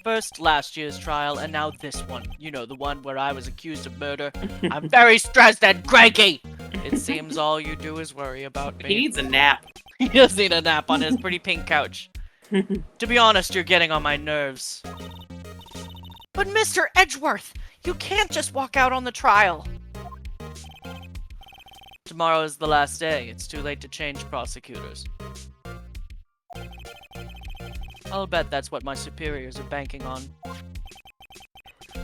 [SPEAKER 2] First last year's trial, and now this one. You know, the one where I was accused of murder. I'm very stressed and cranky. It seems all you do is worry about
[SPEAKER 3] He
[SPEAKER 2] me.
[SPEAKER 3] needs a nap.
[SPEAKER 2] He does need a nap on his pretty pink couch. To be honest, you're getting on my nerves.
[SPEAKER 6] But Mr. Edgeworth, you can't just walk out on the trial.
[SPEAKER 2] Tomorrow is the last day. It's too late to change prosecutors. I'll bet that's what my superiors are banking on.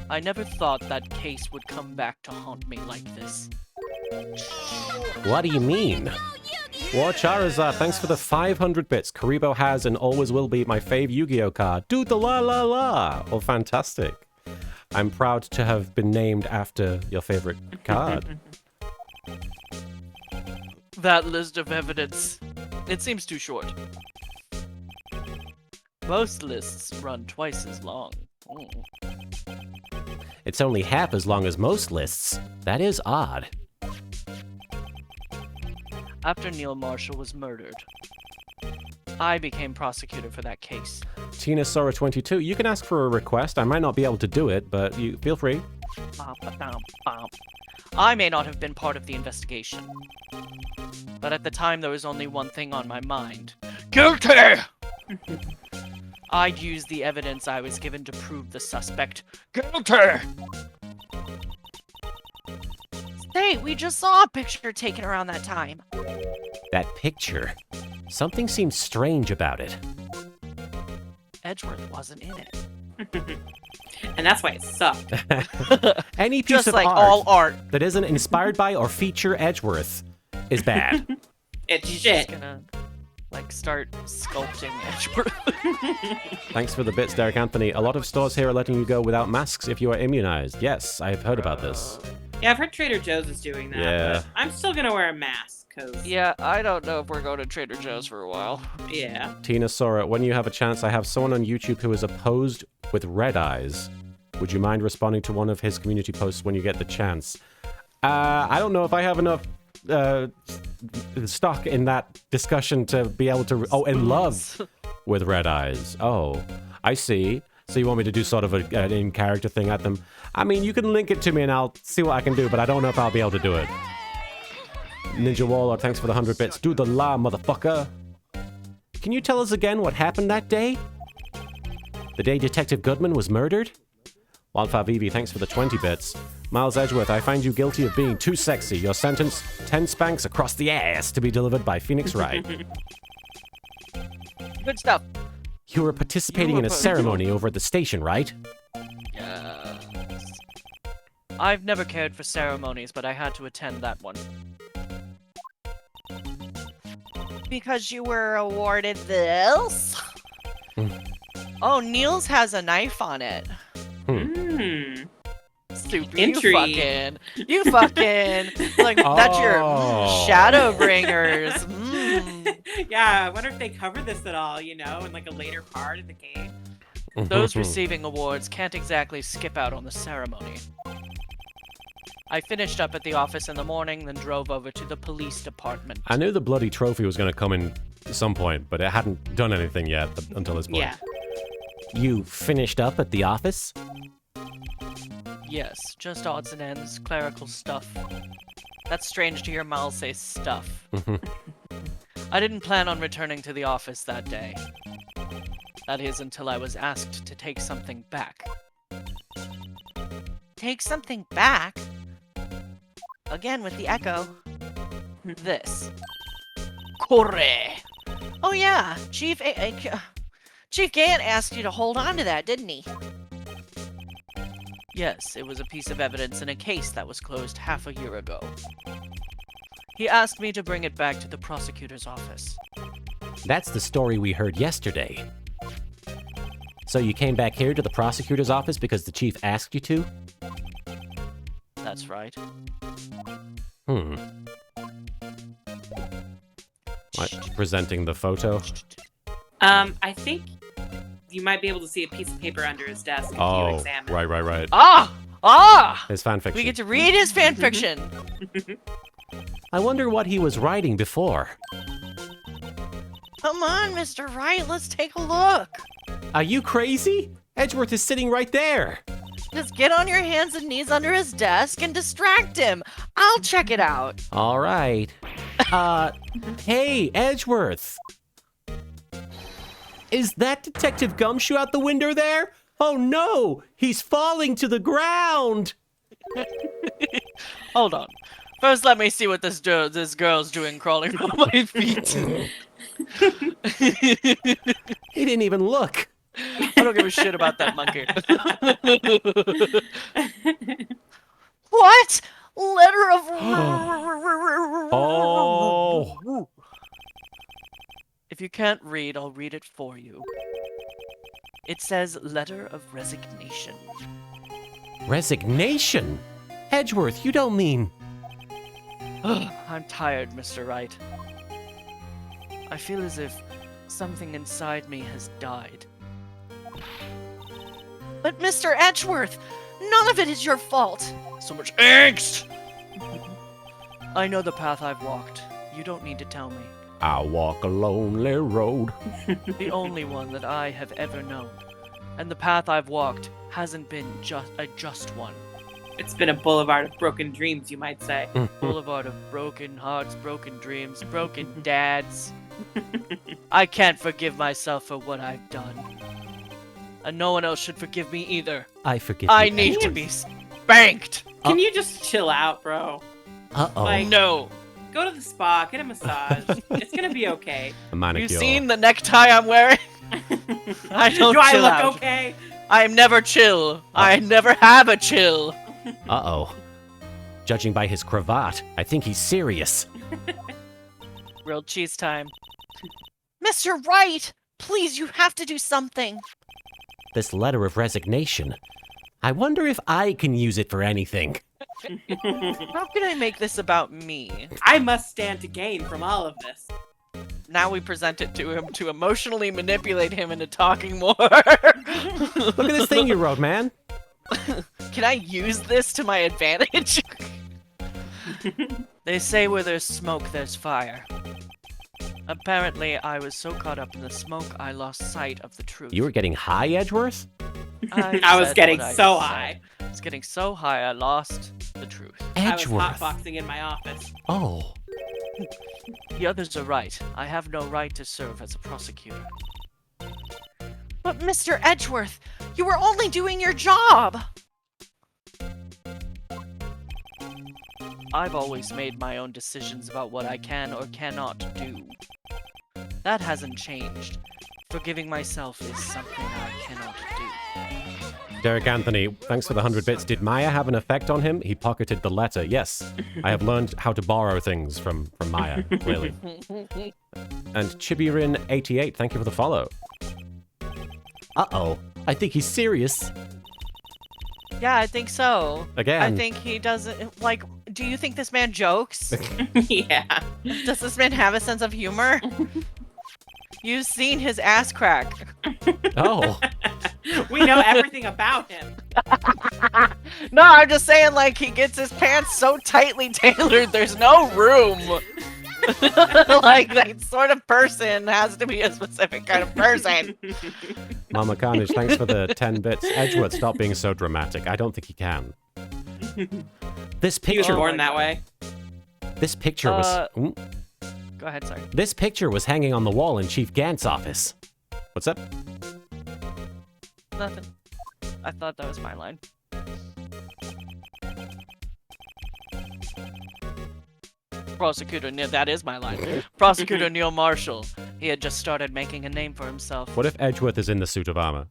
[SPEAKER 2] I never thought that case would come back to haunt me like this.
[SPEAKER 1] What do you mean? War Charizard, thanks for the 500 bits. Karibo has and always will be my fave Yu-Gi-Oh card. Dude, the la la la. Oh, fantastic. I'm proud to have been named after your favorite card.
[SPEAKER 2] That list of evidence. It seems too short. Most lists run twice as long.
[SPEAKER 1] It's only half as long as most lists. That is odd.
[SPEAKER 2] After Neil Marshall was murdered, I became prosecutor for that case.
[SPEAKER 1] Tina Sora 22, you can ask for a request. I might not be able to do it, but you feel free.
[SPEAKER 2] I may not have been part of the investigation, but at the time there was only one thing on my mind. Guilty! I'd use the evidence I was given to prove the suspect guilty!
[SPEAKER 6] Hey, we just saw a picture taken around that time.
[SPEAKER 1] That picture. Something seems strange about it.
[SPEAKER 2] Edgeworth wasn't in it.
[SPEAKER 3] And that's why it sucked.
[SPEAKER 1] Any piece
[SPEAKER 2] Just
[SPEAKER 1] of
[SPEAKER 2] like
[SPEAKER 1] art
[SPEAKER 2] all art.
[SPEAKER 1] that isn't inspired by or feature Edgeworth is bad.
[SPEAKER 3] It's
[SPEAKER 2] He's
[SPEAKER 3] shit.
[SPEAKER 2] just gonna, like, start sculpting Edgeworth.
[SPEAKER 1] Thanks for the bits, Derek Anthony. A lot of stores here are letting you go without masks if you are immunized. Yes, I have heard about this.
[SPEAKER 3] Yeah, I've heard Trader Joe's is doing that.
[SPEAKER 1] Yeah.
[SPEAKER 3] But I'm still gonna wear a mask, cause
[SPEAKER 2] Yeah, I don't know if we're going to Trader Joe's for a while.
[SPEAKER 3] yeah.
[SPEAKER 1] Tina Sora, when you have a chance, I have someone on YouTube who is opposed with red eyes. Would you mind responding to one of his community posts when you get the chance? I don't know if I have enough stock in that discussion to be able to... Oh, in love with red eyes. Oh, I see. So you want me to do sort of an in-character thing at them? I mean, you can link it to me and I'll see what I can do, but I don't know if I'll be able to do it. Ninja Warlord, thanks for the 100 bits. Do the la, motherfucker. Can you tell us again what happened that day? The day Detective Goodman was murdered? Wildfire Vivi, thanks for the 20 bits. Miles Edgeworth, I find you guilty of being too sexy. Your sentence, 10 spanks across the ass to be delivered by Phoenix Wright.
[SPEAKER 2] Good stuff.
[SPEAKER 1] You were participating in a ceremony over at the station, right?
[SPEAKER 2] Yes. I've never cared for ceremonies, but I had to attend that one.
[SPEAKER 6] Because you were awarded this? Oh, Niels has a knife on it.
[SPEAKER 3] Hmm.
[SPEAKER 2] Stupid.
[SPEAKER 3] Intrigue.
[SPEAKER 2] You fucking, like, that's your
[SPEAKER 1] Oh.
[SPEAKER 2] Shadowbringers.
[SPEAKER 3] Yeah, I wonder if they cover this at all, you know, in like a later part of the game.
[SPEAKER 2] Those receiving awards can't exactly skip out on the ceremony. I finished up at the office in the morning, then drove over to the police department.
[SPEAKER 1] I knew the bloody trophy was going to come in at some point, but it hadn't done anything yet until this point.
[SPEAKER 3] Yeah.
[SPEAKER 1] You finished up at the office?
[SPEAKER 2] Yes, just odds and ends, clerical stuff. That's strange to hear Mal say stuff. I didn't plan on returning to the office that day. That is, until I was asked to take something back.
[SPEAKER 6] Take something back? Again with the echo.
[SPEAKER 2] This. Corre!
[SPEAKER 6] Oh yeah, Chief Gant asked you to hold on to that, didn't he?
[SPEAKER 2] Yes, it was a piece of evidence in a case that was closed half a year ago. He asked me to bring it back to the prosecutor's office.
[SPEAKER 1] That's the story we heard yesterday. So you came back here to the prosecutor's office because the chief asked you to?
[SPEAKER 2] That's right.
[SPEAKER 1] What, presenting the photo?
[SPEAKER 3] I think you might be able to see a piece of paper under his desk if you
[SPEAKER 1] Oh,
[SPEAKER 3] examine.
[SPEAKER 1] right.
[SPEAKER 2] Ah!
[SPEAKER 1] His fanfiction.
[SPEAKER 6] We get to read his fanfiction.
[SPEAKER 1] I wonder what he was writing before.
[SPEAKER 6] Come on, Mr. Wright, let's take a look.
[SPEAKER 1] Are you crazy? Edgeworth is sitting right there.
[SPEAKER 6] Just get on your hands and knees under his desk and distract him. I'll check it out.
[SPEAKER 1] All right. Hey, Edgeworth. Is that Detective Gumshoe out the window there? Oh no, he's falling to the ground.
[SPEAKER 2] Hold on. First, let me see what this girl's doing crawling on my feet.
[SPEAKER 1] He didn't even look.
[SPEAKER 2] I don't give a shit about that monkey.
[SPEAKER 6] What? Letter of...
[SPEAKER 1] Oh.
[SPEAKER 2] If you can't read, I'll read it for you. It says letter of resignation.
[SPEAKER 1] Resignation? Edgeworth, you don't mean...
[SPEAKER 2] I'm tired, Mr. Wright. I feel as if something inside me has died.
[SPEAKER 6] But Mr. Edgeworth, none of it is your fault.
[SPEAKER 2] So much angst! I know the path I've walked. You don't need to tell me.
[SPEAKER 1] I walk a lonely road.
[SPEAKER 2] The only one that I have ever known. And the path I've walked hasn't been a just one.
[SPEAKER 3] It's been a boulevard of broken dreams, you might say.
[SPEAKER 2] Boulevard of broken hearts, broken dreams, broken dads. I can't forgive myself for what I've done. And no one else should forgive me either.
[SPEAKER 1] I forgive
[SPEAKER 2] I
[SPEAKER 1] you.
[SPEAKER 2] need to be spanked!
[SPEAKER 3] Can you just chill out, bro?
[SPEAKER 1] Uh-oh.
[SPEAKER 3] Like-
[SPEAKER 2] No!
[SPEAKER 3] Go to the spa, get a massage. It's gonna be okay.
[SPEAKER 1] A manicure.
[SPEAKER 2] You seen the necktie I'm wearing? I don't
[SPEAKER 3] Do I
[SPEAKER 2] chill
[SPEAKER 3] look
[SPEAKER 2] out.
[SPEAKER 3] okay?
[SPEAKER 2] I'm never chill. I never have a chill.
[SPEAKER 1] Uh-oh. Judging by his cravat, I think he's serious.
[SPEAKER 2] Grilled cheese time.
[SPEAKER 6] Mr. Wright, please, you have to do something.
[SPEAKER 1] This letter of resignation. I wonder if I can use it for anything.
[SPEAKER 2] How can I make this about me?
[SPEAKER 3] I must stand to gain from all of this.
[SPEAKER 2] Now we present it to him to emotionally manipulate him into talking more.
[SPEAKER 1] Look at this thing you wrote, man.
[SPEAKER 2] Can I use this to my advantage? They say where there's smoke, there's fire. Apparently, I was so caught up in the smoke, I lost sight of the truth.
[SPEAKER 1] You were getting high, Edgeworth?
[SPEAKER 3] I was
[SPEAKER 2] said
[SPEAKER 3] getting
[SPEAKER 2] what I
[SPEAKER 3] so
[SPEAKER 2] said.
[SPEAKER 3] high.
[SPEAKER 2] I was getting so high, I lost the truth.
[SPEAKER 1] Edgeworth.
[SPEAKER 3] I was hotboxing in my office.
[SPEAKER 1] Oh.
[SPEAKER 2] The others are right. I have no right to serve as a prosecutor.
[SPEAKER 6] But Mr. Edgeworth, you were only doing your job.
[SPEAKER 2] I've always made my own decisions about what I can or cannot do. That hasn't changed. Forgiving myself is something I cannot do.
[SPEAKER 1] Derek Anthony, thanks for the 100 bits. Did Maya have an effect on him? He pocketed the letter. Yes, I have learned how to borrow things from Maya, clearly. And Chibirin88, thank you for the follow. Uh-oh, I think he's serious.
[SPEAKER 2] Yeah, I think so.
[SPEAKER 1] Again.
[SPEAKER 2] I think he doesn't, like,
[SPEAKER 6] Do you think this man jokes?
[SPEAKER 3] Yeah.
[SPEAKER 6] Does this man have a sense of humor? You've seen his ass crack.
[SPEAKER 1] Oh,
[SPEAKER 3] We know everything about him.
[SPEAKER 2] No, I'm just saying, like, he gets his pants so tightly tailored, there's no room. Like, that sort of person has to be a specific kind of person.
[SPEAKER 1] Mama Carnage, thanks for the 10 bits. Edgeworth, stop being so dramatic. I don't think he can. This
[SPEAKER 3] He was
[SPEAKER 1] picture.
[SPEAKER 3] born that way.
[SPEAKER 1] This picture was.
[SPEAKER 2] Go ahead, sorry.
[SPEAKER 1] This picture was hanging on the wall in Chief Gant's office. What's up?
[SPEAKER 2] Nothing. I thought that was my line. Prosecutor Neil, that is my line. Prosecutor Neil Marshall. He had just started making a name for himself.
[SPEAKER 1] What if Edgeworth is in the suit of armor?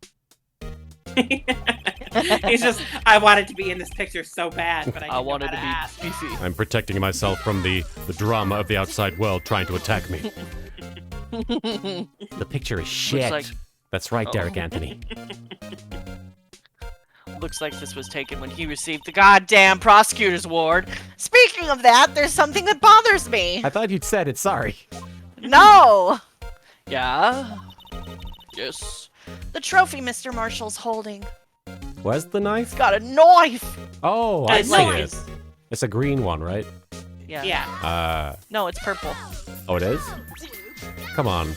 [SPEAKER 3] He's just, I wanted to be in this picture so bad, but I didn't
[SPEAKER 2] wanted
[SPEAKER 3] know
[SPEAKER 2] to
[SPEAKER 3] how
[SPEAKER 2] be
[SPEAKER 3] ask.
[SPEAKER 2] PC.
[SPEAKER 1] I'm protecting myself from the drama of the outside world trying to attack me. The picture is shit.
[SPEAKER 2] like-
[SPEAKER 1] That's right,
[SPEAKER 2] Oh.
[SPEAKER 1] Derek Anthony.
[SPEAKER 2] Looks like this was taken when he received the goddamn prosecutor's award.
[SPEAKER 6] Speaking of that, there's something that bothers me.
[SPEAKER 1] I thought you'd said it, sorry.
[SPEAKER 6] No!
[SPEAKER 2] Yeah? Yes.
[SPEAKER 6] The trophy Mr. Marshall's holding.
[SPEAKER 1] Where's the knife?
[SPEAKER 6] Got a knife!
[SPEAKER 1] Oh, I
[SPEAKER 3] It's
[SPEAKER 1] see
[SPEAKER 3] like-
[SPEAKER 1] it. It's a green one, right?
[SPEAKER 2] Yeah.
[SPEAKER 3] Yeah.
[SPEAKER 2] No, it's purple.
[SPEAKER 1] Oh, it is? Come on.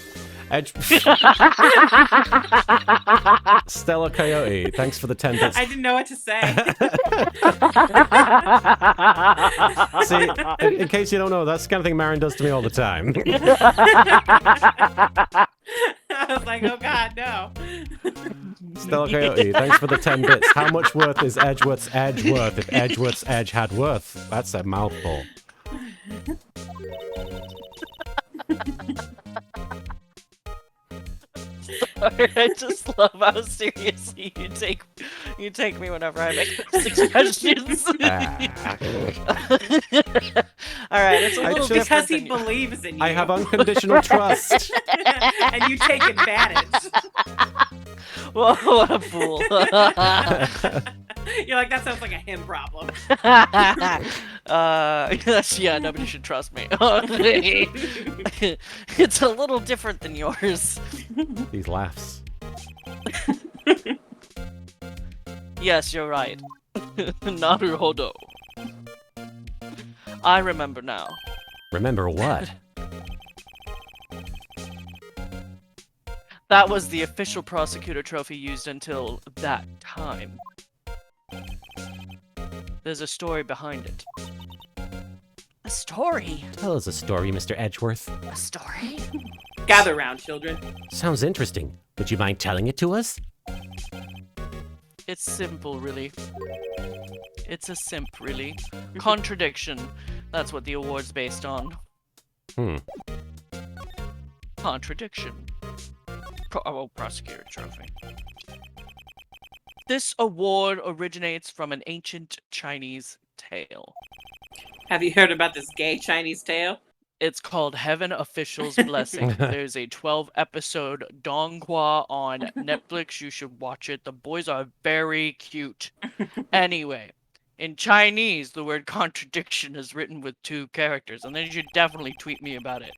[SPEAKER 1] Stella Coyote, thanks for the 10 bits.
[SPEAKER 3] I didn't know what to say.
[SPEAKER 1] See, in case you don't know, that's the kind of thing Marin does to me all the time.
[SPEAKER 3] I was like, oh god, no.
[SPEAKER 1] Stella Coyote, thanks for the 10 bits. How much worth is Edgeworth's edge worth if Edgeworth's edge had worth? That's a mouthful.
[SPEAKER 2] I just love how seriously you take me whenever I make suggestions.
[SPEAKER 1] Ah.
[SPEAKER 2] All right, it's a
[SPEAKER 1] I
[SPEAKER 2] little
[SPEAKER 1] just-
[SPEAKER 2] different
[SPEAKER 3] Because he
[SPEAKER 2] than you.
[SPEAKER 3] believes in you.
[SPEAKER 1] I have unconditional trust.
[SPEAKER 3] and you take advantage.
[SPEAKER 2] Whoa, what a fool.
[SPEAKER 3] You're like, that sounds like a him problem.
[SPEAKER 2] Yeah, nobody should trust me. It's a little different than yours.
[SPEAKER 1] These laughs.
[SPEAKER 2] Yes, you're right. Naruhodo. I remember now.
[SPEAKER 1] Remember what?
[SPEAKER 2] That was the official prosecutor trophy used until that time. There's a story behind it.
[SPEAKER 6] A story?
[SPEAKER 1] Tell us a story, Mr. Edgeworth.
[SPEAKER 6] A story?
[SPEAKER 3] Gather round, children.
[SPEAKER 1] Sounds interesting. Would you mind telling it to us?
[SPEAKER 2] It's simple, really. It's a simp, really. Contradiction. That's what the award's based on. Contradiction. Prosecutor trophy. This award originates from an ancient Chinese tale.
[SPEAKER 3] Have you heard about this gay Chinese tale?
[SPEAKER 2] It's called Heaven Official's Blessing. There's a 12-episode Donghua on Netflix. You should watch it. The boys are very cute. Anyway, in Chinese, the word contradiction is written with 2 characters, and then you should definitely tweet me about it.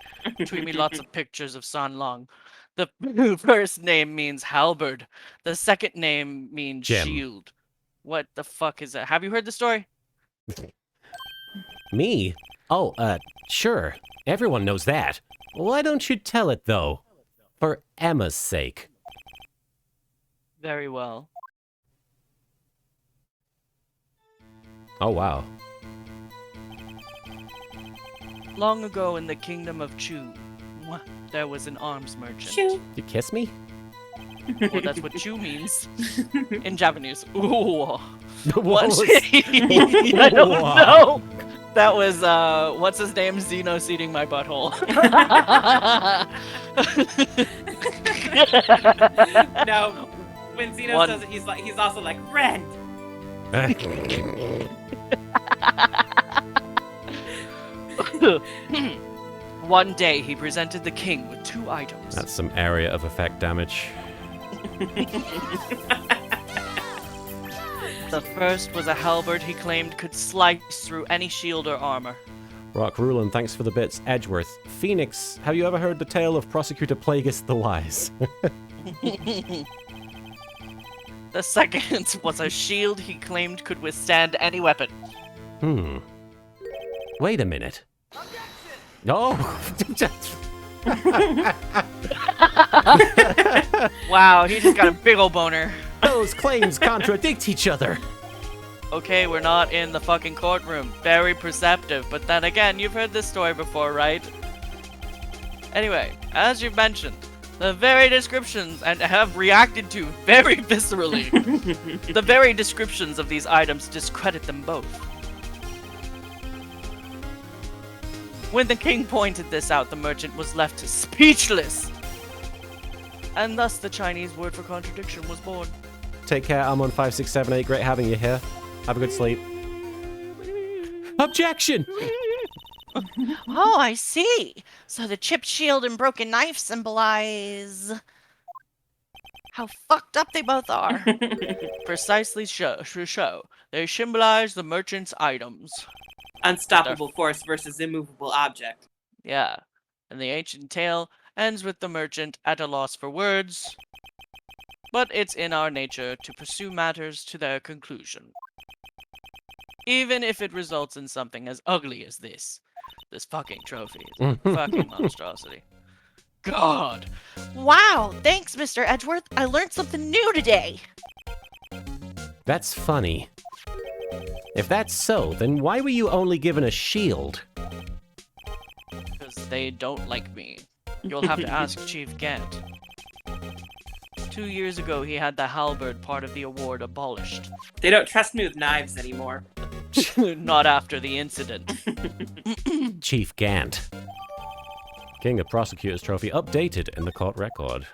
[SPEAKER 2] Tweet me lots of pictures of San Long. The first name means halberd. The second name means
[SPEAKER 1] Gem.
[SPEAKER 2] shield. What the fuck is that? Have you heard the story?
[SPEAKER 1] Me? Oh, sure. Everyone knows that. Why don't you tell it, though? For Emma's sake.
[SPEAKER 2] Very well.
[SPEAKER 1] Oh, wow.
[SPEAKER 2] Long ago in the kingdom of Chu, there was an arms merchant.
[SPEAKER 3] Shoo.
[SPEAKER 1] You kiss me?
[SPEAKER 2] Well, that's what Chu means in Japanese. Ooh.
[SPEAKER 1] What
[SPEAKER 2] Once
[SPEAKER 1] was-
[SPEAKER 2] I don't
[SPEAKER 1] Wow.
[SPEAKER 2] know. That was what's his name? Xeno seeding my butthole.
[SPEAKER 3] No. When Xenos
[SPEAKER 2] One-
[SPEAKER 3] does it, he's also like, friend.
[SPEAKER 2] One day he presented the king with 2 items.
[SPEAKER 1] That's some area of effect damage.
[SPEAKER 2] The first was a halberd he claimed could slice through any shield or armor.
[SPEAKER 1] Rock Rulin, thanks for the bits. Edgeworth. Phoenix, have you ever heard the tale of Prosecutor Plagueis the Wise?
[SPEAKER 2] The second was a shield he claimed could withstand any weapon.
[SPEAKER 1] Wait a minute. Oh!
[SPEAKER 2] Wow, he just got a big ol' boner.
[SPEAKER 1] Those claims contradict each other.
[SPEAKER 2] Okay, we're not in the fucking courtroom. Very perceptive, but then again, you've heard this story before, right? Anyway, as you've mentioned, the very descriptions and have reacted to very viscerally. The very descriptions of these items discredit them both. When the king pointed this out, the merchant was left speechless. And thus the Chinese word for contradiction was born.
[SPEAKER 1] Take care, I'm on 5678. Great having you here. Have a good sleep. Objection!
[SPEAKER 6] Oh, I see. So the chipped shield and broken knife symbolize how fucked up they both are.
[SPEAKER 2] Precisely show. They symbolize the merchant's items.
[SPEAKER 3] Unstoppable force versus immovable object.
[SPEAKER 2] Yeah. And the ancient tale ends with the merchant at a loss for words. But it's in our nature to pursue matters to their conclusion. Even if it results in something as ugly as this. This fucking trophy is a fucking monstrosity. God!
[SPEAKER 6] Wow, thanks, Mr. Edgeworth. I learned something new today.
[SPEAKER 1] That's funny. If that's so, then why were you only given a shield?
[SPEAKER 2] Because they don't like me. You'll have to ask Chief Gant. 2 years ago, he had the halberd part of the award abolished.
[SPEAKER 3] They don't trust me with knives anymore.
[SPEAKER 2] Not after the incident.
[SPEAKER 1] Chief Gant. King of Prosecutors Trophy updated in the court record.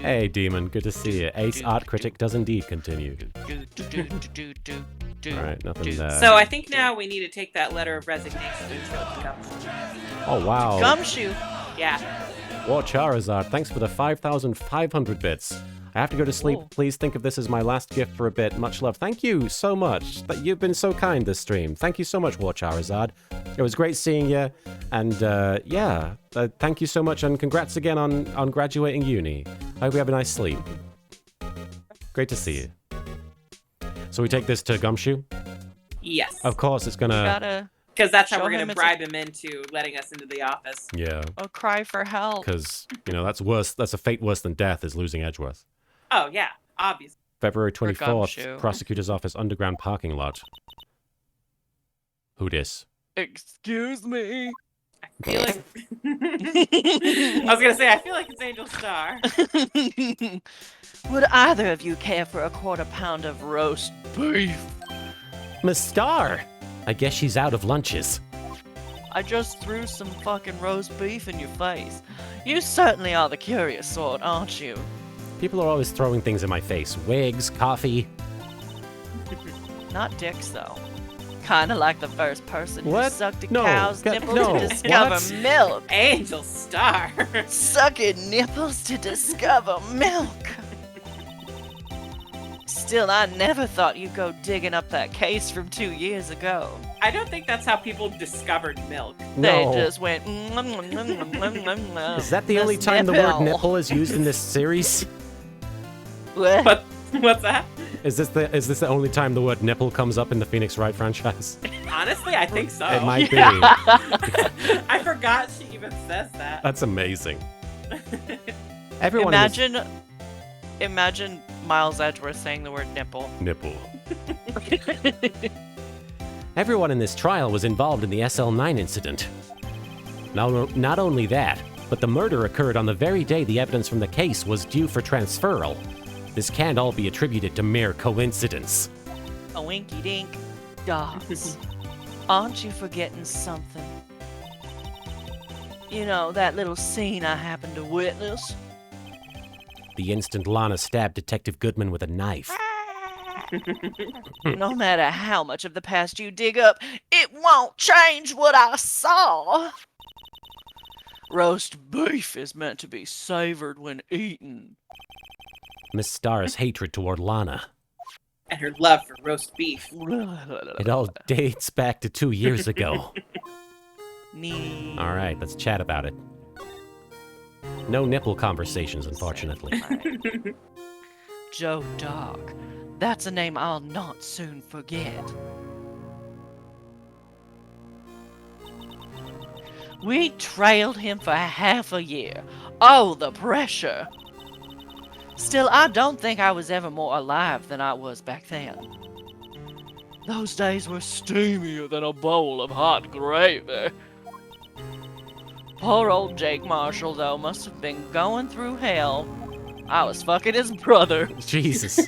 [SPEAKER 1] Hey, Demon, good to see you. Ace Art Critic does indeed continue. Alright, nothing there.
[SPEAKER 3] So I think now we need to take that letter of resignation and show it to Gumshoe.
[SPEAKER 1] Oh, wow.
[SPEAKER 2] Gumshoe!
[SPEAKER 3] Yeah.
[SPEAKER 1] War Charizard, thanks for the 5,500 bits. I have to go to sleep.
[SPEAKER 2] Cool.
[SPEAKER 1] Please think of this as my last gift for a bit. Much love. Thank you so much. You've been so kind this stream. Thank you so much, War Charizard. It was great seeing you. And thank you so much. And congrats again on graduating uni. I hope you have a nice sleep. Great to see you. So we take this to Gumshoe?
[SPEAKER 3] Yes.
[SPEAKER 1] Of course, it's gonna...
[SPEAKER 2] Gotta
[SPEAKER 3] Because that's how
[SPEAKER 2] show
[SPEAKER 3] we're going
[SPEAKER 2] him
[SPEAKER 3] to
[SPEAKER 2] it's a-
[SPEAKER 3] bribe him into letting us into the office.
[SPEAKER 1] Yeah,
[SPEAKER 2] cry for help.
[SPEAKER 1] because, that's worse. That's a fate worse than death, is losing Edgeworth.
[SPEAKER 3] Oh, yeah. Obviously.
[SPEAKER 1] February
[SPEAKER 2] For
[SPEAKER 1] 24th,
[SPEAKER 2] Gumshoe.
[SPEAKER 1] Prosecutor's Office underground parking lot. Who dis?
[SPEAKER 2] Excuse me.
[SPEAKER 3] I feel like... I was going to say, I feel like it's Angel Star.
[SPEAKER 2] Would either of you care for a quarter pound of roast beef?
[SPEAKER 1] Miss Star! I guess she's out of lunches.
[SPEAKER 2] I just threw some fucking roast beef in your face. You certainly are the curious sort, aren't you?
[SPEAKER 1] People are always throwing things in my face. Wigs, coffee.
[SPEAKER 2] Not dicks, though. Kinda like the first person who
[SPEAKER 1] What?
[SPEAKER 2] sucked a
[SPEAKER 1] No,
[SPEAKER 2] cow's nipple
[SPEAKER 1] no,
[SPEAKER 2] to discover
[SPEAKER 1] what?
[SPEAKER 2] milk.
[SPEAKER 3] Angel Star.
[SPEAKER 2] Sucking nipples to discover milk. Still, I never thought you'd go digging up that case from 2 years ago.
[SPEAKER 3] I don't think that's how people discovered milk.
[SPEAKER 2] They
[SPEAKER 1] No.
[SPEAKER 2] just went.
[SPEAKER 1] Is that the only time the word nipple is used in this series?
[SPEAKER 2] What?
[SPEAKER 3] But what's that?
[SPEAKER 1] Is this the only time the word nipple comes up in the Phoenix Wright franchise?
[SPEAKER 3] Honestly, I think so.
[SPEAKER 1] It might be.
[SPEAKER 3] I forgot she even says that.
[SPEAKER 1] That's amazing. Everyone in this-
[SPEAKER 2] Imagine Miles Edgeworth saying the word nipple.
[SPEAKER 1] nipple. Everyone in this trial was involved in the SL9 incident. Not only that, but the murder occurred on the very day the evidence from the case was due for transferal. This can't all be attributed to mere coincidence.
[SPEAKER 2] A winky dink. Dogs. Aren't you forgetting something? You know, that little scene I happened to witness?
[SPEAKER 1] The instant Lana stabbed Detective Goodman with a knife.
[SPEAKER 2] No matter how much of the past you dig up, it won't change what I saw. Roast beef is meant to be savored when eaten.
[SPEAKER 1] Miss Star's hatred toward Lana.
[SPEAKER 3] And her love for roast beef.
[SPEAKER 1] It all dates back to 2 years ago.
[SPEAKER 2] Nee.
[SPEAKER 1] All right, let's chat about it. No nipple conversations, unfortunately.
[SPEAKER 2] Joe Dog. That's a name I'll not soon forget. We trailed him for half a year. Oh, the pressure! Still, I don't think I was ever more alive than I was back then. Those days were steamier than a bowl of hot gravy. Poor old Jake Marshall, though, must have been going through hell. I was fucking his brother.
[SPEAKER 1] Jesus.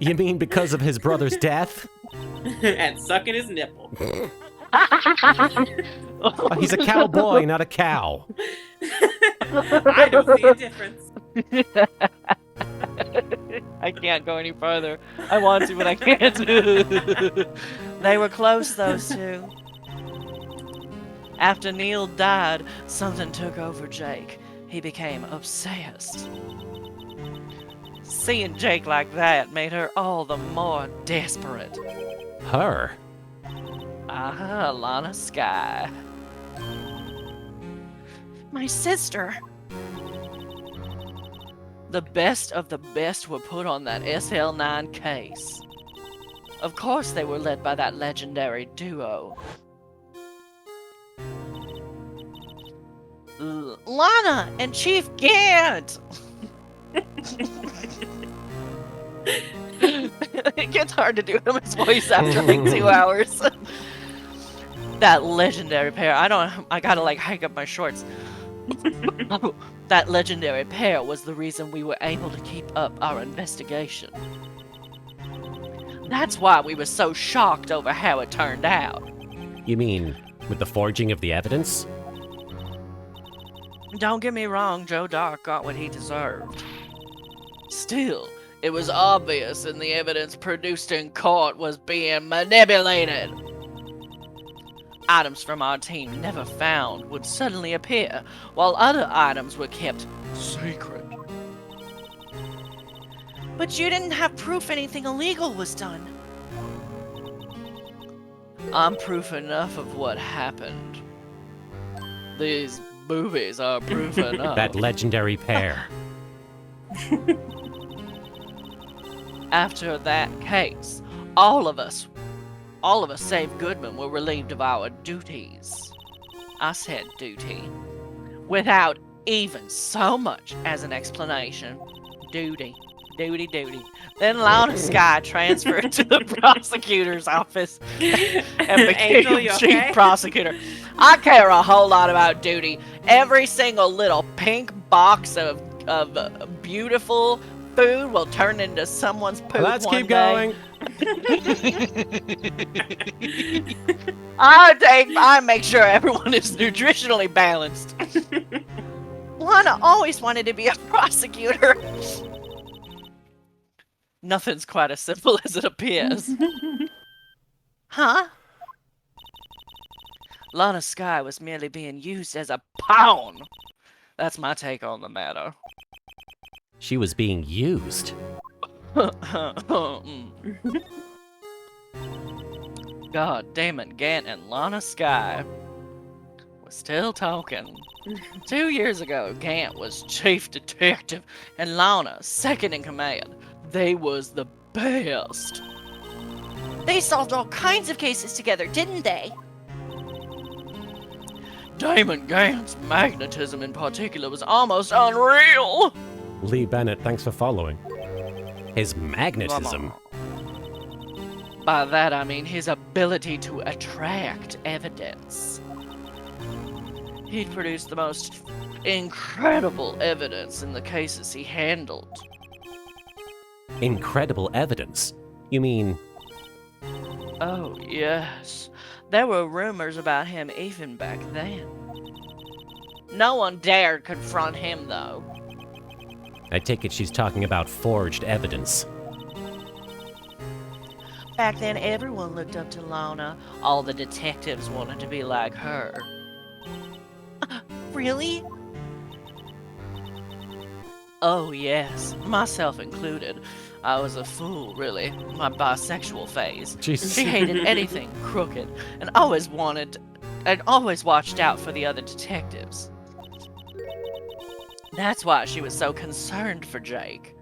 [SPEAKER 1] You mean because of his brother's death?
[SPEAKER 3] And sucking his nipple.
[SPEAKER 1] Oh, he's a cowboy, not a cow.
[SPEAKER 3] I don't see a difference.
[SPEAKER 2] I can't go any further. I want to, but I can't. They were close, those two. After Neil died, something took over Jake. He became obsessed. Seeing Jake like that made her all the more desperate.
[SPEAKER 1] Her?
[SPEAKER 2] Lana Sky.
[SPEAKER 6] My sister.
[SPEAKER 2] The best of the best were put on that SL9 case. Of course they were led by that legendary duo.
[SPEAKER 6] Lana and Chief Gant.
[SPEAKER 2] It gets hard to do his voice after like 2 hours. That legendary pair. I gotta like hike up my shorts. That legendary pair was the reason we were able to keep up our investigation. That's why we were so shocked over how it turned out.
[SPEAKER 1] You mean with the forging of the evidence?
[SPEAKER 2] Don't get me wrong, Joe Dark got what he deserved. Still, it was obvious and the evidence produced in court was being manipulated. Items from our team never found would suddenly appear, while other items were kept secret.
[SPEAKER 6] But you didn't have proof anything illegal was done.
[SPEAKER 2] I'm proof enough of what happened. These boobies are proof enough.
[SPEAKER 1] That legendary pair.
[SPEAKER 2] After that case, all of us save Goodman were relieved of our duties. I said duty. Without even so much as an explanation. Duty. Then Lana Sky transferred to the prosecutor's office and became
[SPEAKER 3] Angel, you
[SPEAKER 2] chief
[SPEAKER 3] okay?
[SPEAKER 2] prosecutor. I care a whole lot about duty. Every single little pink box of beautiful food will turn into someone's poop.
[SPEAKER 1] Let's
[SPEAKER 2] one
[SPEAKER 1] keep
[SPEAKER 2] day.
[SPEAKER 1] going.
[SPEAKER 2] I make sure everyone is nutritionally balanced.
[SPEAKER 6] Lana always wanted to be a prosecutor.
[SPEAKER 2] Nothing's quite as simple as it appears.
[SPEAKER 6] Huh?
[SPEAKER 2] Lana Sky was merely being used as a pawn. That's my take on the matter.
[SPEAKER 1] She was being used.
[SPEAKER 2] God damn it, Gant and Lana Sky. We're still talking. 2 years ago, Gant was chief detective and Lana second in command. They was the best.
[SPEAKER 6] They solved all kinds of cases together, didn't they?
[SPEAKER 2] Damon Gant's magnetism in particular was almost unreal.
[SPEAKER 1] Lee Bennett, thanks for following. His magnetism.
[SPEAKER 2] By that I mean his ability to attract evidence. He'd produced the most incredible evidence in the cases he handled.
[SPEAKER 1] Incredible evidence? You mean...
[SPEAKER 2] Oh, yes. There were rumors about him even back then. No one dared confront him, though.
[SPEAKER 1] I take it she's talking about forged evidence.
[SPEAKER 2] Back then, everyone looked up to Lana. All the detectives wanted to be like her.
[SPEAKER 6] Really?
[SPEAKER 2] Oh, yes. Myself included. I was a fool, really. My bisexual phase.
[SPEAKER 1] Jesus.
[SPEAKER 2] She hated anything crooked and always watched out for the other detectives. That's why she was so concerned for Jake.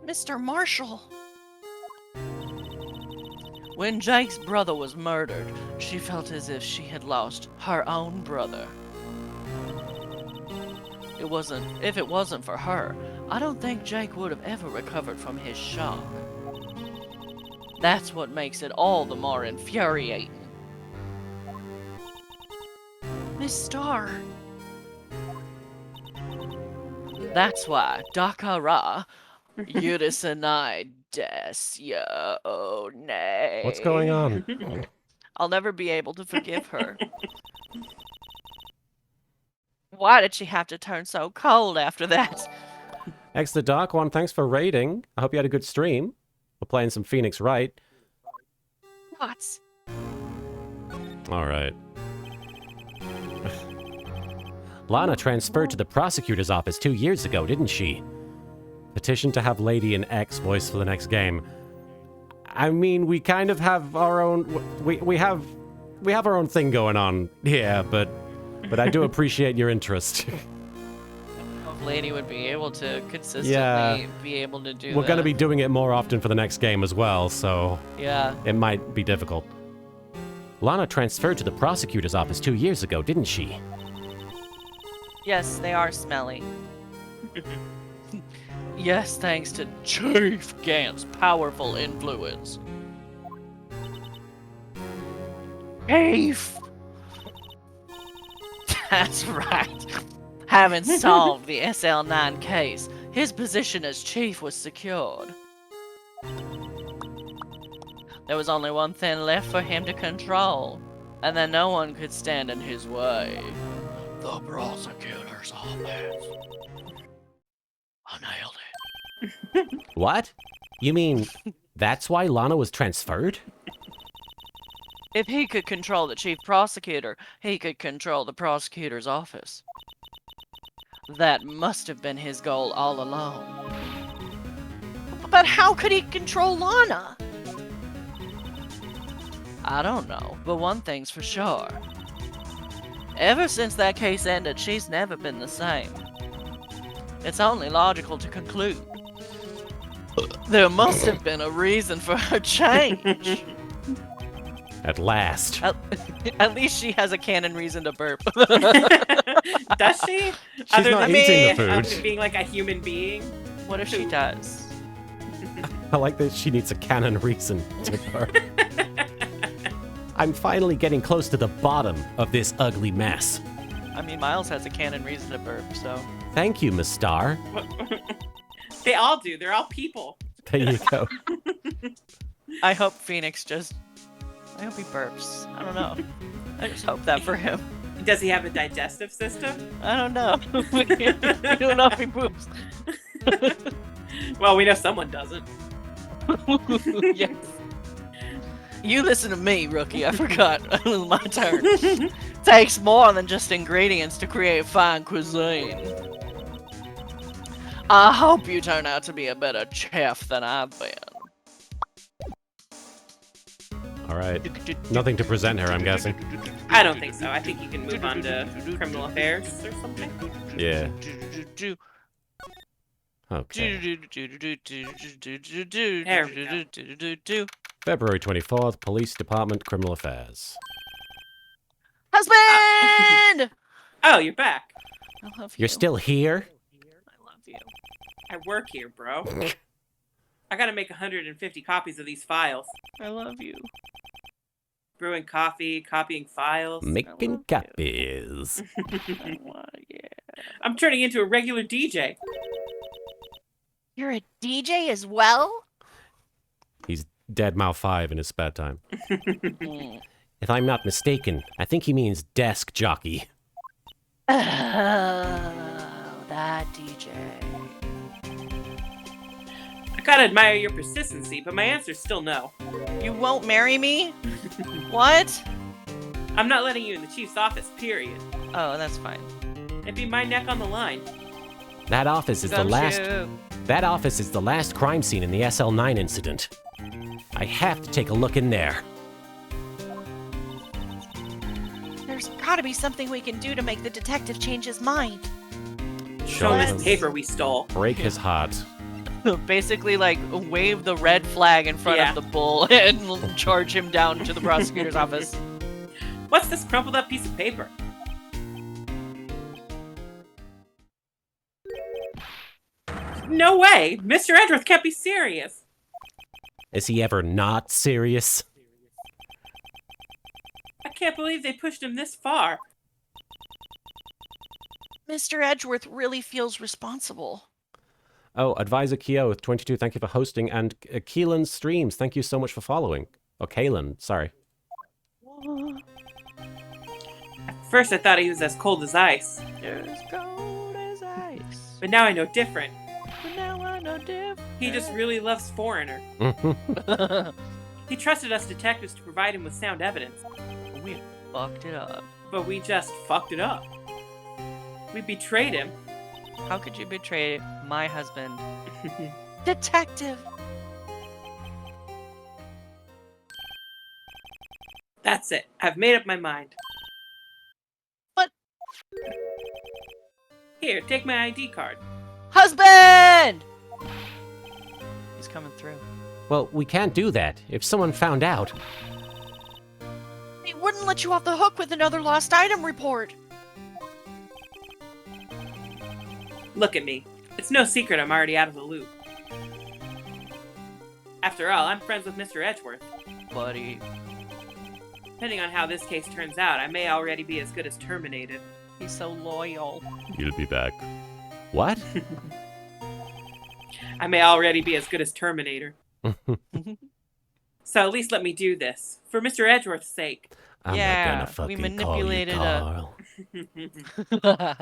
[SPEAKER 6] Mr. Marshall.
[SPEAKER 2] When Jake's brother was murdered, she felt as if she had lost her own brother. If it wasn't for her, I don't think Jake would have ever recovered from his shock. That's what makes it all the more infuriating.
[SPEAKER 6] Miss Starr.
[SPEAKER 2] That's why Dakara Yudisanai Desyone.
[SPEAKER 1] What's going on?
[SPEAKER 2] I'll never be able to forgive her. Why did she have to turn so cold after that?
[SPEAKER 1] X the Dark One, thanks for raiding. I hope you had a good stream. We're playing some Phoenix Wright.
[SPEAKER 6] What?
[SPEAKER 1] Alright. Lana transferred to the prosecutor's office 2 years ago, didn't she? Petition to have Lady and X voice for the next game. I mean, we kind of have our own... We have our own thing going on here, but I do appreciate your interest.
[SPEAKER 2] If Lady would be able to consistently be able to do
[SPEAKER 1] We're going to
[SPEAKER 2] that.
[SPEAKER 1] be doing it more often for the next game as well, so
[SPEAKER 2] Yeah.
[SPEAKER 1] it might be difficult. Lana transferred to the prosecutor's office 2 years ago, didn't she?
[SPEAKER 2] Yes, they are smelly. Yes, thanks to Chief Gant's powerful influence. Chief! That's right. Having solved the SL9 case, his position as chief was secured. There was only one thing left for him to control, and then no one could stand in his way. The prosecutor's office. I nailed it.
[SPEAKER 1] What? You mean that's why Lana was transferred?
[SPEAKER 2] If he could control the chief prosecutor, he could control the prosecutor's office. That must have been his goal all along.
[SPEAKER 6] But how could he control Lana?
[SPEAKER 2] I don't know, but one thing's for sure. Ever since that case ended, she's never been the same. It's only logical to conclude. There must have been a reason for her change.
[SPEAKER 1] At last.
[SPEAKER 2] At least she has a canon reason to burp.
[SPEAKER 3] Does she?
[SPEAKER 1] She's not eating the food.
[SPEAKER 3] Other than being like a human being.
[SPEAKER 2] What if she does?
[SPEAKER 1] I like that she needs a canon reason to burp. I'm finally getting close to the bottom of this ugly mess.
[SPEAKER 2] I mean, Miles has a canon reason to burp, so...
[SPEAKER 1] Thank you, Miss Star.
[SPEAKER 3] They all do. They're all people.
[SPEAKER 1] There you go.
[SPEAKER 2] I hope Phoenix just... I hope he burps. I don't know. I just hope that for him.
[SPEAKER 3] Does he have a digestive system?
[SPEAKER 2] I don't know. We don't know if he poops.
[SPEAKER 3] Well, we know someone doesn't.
[SPEAKER 2] Yes. You listen to me, rookie. I forgot. It was my turn. Takes more than just ingredients to create fine cuisine. I hope you turn out to be a better chef than I've been.
[SPEAKER 1] All right. Nothing to present her, I'm guessing.
[SPEAKER 3] I don't think so. I think you can move on to criminal affairs or something.
[SPEAKER 1] Yeah. Okay.
[SPEAKER 3] There we go.
[SPEAKER 1] February 24th, Police Department, Criminal Affairs.
[SPEAKER 6] Husband!
[SPEAKER 3] Oh, you're back.
[SPEAKER 2] I love you.
[SPEAKER 1] You're still here?
[SPEAKER 2] I love you.
[SPEAKER 3] I work here, bro. I gotta make 150 copies of these files.
[SPEAKER 2] I love you.
[SPEAKER 3] Brewing coffee, copying files.
[SPEAKER 1] Making copies.
[SPEAKER 2] I love you.
[SPEAKER 3] I'm turning into a regular DJ.
[SPEAKER 6] You're a DJ as well?
[SPEAKER 1] He's Deadmau 5 in his spare time.
[SPEAKER 2] Mm.
[SPEAKER 1] If I'm not mistaken, I think he means desk jockey.
[SPEAKER 6] Oh, that DJ.
[SPEAKER 3] I gotta admire your persistency, but my answer's still no.
[SPEAKER 6] You won't marry me? What?
[SPEAKER 3] I'm not letting you in the chief's office, period.
[SPEAKER 2] Oh, that's fine.
[SPEAKER 3] It'd be my neck on the line.
[SPEAKER 1] That office is the
[SPEAKER 2] Don't
[SPEAKER 1] last.
[SPEAKER 2] you?
[SPEAKER 1] That office is the last crime scene in the SL9 incident. I have to take a look in there.
[SPEAKER 6] There's gotta be something we can do to make the detective change his mind.
[SPEAKER 3] Show him this paper we stole.
[SPEAKER 1] Break his heart.
[SPEAKER 2] Basically, like, wave the red flag in front
[SPEAKER 3] Yeah.
[SPEAKER 2] of the bull and charge him down to the prosecutor's office.
[SPEAKER 3] What's this crumpled up piece of paper? No way! Mr. Edgeworth can't be serious!
[SPEAKER 1] Is he ever not serious?
[SPEAKER 3] I can't believe they pushed him this far.
[SPEAKER 6] Mr. Edgeworth really feels responsible.
[SPEAKER 1] Oh, Advisor Keo with 22, thank you for hosting. And Keelan Streams, thank you so much for following. Oh, Kalen, sorry.
[SPEAKER 3] At first I thought he was as cold as ice,
[SPEAKER 2] As cold as ice.
[SPEAKER 3] but now I know different.
[SPEAKER 2] But now I know different.
[SPEAKER 3] He just really loves Foreigner. He trusted us detectives to provide him with sound evidence,
[SPEAKER 2] We fucked it up.
[SPEAKER 3] but we just fucked it up. We betrayed him.
[SPEAKER 2] How could you betray my husband?
[SPEAKER 6] Detective!
[SPEAKER 3] That's it. I've made up my mind.
[SPEAKER 6] What?
[SPEAKER 3] Here, take my ID card.
[SPEAKER 6] Husband!
[SPEAKER 2] He's coming through.
[SPEAKER 1] Well, we can't do that. If someone found out.
[SPEAKER 6] He wouldn't let you off the hook with another lost item report.
[SPEAKER 3] Look at me. It's no secret I'm already out of the loop. After all, I'm friends with Mr. Edgeworth.
[SPEAKER 2] Buddy.
[SPEAKER 3] Depending on how this case turns out, I may already be as good as terminated.
[SPEAKER 2] He's so loyal.
[SPEAKER 5] You'll be back.
[SPEAKER 1] What?
[SPEAKER 3] I may already be as good as Terminator. So at least let me do this. For Mr. Edgeworth's sake.
[SPEAKER 1] I'm
[SPEAKER 2] Yeah,
[SPEAKER 1] not gonna
[SPEAKER 2] we
[SPEAKER 1] fucking
[SPEAKER 2] manipulated
[SPEAKER 1] call you
[SPEAKER 2] a-
[SPEAKER 1] Carl.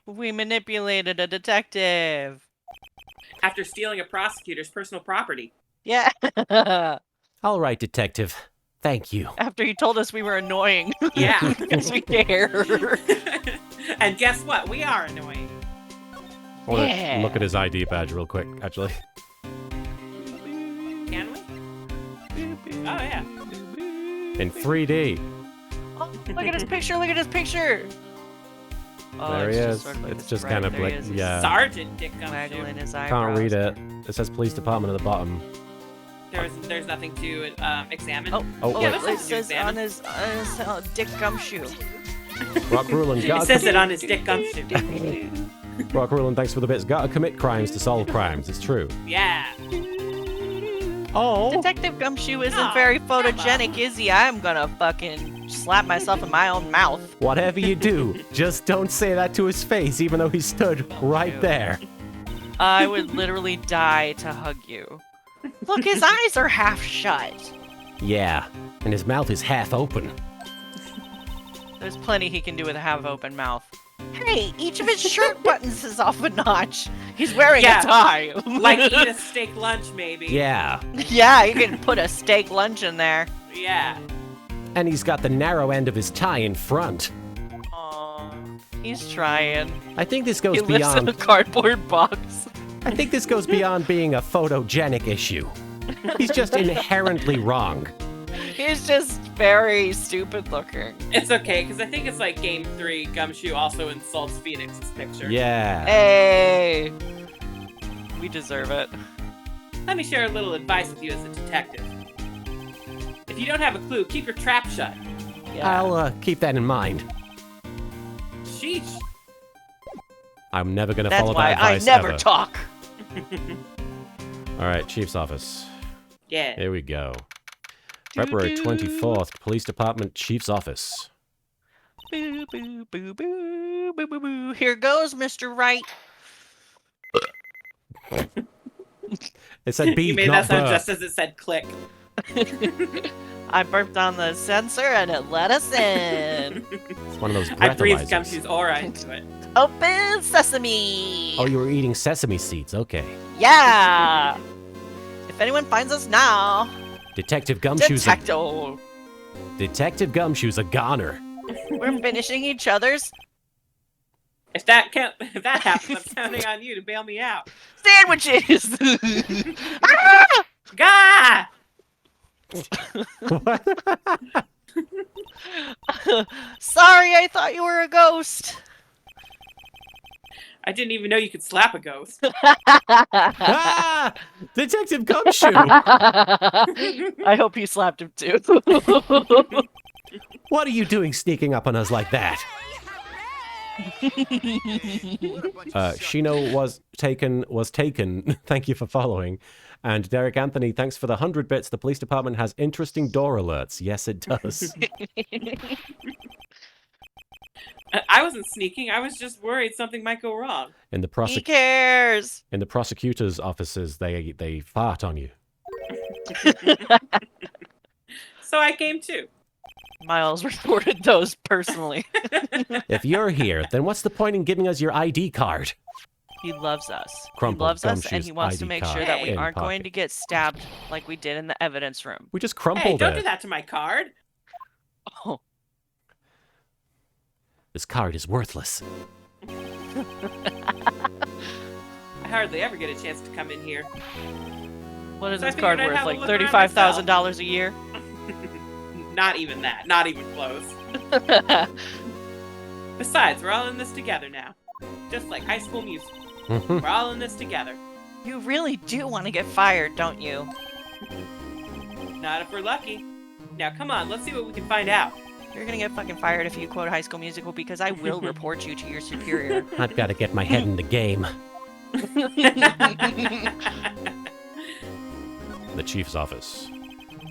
[SPEAKER 2] We manipulated a detective.
[SPEAKER 3] After stealing a prosecutor's personal property.
[SPEAKER 2] Yeah.
[SPEAKER 1] All right, detective. Thank you.
[SPEAKER 2] After he told us we were annoying.
[SPEAKER 3] Yeah.
[SPEAKER 2] Because we care.
[SPEAKER 3] And guess what? We are annoying.
[SPEAKER 1] I wanna
[SPEAKER 2] Yeah.
[SPEAKER 1] look at his ID badge real quick, actually.
[SPEAKER 3] Can we? Oh, yeah.
[SPEAKER 1] In 3D.
[SPEAKER 2] Oh, look at his picture, look at his picture. Oh,
[SPEAKER 1] There
[SPEAKER 2] it's
[SPEAKER 1] he
[SPEAKER 2] just
[SPEAKER 1] is.
[SPEAKER 2] sort of like
[SPEAKER 1] It's
[SPEAKER 2] this,
[SPEAKER 1] just
[SPEAKER 2] right,
[SPEAKER 1] kind of
[SPEAKER 2] there he
[SPEAKER 1] like,
[SPEAKER 2] is. He's
[SPEAKER 1] yeah.
[SPEAKER 3] Sergeant Dick
[SPEAKER 2] waggling
[SPEAKER 3] Gumshoe.
[SPEAKER 2] his eyebrows.
[SPEAKER 1] Can't read it. It says police department at the bottom.
[SPEAKER 3] There's nothing to examine.
[SPEAKER 2] Oh,
[SPEAKER 1] Oh,
[SPEAKER 2] yeah,
[SPEAKER 1] wait.
[SPEAKER 2] it says on his Dick Gumshoe.
[SPEAKER 1] Rock Rulin,
[SPEAKER 3] It
[SPEAKER 1] gotta
[SPEAKER 3] says it on his Dick Gumshoe.
[SPEAKER 1] Rock Rulin, thanks for the bits. Gotta commit crimes to solve crimes. It's true.
[SPEAKER 3] Yeah.
[SPEAKER 1] Oh.
[SPEAKER 2] Detective Gumshoe isn't
[SPEAKER 3] Oh,
[SPEAKER 2] very
[SPEAKER 3] come
[SPEAKER 2] photogenic, is he? I'm gonna fucking slap myself in my own mouth.
[SPEAKER 1] Whatever you do, just don't say that to his face, even though he stood right there.
[SPEAKER 2] I would literally die to hug you.
[SPEAKER 6] Look, his eyes are half shut.
[SPEAKER 1] Yeah, and his mouth is half open.
[SPEAKER 2] There's plenty he can do with a half-open mouth.
[SPEAKER 6] Hey, each of his shirt buttons is off a notch. He's wearing
[SPEAKER 3] Yeah.
[SPEAKER 6] a tie.
[SPEAKER 3] Like eat a steak lunch, maybe.
[SPEAKER 1] Yeah,
[SPEAKER 2] Yeah, you can put a steak lunch in there.
[SPEAKER 3] Yeah.
[SPEAKER 1] and he's got the narrow end of his tie in front.
[SPEAKER 2] Aw, he's trying.
[SPEAKER 1] I think this
[SPEAKER 2] He
[SPEAKER 1] goes
[SPEAKER 2] lives in a
[SPEAKER 1] beyond.
[SPEAKER 2] cardboard box.
[SPEAKER 1] I think this goes beyond being a photogenic issue. He's just inherently wrong.
[SPEAKER 2] He's just very stupid looking.
[SPEAKER 3] It's okay, because I think it's like Game 3, Gumshoe also insults Phoenix's picture.
[SPEAKER 1] Yeah.
[SPEAKER 2] Hey, we deserve it.
[SPEAKER 3] Let me share a little advice with you as a detective. If you don't have a clue, keep your trap shut.
[SPEAKER 2] Yeah.
[SPEAKER 1] I'll keep that in mind.
[SPEAKER 3] Sheesh.
[SPEAKER 1] I'm never gonna
[SPEAKER 2] That's
[SPEAKER 1] follow
[SPEAKER 2] why
[SPEAKER 1] that
[SPEAKER 2] I
[SPEAKER 1] advice
[SPEAKER 2] never
[SPEAKER 1] ever.
[SPEAKER 2] talk.
[SPEAKER 1] All right, chief's office.
[SPEAKER 3] Yeah.
[SPEAKER 1] Here we go. February 24th, police department, chief's office.
[SPEAKER 2] Boo, boo, boo, boo, boo, boo, boo.
[SPEAKER 6] Here goes, Mr. Wright.
[SPEAKER 1] It said
[SPEAKER 3] You
[SPEAKER 1] beep,
[SPEAKER 3] made
[SPEAKER 1] not
[SPEAKER 3] that sound
[SPEAKER 1] burp.
[SPEAKER 3] just as it said click.
[SPEAKER 2] I burped on the sensor and it let us in.
[SPEAKER 1] It's one of those
[SPEAKER 3] I breathed
[SPEAKER 1] breathalyzers.
[SPEAKER 3] Gumshoe's aura into it.
[SPEAKER 6] Open sesame.
[SPEAKER 1] Oh, you were eating sesame seeds. Okay.
[SPEAKER 6] Yeah. If anyone finds us now,
[SPEAKER 1] Detective Gumshoe's
[SPEAKER 2] Detecto.
[SPEAKER 1] Detective Gumshoe's a goner.
[SPEAKER 6] we're finishing each other's
[SPEAKER 3] If that happens, I'm counting on you to bail me out.
[SPEAKER 6] sandwiches.
[SPEAKER 3] Gah!
[SPEAKER 6] Sorry, I thought you were a ghost.
[SPEAKER 3] I didn't even know you could slap a ghost.
[SPEAKER 1] Ah! Detective Gumshoe!
[SPEAKER 2] I hope you slapped him too.
[SPEAKER 1] What are you doing sneaking up on us like that? Shino was taken. Thank you for following. And Derek Anthony, thanks for the 100 bits. The police department has interesting door alerts. Yes, it does.
[SPEAKER 3] I wasn't sneaking. I was just worried something might go wrong.
[SPEAKER 1] In the
[SPEAKER 6] He cares.
[SPEAKER 1] in the prosecutor's offices, they fart on you.
[SPEAKER 3] So I came too.
[SPEAKER 2] Miles recorded those personally.
[SPEAKER 1] If you're here, then what's the point in giving us your ID card?
[SPEAKER 2] He loves us.
[SPEAKER 1] Crumpled
[SPEAKER 2] He loves us, and
[SPEAKER 1] Gumshoe's
[SPEAKER 2] he wants to
[SPEAKER 1] ID
[SPEAKER 2] make sure
[SPEAKER 1] card
[SPEAKER 2] that we
[SPEAKER 1] in
[SPEAKER 2] aren't going
[SPEAKER 1] pocket.
[SPEAKER 2] to get stabbed like we did in the evidence room.
[SPEAKER 1] We just
[SPEAKER 3] Hey,
[SPEAKER 1] crumpled
[SPEAKER 3] don't
[SPEAKER 1] it.
[SPEAKER 3] do that to my card.
[SPEAKER 2] Oh,
[SPEAKER 1] This card is worthless.
[SPEAKER 3] I hardly ever get a chance to come in here.
[SPEAKER 2] what is
[SPEAKER 3] So I
[SPEAKER 2] this card
[SPEAKER 3] figured I'd
[SPEAKER 2] worth?
[SPEAKER 3] have a
[SPEAKER 2] Like
[SPEAKER 3] look around
[SPEAKER 2] $35,000 a year?
[SPEAKER 3] Not even that. Not even close. Besides, we're all in this together now. Just like High School Musical. We're all in this together.
[SPEAKER 6] You really do want to get fired, don't you?
[SPEAKER 3] Not if we're lucky. Now, come on, let's see what we can find out.
[SPEAKER 6] You're gonna get fucking fired if you quote High School Musical because I will report you to your superior.
[SPEAKER 1] I've got to get my head in the game. The chief's office.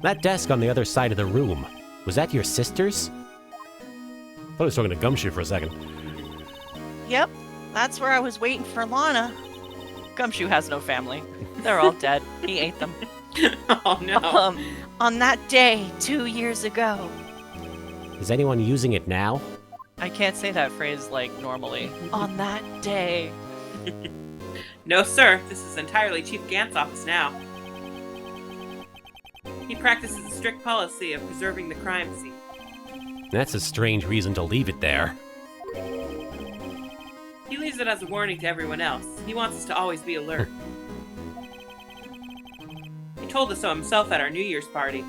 [SPEAKER 1] That desk on the other side of the room. Was that your sister's? I thought I was talking to Gumshoe for a second.
[SPEAKER 6] Yep, that's where I was waiting for Lana.
[SPEAKER 2] Gumshoe has no family. They're all dead. He ate them.
[SPEAKER 3] Oh no.
[SPEAKER 6] On that day 2 years ago.
[SPEAKER 1] Is anyone using it now?
[SPEAKER 2] I can't say that phrase like normally.
[SPEAKER 6] On that day.
[SPEAKER 3] No, sir. This is entirely Chief Gant's office now. He practices a strict policy of preserving the crime scene.
[SPEAKER 1] That's a strange reason to leave it there.
[SPEAKER 3] He leaves it as a warning to everyone else. He wants us to always be alert. He told us so himself at our New Year's party.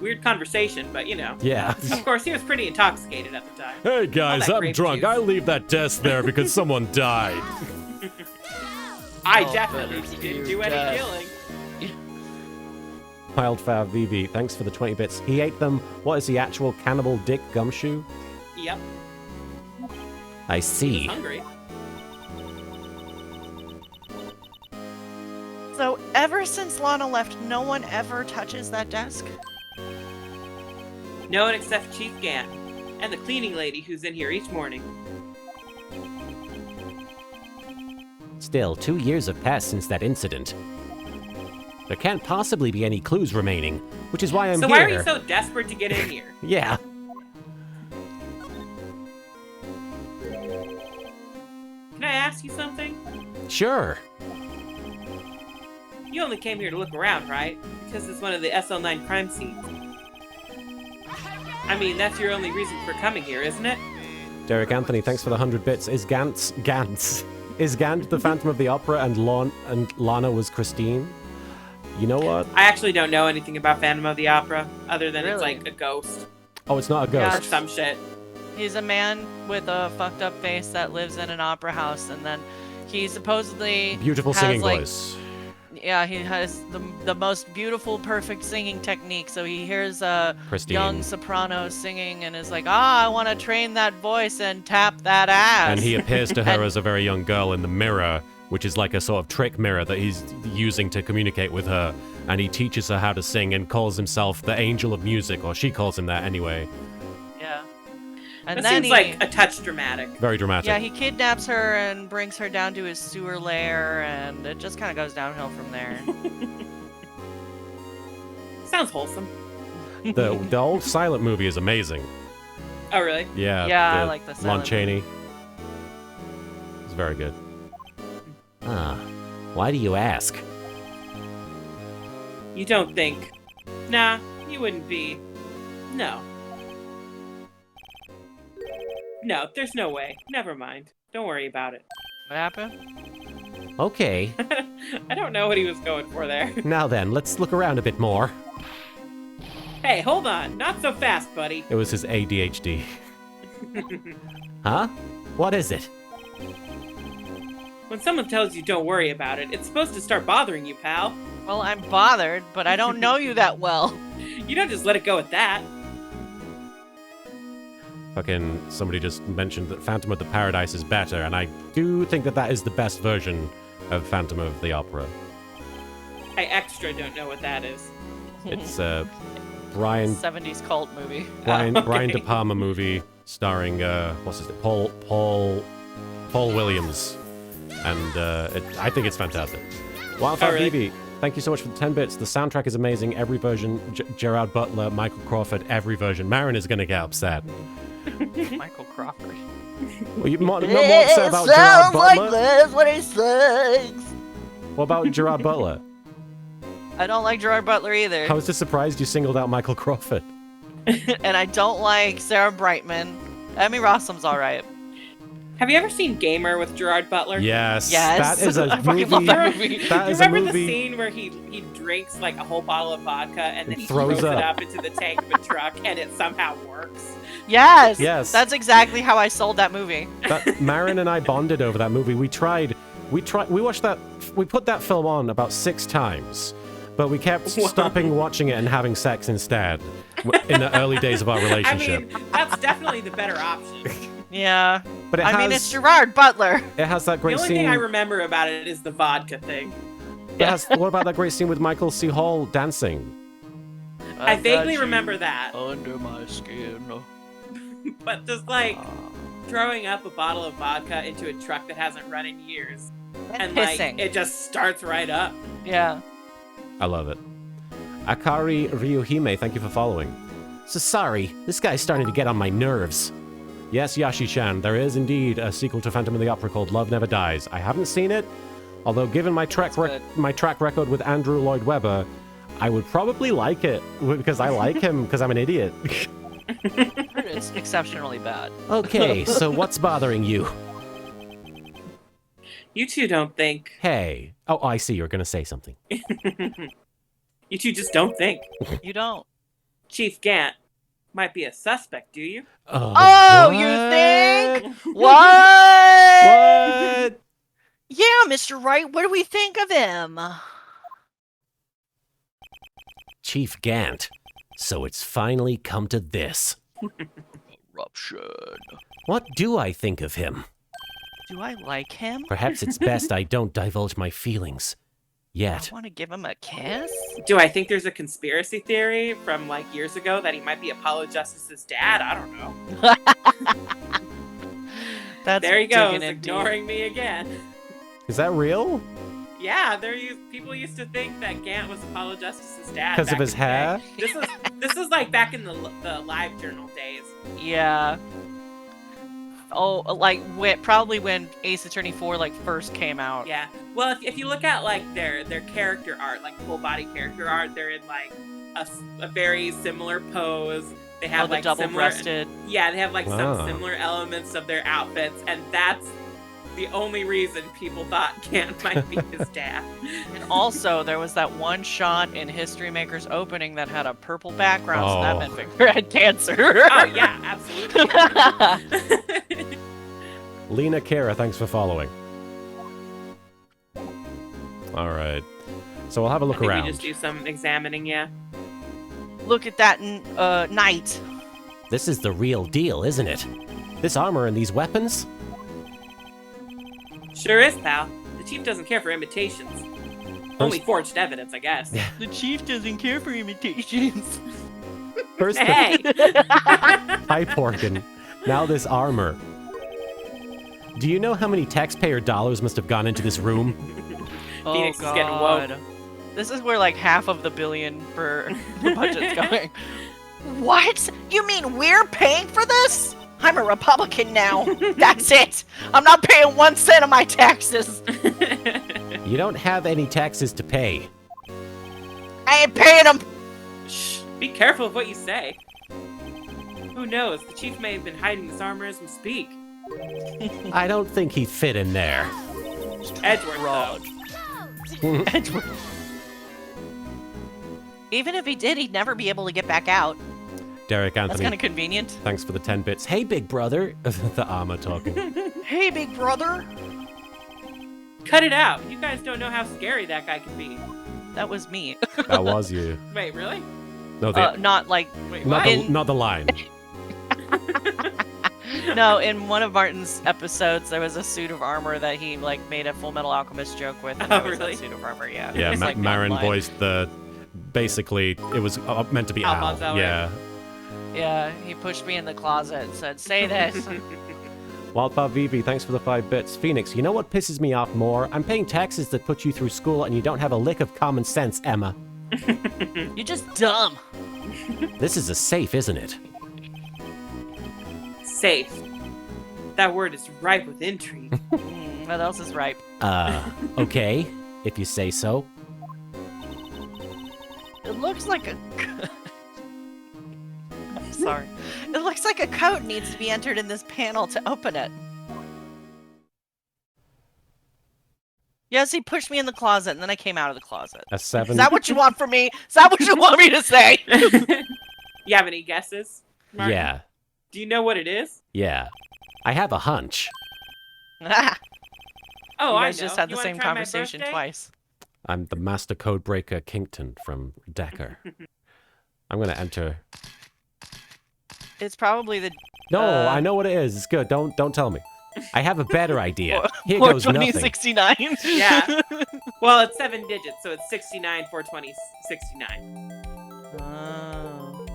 [SPEAKER 3] Weird conversation, but you know.
[SPEAKER 1] Yeah.
[SPEAKER 3] Of course, he was pretty intoxicated at the time.
[SPEAKER 5] Hey guys,
[SPEAKER 3] that
[SPEAKER 5] I'm
[SPEAKER 3] grape
[SPEAKER 5] drunk.
[SPEAKER 3] juice.
[SPEAKER 5] I leave that desk there because someone died.
[SPEAKER 3] I
[SPEAKER 2] Oh,
[SPEAKER 3] definitely
[SPEAKER 2] better
[SPEAKER 3] didn't
[SPEAKER 2] you
[SPEAKER 3] do any
[SPEAKER 2] die.
[SPEAKER 3] killing.
[SPEAKER 1] Wildfire VV, thanks for the 20 bits. He ate them. What is the actual cannibal dick Gumshoe?
[SPEAKER 3] Yep,
[SPEAKER 1] I
[SPEAKER 3] he was
[SPEAKER 1] see.
[SPEAKER 3] hungry.
[SPEAKER 6] So ever since Lana left, no one ever touches that desk?
[SPEAKER 3] No one except Chief Gant and the cleaning lady who's in here each morning.
[SPEAKER 1] Still, 2 years have passed since that incident. There can't possibly be any clues remaining, which is why I'm
[SPEAKER 3] So
[SPEAKER 1] here.
[SPEAKER 3] why are you so desperate to get in here?
[SPEAKER 1] Yeah.
[SPEAKER 3] Can I ask you something?
[SPEAKER 1] Sure.
[SPEAKER 3] You only came here to look around, right? Because it's one of the SL9 crime scenes. I mean, that's your only reason for coming here, isn't it?
[SPEAKER 1] Derek Anthony, thanks for the 100 bits. Is Is Gant the Phantom of the Opera and Lana was Christine? You know what?
[SPEAKER 3] I actually don't know anything about Phantom of the Opera, other than it's
[SPEAKER 2] Really?
[SPEAKER 3] like a ghost
[SPEAKER 1] Oh, it's not a
[SPEAKER 2] Yeah.
[SPEAKER 3] or
[SPEAKER 1] ghost.
[SPEAKER 3] some shit.
[SPEAKER 2] He's a man with a fucked up face that lives in an opera house, and then he supposedly
[SPEAKER 1] Beautiful
[SPEAKER 2] has,
[SPEAKER 1] singing
[SPEAKER 2] like,
[SPEAKER 1] voice.
[SPEAKER 2] Yeah, he has the most beautiful, perfect singing technique. So he hears a
[SPEAKER 1] Christine.
[SPEAKER 2] young soprano singing and is like, I want to train that voice and tap that ass.
[SPEAKER 1] And he appears to her
[SPEAKER 2] And-
[SPEAKER 1] as a very young girl in the mirror, which is like a sort of trick mirror that he's using to communicate with her. And he teaches her how to sing and calls himself the Angel of Music, or she calls him that anyway.
[SPEAKER 2] Yeah. And
[SPEAKER 3] That
[SPEAKER 2] then
[SPEAKER 3] seems like a touch dramatic.
[SPEAKER 1] Very dramatic.
[SPEAKER 2] yeah, he kidnaps her and brings her down to his sewer lair, and it just kind of goes downhill from there.
[SPEAKER 3] Sounds wholesome.
[SPEAKER 1] The old silent movie is amazing.
[SPEAKER 3] Oh, really?
[SPEAKER 1] Yeah.
[SPEAKER 2] Yeah, I like the
[SPEAKER 1] Lon
[SPEAKER 2] silent
[SPEAKER 1] Chaney. It's very good. Ah, why do you ask?
[SPEAKER 3] You don't think? Nah, you wouldn't be. No. No, there's no way. Never mind. Don't worry about it.
[SPEAKER 2] What happened?
[SPEAKER 1] Okay,
[SPEAKER 3] I don't know what he was going for there.
[SPEAKER 1] now then, let's look around a bit more.
[SPEAKER 3] Hey, hold on. Not so fast, buddy.
[SPEAKER 1] It was his ADHD. Huh? What is it?
[SPEAKER 3] When someone tells you don't worry about it, it's supposed to start bothering you, pal.
[SPEAKER 2] Well, I'm bothered, but I don't know you that well.
[SPEAKER 3] You don't just let it go at that.
[SPEAKER 1] Fucking somebody just mentioned that Phantom of the Paradise is better, and I do think that that is the best version of Phantom of the Opera.
[SPEAKER 3] I extra don't know what that is.
[SPEAKER 1] It's Brian
[SPEAKER 2] 70s cult movie.
[SPEAKER 1] Brian
[SPEAKER 3] okay.
[SPEAKER 1] Brian De Palma movie starring what's his name? Paul Williams, and I think it's fantastic. Wildfire
[SPEAKER 3] Oh, really?
[SPEAKER 1] BB, thank you so much for the 10 bits. The soundtrack is amazing. Every version, Gerard Butler, Michael Crawford, every version. Marin is gonna get upset.
[SPEAKER 2] Michael Crawford.
[SPEAKER 1] Well, you not more upset about Gerard Butler?
[SPEAKER 6] this when he sings.
[SPEAKER 1] What about Gerard Butler?
[SPEAKER 2] I don't like Gerard Butler either.
[SPEAKER 1] I was just surprised you singled out Michael Crawford.
[SPEAKER 2] And I don't like Sarah Brightman. Emmy Rossum's alright.
[SPEAKER 3] Have you ever seen Gamer with Gerard Butler?
[SPEAKER 1] Yes,
[SPEAKER 2] Yes.
[SPEAKER 1] that is a
[SPEAKER 2] I fucking love
[SPEAKER 1] movie.
[SPEAKER 2] that movie.
[SPEAKER 1] That
[SPEAKER 3] Do you
[SPEAKER 1] is a
[SPEAKER 3] remember
[SPEAKER 1] movie.
[SPEAKER 3] the scene where he drinks like a whole bottle of vodka and then
[SPEAKER 1] It
[SPEAKER 3] he
[SPEAKER 1] throws
[SPEAKER 3] throws it
[SPEAKER 1] up.
[SPEAKER 3] up into the tank of a truck and it somehow works?
[SPEAKER 2] Yes!
[SPEAKER 1] Yes.
[SPEAKER 2] That's exactly how I sold that movie.
[SPEAKER 1] Marin and I bonded over that movie. We watched that. We put that film on about 6 times, but we kept
[SPEAKER 3] Wow.
[SPEAKER 1] stopping watching it and having sex instead in the early days of our
[SPEAKER 3] I
[SPEAKER 1] relationship.
[SPEAKER 3] mean, that's definitely the better option.
[SPEAKER 2] Yeah.
[SPEAKER 1] But it
[SPEAKER 2] I
[SPEAKER 1] has,
[SPEAKER 2] mean, it's Gerard Butler.
[SPEAKER 1] it has that
[SPEAKER 3] The
[SPEAKER 1] great
[SPEAKER 3] only
[SPEAKER 1] scene.
[SPEAKER 3] thing I remember about it is the vodka thing.
[SPEAKER 1] What about that great scene with Michael C. Hall dancing?
[SPEAKER 3] I vaguely remember that,
[SPEAKER 2] Under my skin.
[SPEAKER 3] but just like throwing up a bottle of vodka into a truck that hasn't run in years, and like
[SPEAKER 2] pissing.
[SPEAKER 3] it just starts right up.
[SPEAKER 2] Yeah.
[SPEAKER 1] I love it. Akari Ryuhime, thank you for following. So sorry, this guy's starting to get on my nerves. Yes, Yashi-chan, there is indeed a sequel to Phantom of the Opera called Love Never Dies. I haven't seen it, although given my track record with Andrew Lloyd Webber, I would probably like it, because I like him, because I'm an idiot.
[SPEAKER 2] It's exceptionally bad.
[SPEAKER 1] Okay, so what's bothering you?
[SPEAKER 3] You two don't think.
[SPEAKER 1] Hey. Oh, I see, you're going to say something.
[SPEAKER 3] You two just don't think.
[SPEAKER 2] You don't.
[SPEAKER 3] Chief Gant might be a suspect, do you?
[SPEAKER 2] Oh, you think? What?
[SPEAKER 1] What?
[SPEAKER 6] Yeah, Mr. Wright, what do we think of him?
[SPEAKER 1] Chief Gant. So it's finally come to this.
[SPEAKER 2] Eruption.
[SPEAKER 1] What do I think of him?
[SPEAKER 2] Do I like him?
[SPEAKER 1] Perhaps it's best I don't divulge my feelings. Yet.
[SPEAKER 2] I want to give him a kiss?
[SPEAKER 3] Do I think there's a conspiracy theory from like years ago that he might be Apollo Justice's dad? I don't know.
[SPEAKER 2] That's
[SPEAKER 3] There he goes,
[SPEAKER 2] digging in deep.
[SPEAKER 3] ignoring me again.
[SPEAKER 1] Is that real?
[SPEAKER 3] Yeah, people used to think that Gant was Apollo Justice's dad
[SPEAKER 1] Because of
[SPEAKER 3] back
[SPEAKER 1] his
[SPEAKER 3] in the day.
[SPEAKER 1] hair?
[SPEAKER 3] This is like back in the live journal days.
[SPEAKER 2] Yeah. Oh, like probably when Ace Attorney 4 like first came out.
[SPEAKER 3] Yeah. Well, if you look at like their character art, like full body character art, they're in like a very similar pose. They have
[SPEAKER 2] the
[SPEAKER 3] like
[SPEAKER 2] double-breasted.
[SPEAKER 3] Yeah, they have like
[SPEAKER 1] Wow.
[SPEAKER 3] some similar elements of their outfits, and that's the only reason people thought Gant might be his dad.
[SPEAKER 2] And also, there was that one shot in History Maker's opening that had a purple background, so
[SPEAKER 1] Oh.
[SPEAKER 2] that meant Victor had cancer.
[SPEAKER 3] Oh yeah, absolutely.
[SPEAKER 1] Lena Kara, thanks for following. All right. So we'll have a
[SPEAKER 3] I
[SPEAKER 1] look
[SPEAKER 3] think
[SPEAKER 1] around.
[SPEAKER 3] we just do some examining, yeah.
[SPEAKER 2] Look at that knight.
[SPEAKER 1] This is the real deal, isn't it? This armor and these weapons?
[SPEAKER 3] Sure is, pal. The chief doesn't care for imitations. Only forged evidence, I guess.
[SPEAKER 2] The chief doesn't care for imitations.
[SPEAKER 1] First the
[SPEAKER 3] Hey!
[SPEAKER 1] pipe organ, now this armor. Do you know how many taxpayer dollars must have gone into this room?
[SPEAKER 2] Oh
[SPEAKER 3] Phoenix is
[SPEAKER 2] god.
[SPEAKER 3] getting woke.
[SPEAKER 2] This is where like half of the billion for the budget's going.
[SPEAKER 6] What? You mean we're paying for this? I'm a Republican now. That's it. I'm not paying 1 cent of my taxes.
[SPEAKER 1] You don't have any taxes to pay.
[SPEAKER 6] I ain't paying them.
[SPEAKER 3] Shh, be careful of what you say. Who knows? The chief may have been hiding this armor as we speak.
[SPEAKER 1] I don't think he'd fit in there.
[SPEAKER 3] Edward, though.
[SPEAKER 2] Edward.
[SPEAKER 6] Even if he did, he'd never be able to get back out.
[SPEAKER 1] Derek
[SPEAKER 6] That's
[SPEAKER 1] Anthony,
[SPEAKER 6] kind of convenient.
[SPEAKER 1] thanks for the 10 bits. Hey, big brother. The armor talking.
[SPEAKER 6] Hey, big brother.
[SPEAKER 3] Cut it out. You guys don't know how scary that guy can be.
[SPEAKER 6] That was me.
[SPEAKER 1] That was you.
[SPEAKER 3] Wait, really?
[SPEAKER 1] No, the,
[SPEAKER 6] Not like...
[SPEAKER 3] Wait,
[SPEAKER 1] not,
[SPEAKER 3] what?
[SPEAKER 1] the, not the line.
[SPEAKER 6] No, in one of Martin's episodes, there was a suit of armor that he like made a Full Metal Alchemist joke with. And
[SPEAKER 3] Oh,
[SPEAKER 6] there was
[SPEAKER 3] really?
[SPEAKER 6] that suit of armor, yeah.
[SPEAKER 1] Yeah,
[SPEAKER 6] It's, like,
[SPEAKER 1] Marin
[SPEAKER 6] online.
[SPEAKER 1] voiced the... Basically, it was meant to be Al.
[SPEAKER 3] Alfonso,
[SPEAKER 1] Yeah.
[SPEAKER 6] Yeah, he pushed me in the closet and said, "Say this."
[SPEAKER 1] Wildpop Vivi, thanks for the 5 bits. Phoenix, you know what pisses me off more? I'm paying taxes that put you through school and you don't have a lick of common sense, Emma.
[SPEAKER 6] You're just dumb.
[SPEAKER 1] This is a safe, isn't it?
[SPEAKER 3] Safe. That word is ripe with intrigue.
[SPEAKER 6] What else is ripe?
[SPEAKER 1] Okay, if you say so.
[SPEAKER 6] It looks like a. I'm sorry. It looks like a code needs to be entered in this panel to open it. Yes, he pushed me in the closet, and then I came out of the closet.
[SPEAKER 1] A 7.
[SPEAKER 6] Is that what you want from me? Is that what you want me to say?
[SPEAKER 3] You have any guesses? Martin?
[SPEAKER 1] Yeah,
[SPEAKER 3] Do you know what it is?
[SPEAKER 1] yeah. I have a hunch.
[SPEAKER 6] Ah,
[SPEAKER 3] Oh,
[SPEAKER 6] you
[SPEAKER 3] I
[SPEAKER 6] guys
[SPEAKER 3] know.
[SPEAKER 6] just had
[SPEAKER 3] You
[SPEAKER 6] the
[SPEAKER 3] wanna
[SPEAKER 6] same
[SPEAKER 3] try my
[SPEAKER 6] conversation
[SPEAKER 3] birthday?
[SPEAKER 6] twice.
[SPEAKER 1] I'm the master code breaker Kington from Decker. I'm gonna enter.
[SPEAKER 6] It's probably the
[SPEAKER 1] No, I know what it is. It's good. Don't tell me. I have a better idea. Here
[SPEAKER 6] Or
[SPEAKER 1] goes nothing.
[SPEAKER 6] 2069.
[SPEAKER 3] Yeah. Well, it's 7 digits, so it's 69, 420, 69.
[SPEAKER 6] Oh.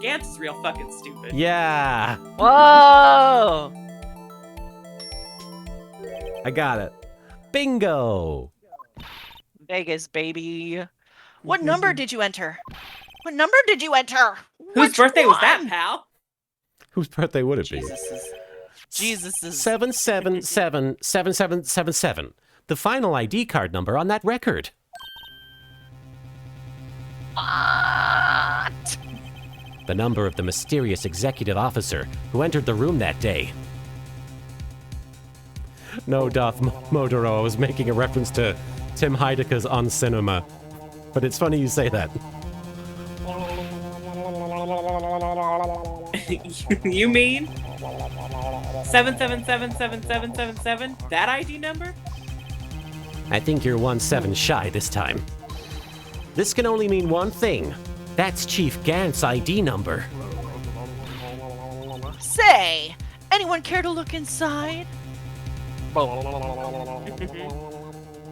[SPEAKER 3] Gantz is real fucking stupid.
[SPEAKER 1] Yeah,
[SPEAKER 6] Whoa!
[SPEAKER 1] I got it. Bingo.
[SPEAKER 6] Vegas, baby. What number did you enter? What number did you enter?
[SPEAKER 3] Whose
[SPEAKER 6] Which
[SPEAKER 3] birthday was that,
[SPEAKER 6] one?
[SPEAKER 3] pal?
[SPEAKER 1] Whose birthday would it be?
[SPEAKER 6] Jesus is
[SPEAKER 1] 7777777. The final ID card number on that record.
[SPEAKER 6] What?
[SPEAKER 1] The number of the mysterious executive officer who entered the room that day. No, Darth Modoro, I was making a reference to Tim Heidecker's On Cinema. But it's funny you say that.
[SPEAKER 3] You mean 7777777? That ID number?
[SPEAKER 1] I think you're 1-7 shy this time. This can only mean one thing. That's Chief Gant's ID number.
[SPEAKER 6] Say, anyone care to look inside?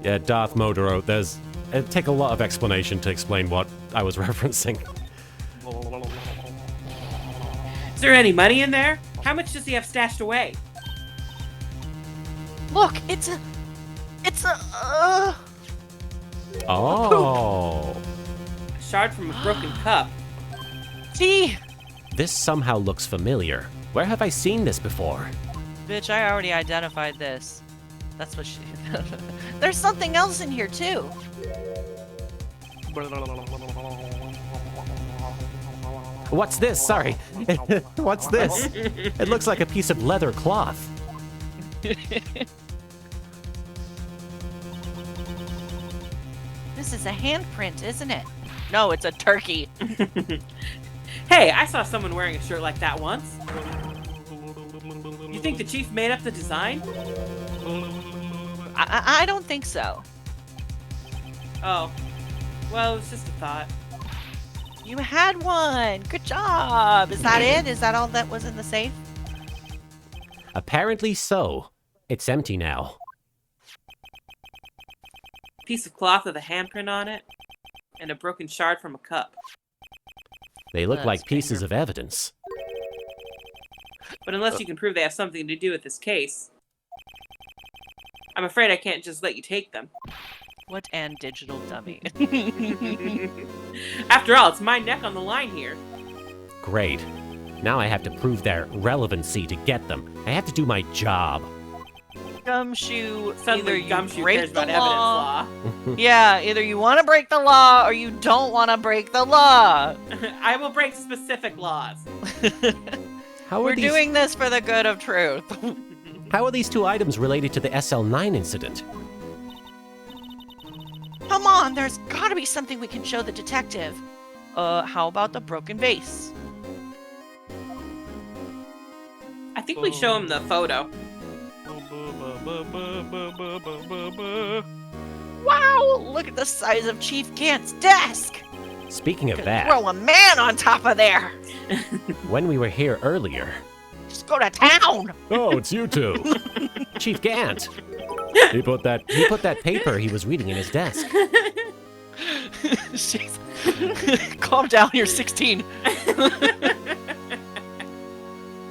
[SPEAKER 1] Yeah, Darth Modoro, it'd take a lot of explanation to explain what I was referencing.
[SPEAKER 3] Is there any money in there? How much does he have stashed away?
[SPEAKER 6] Look, it's a
[SPEAKER 1] Oh.
[SPEAKER 3] A shard from a broken cup.
[SPEAKER 6] see,
[SPEAKER 1] This somehow looks familiar. Where have I seen this before?
[SPEAKER 6] bitch. I already identified this. That's what she. There's something else in here too.
[SPEAKER 1] What's this? Sorry. What's this? It looks like a piece of leather cloth.
[SPEAKER 6] This is a handprint, isn't it? No, it's a turkey.
[SPEAKER 3] Hey, I saw someone wearing a shirt like that once. You think the chief made up the design?
[SPEAKER 6] I don't think so.
[SPEAKER 3] Oh. Well, it was just a thought.
[SPEAKER 6] You had one. Good job. Is that it? Is that all that was in the safe?
[SPEAKER 1] Apparently so. It's empty now.
[SPEAKER 3] Piece of cloth with a handprint on it, and a broken shard from a cup.
[SPEAKER 1] They look
[SPEAKER 6] That's
[SPEAKER 1] like pieces of evidence.
[SPEAKER 3] But unless you can prove they have something to do with this case, I'm afraid I can't just let you take them.
[SPEAKER 6] What an digital dummy.
[SPEAKER 3] After all, it's my neck on the line here.
[SPEAKER 1] Great. Now I have to prove their relevancy to get them. I have to do my job.
[SPEAKER 6] Gumshoe.
[SPEAKER 3] Suddenly,
[SPEAKER 6] either you
[SPEAKER 3] Gumshoe
[SPEAKER 6] break
[SPEAKER 3] cares
[SPEAKER 6] the
[SPEAKER 3] about evidence
[SPEAKER 6] law.
[SPEAKER 3] law.
[SPEAKER 6] Yeah, either you want to break the law or you don't want to break the law.
[SPEAKER 3] I will break specific laws.
[SPEAKER 1] How are
[SPEAKER 6] We're
[SPEAKER 1] these,
[SPEAKER 6] doing this for the good of truth.
[SPEAKER 1] How are these two items related to the SL9 incident?
[SPEAKER 6] How Come on, there's gotta be something we can show the detective. How about the broken vase?
[SPEAKER 3] I think we show him the photo.
[SPEAKER 6] Wow, look at the size of Chief Gant's desk.
[SPEAKER 1] Speaking of
[SPEAKER 6] Could
[SPEAKER 1] that,
[SPEAKER 6] throw a man on top of there.
[SPEAKER 1] when we were here earlier,
[SPEAKER 6] Just go to town.
[SPEAKER 5] Oh, it's you two.
[SPEAKER 1] Chief Gant, he put that paper he was reading in his desk.
[SPEAKER 2] Jeez. Calm down, you're 16.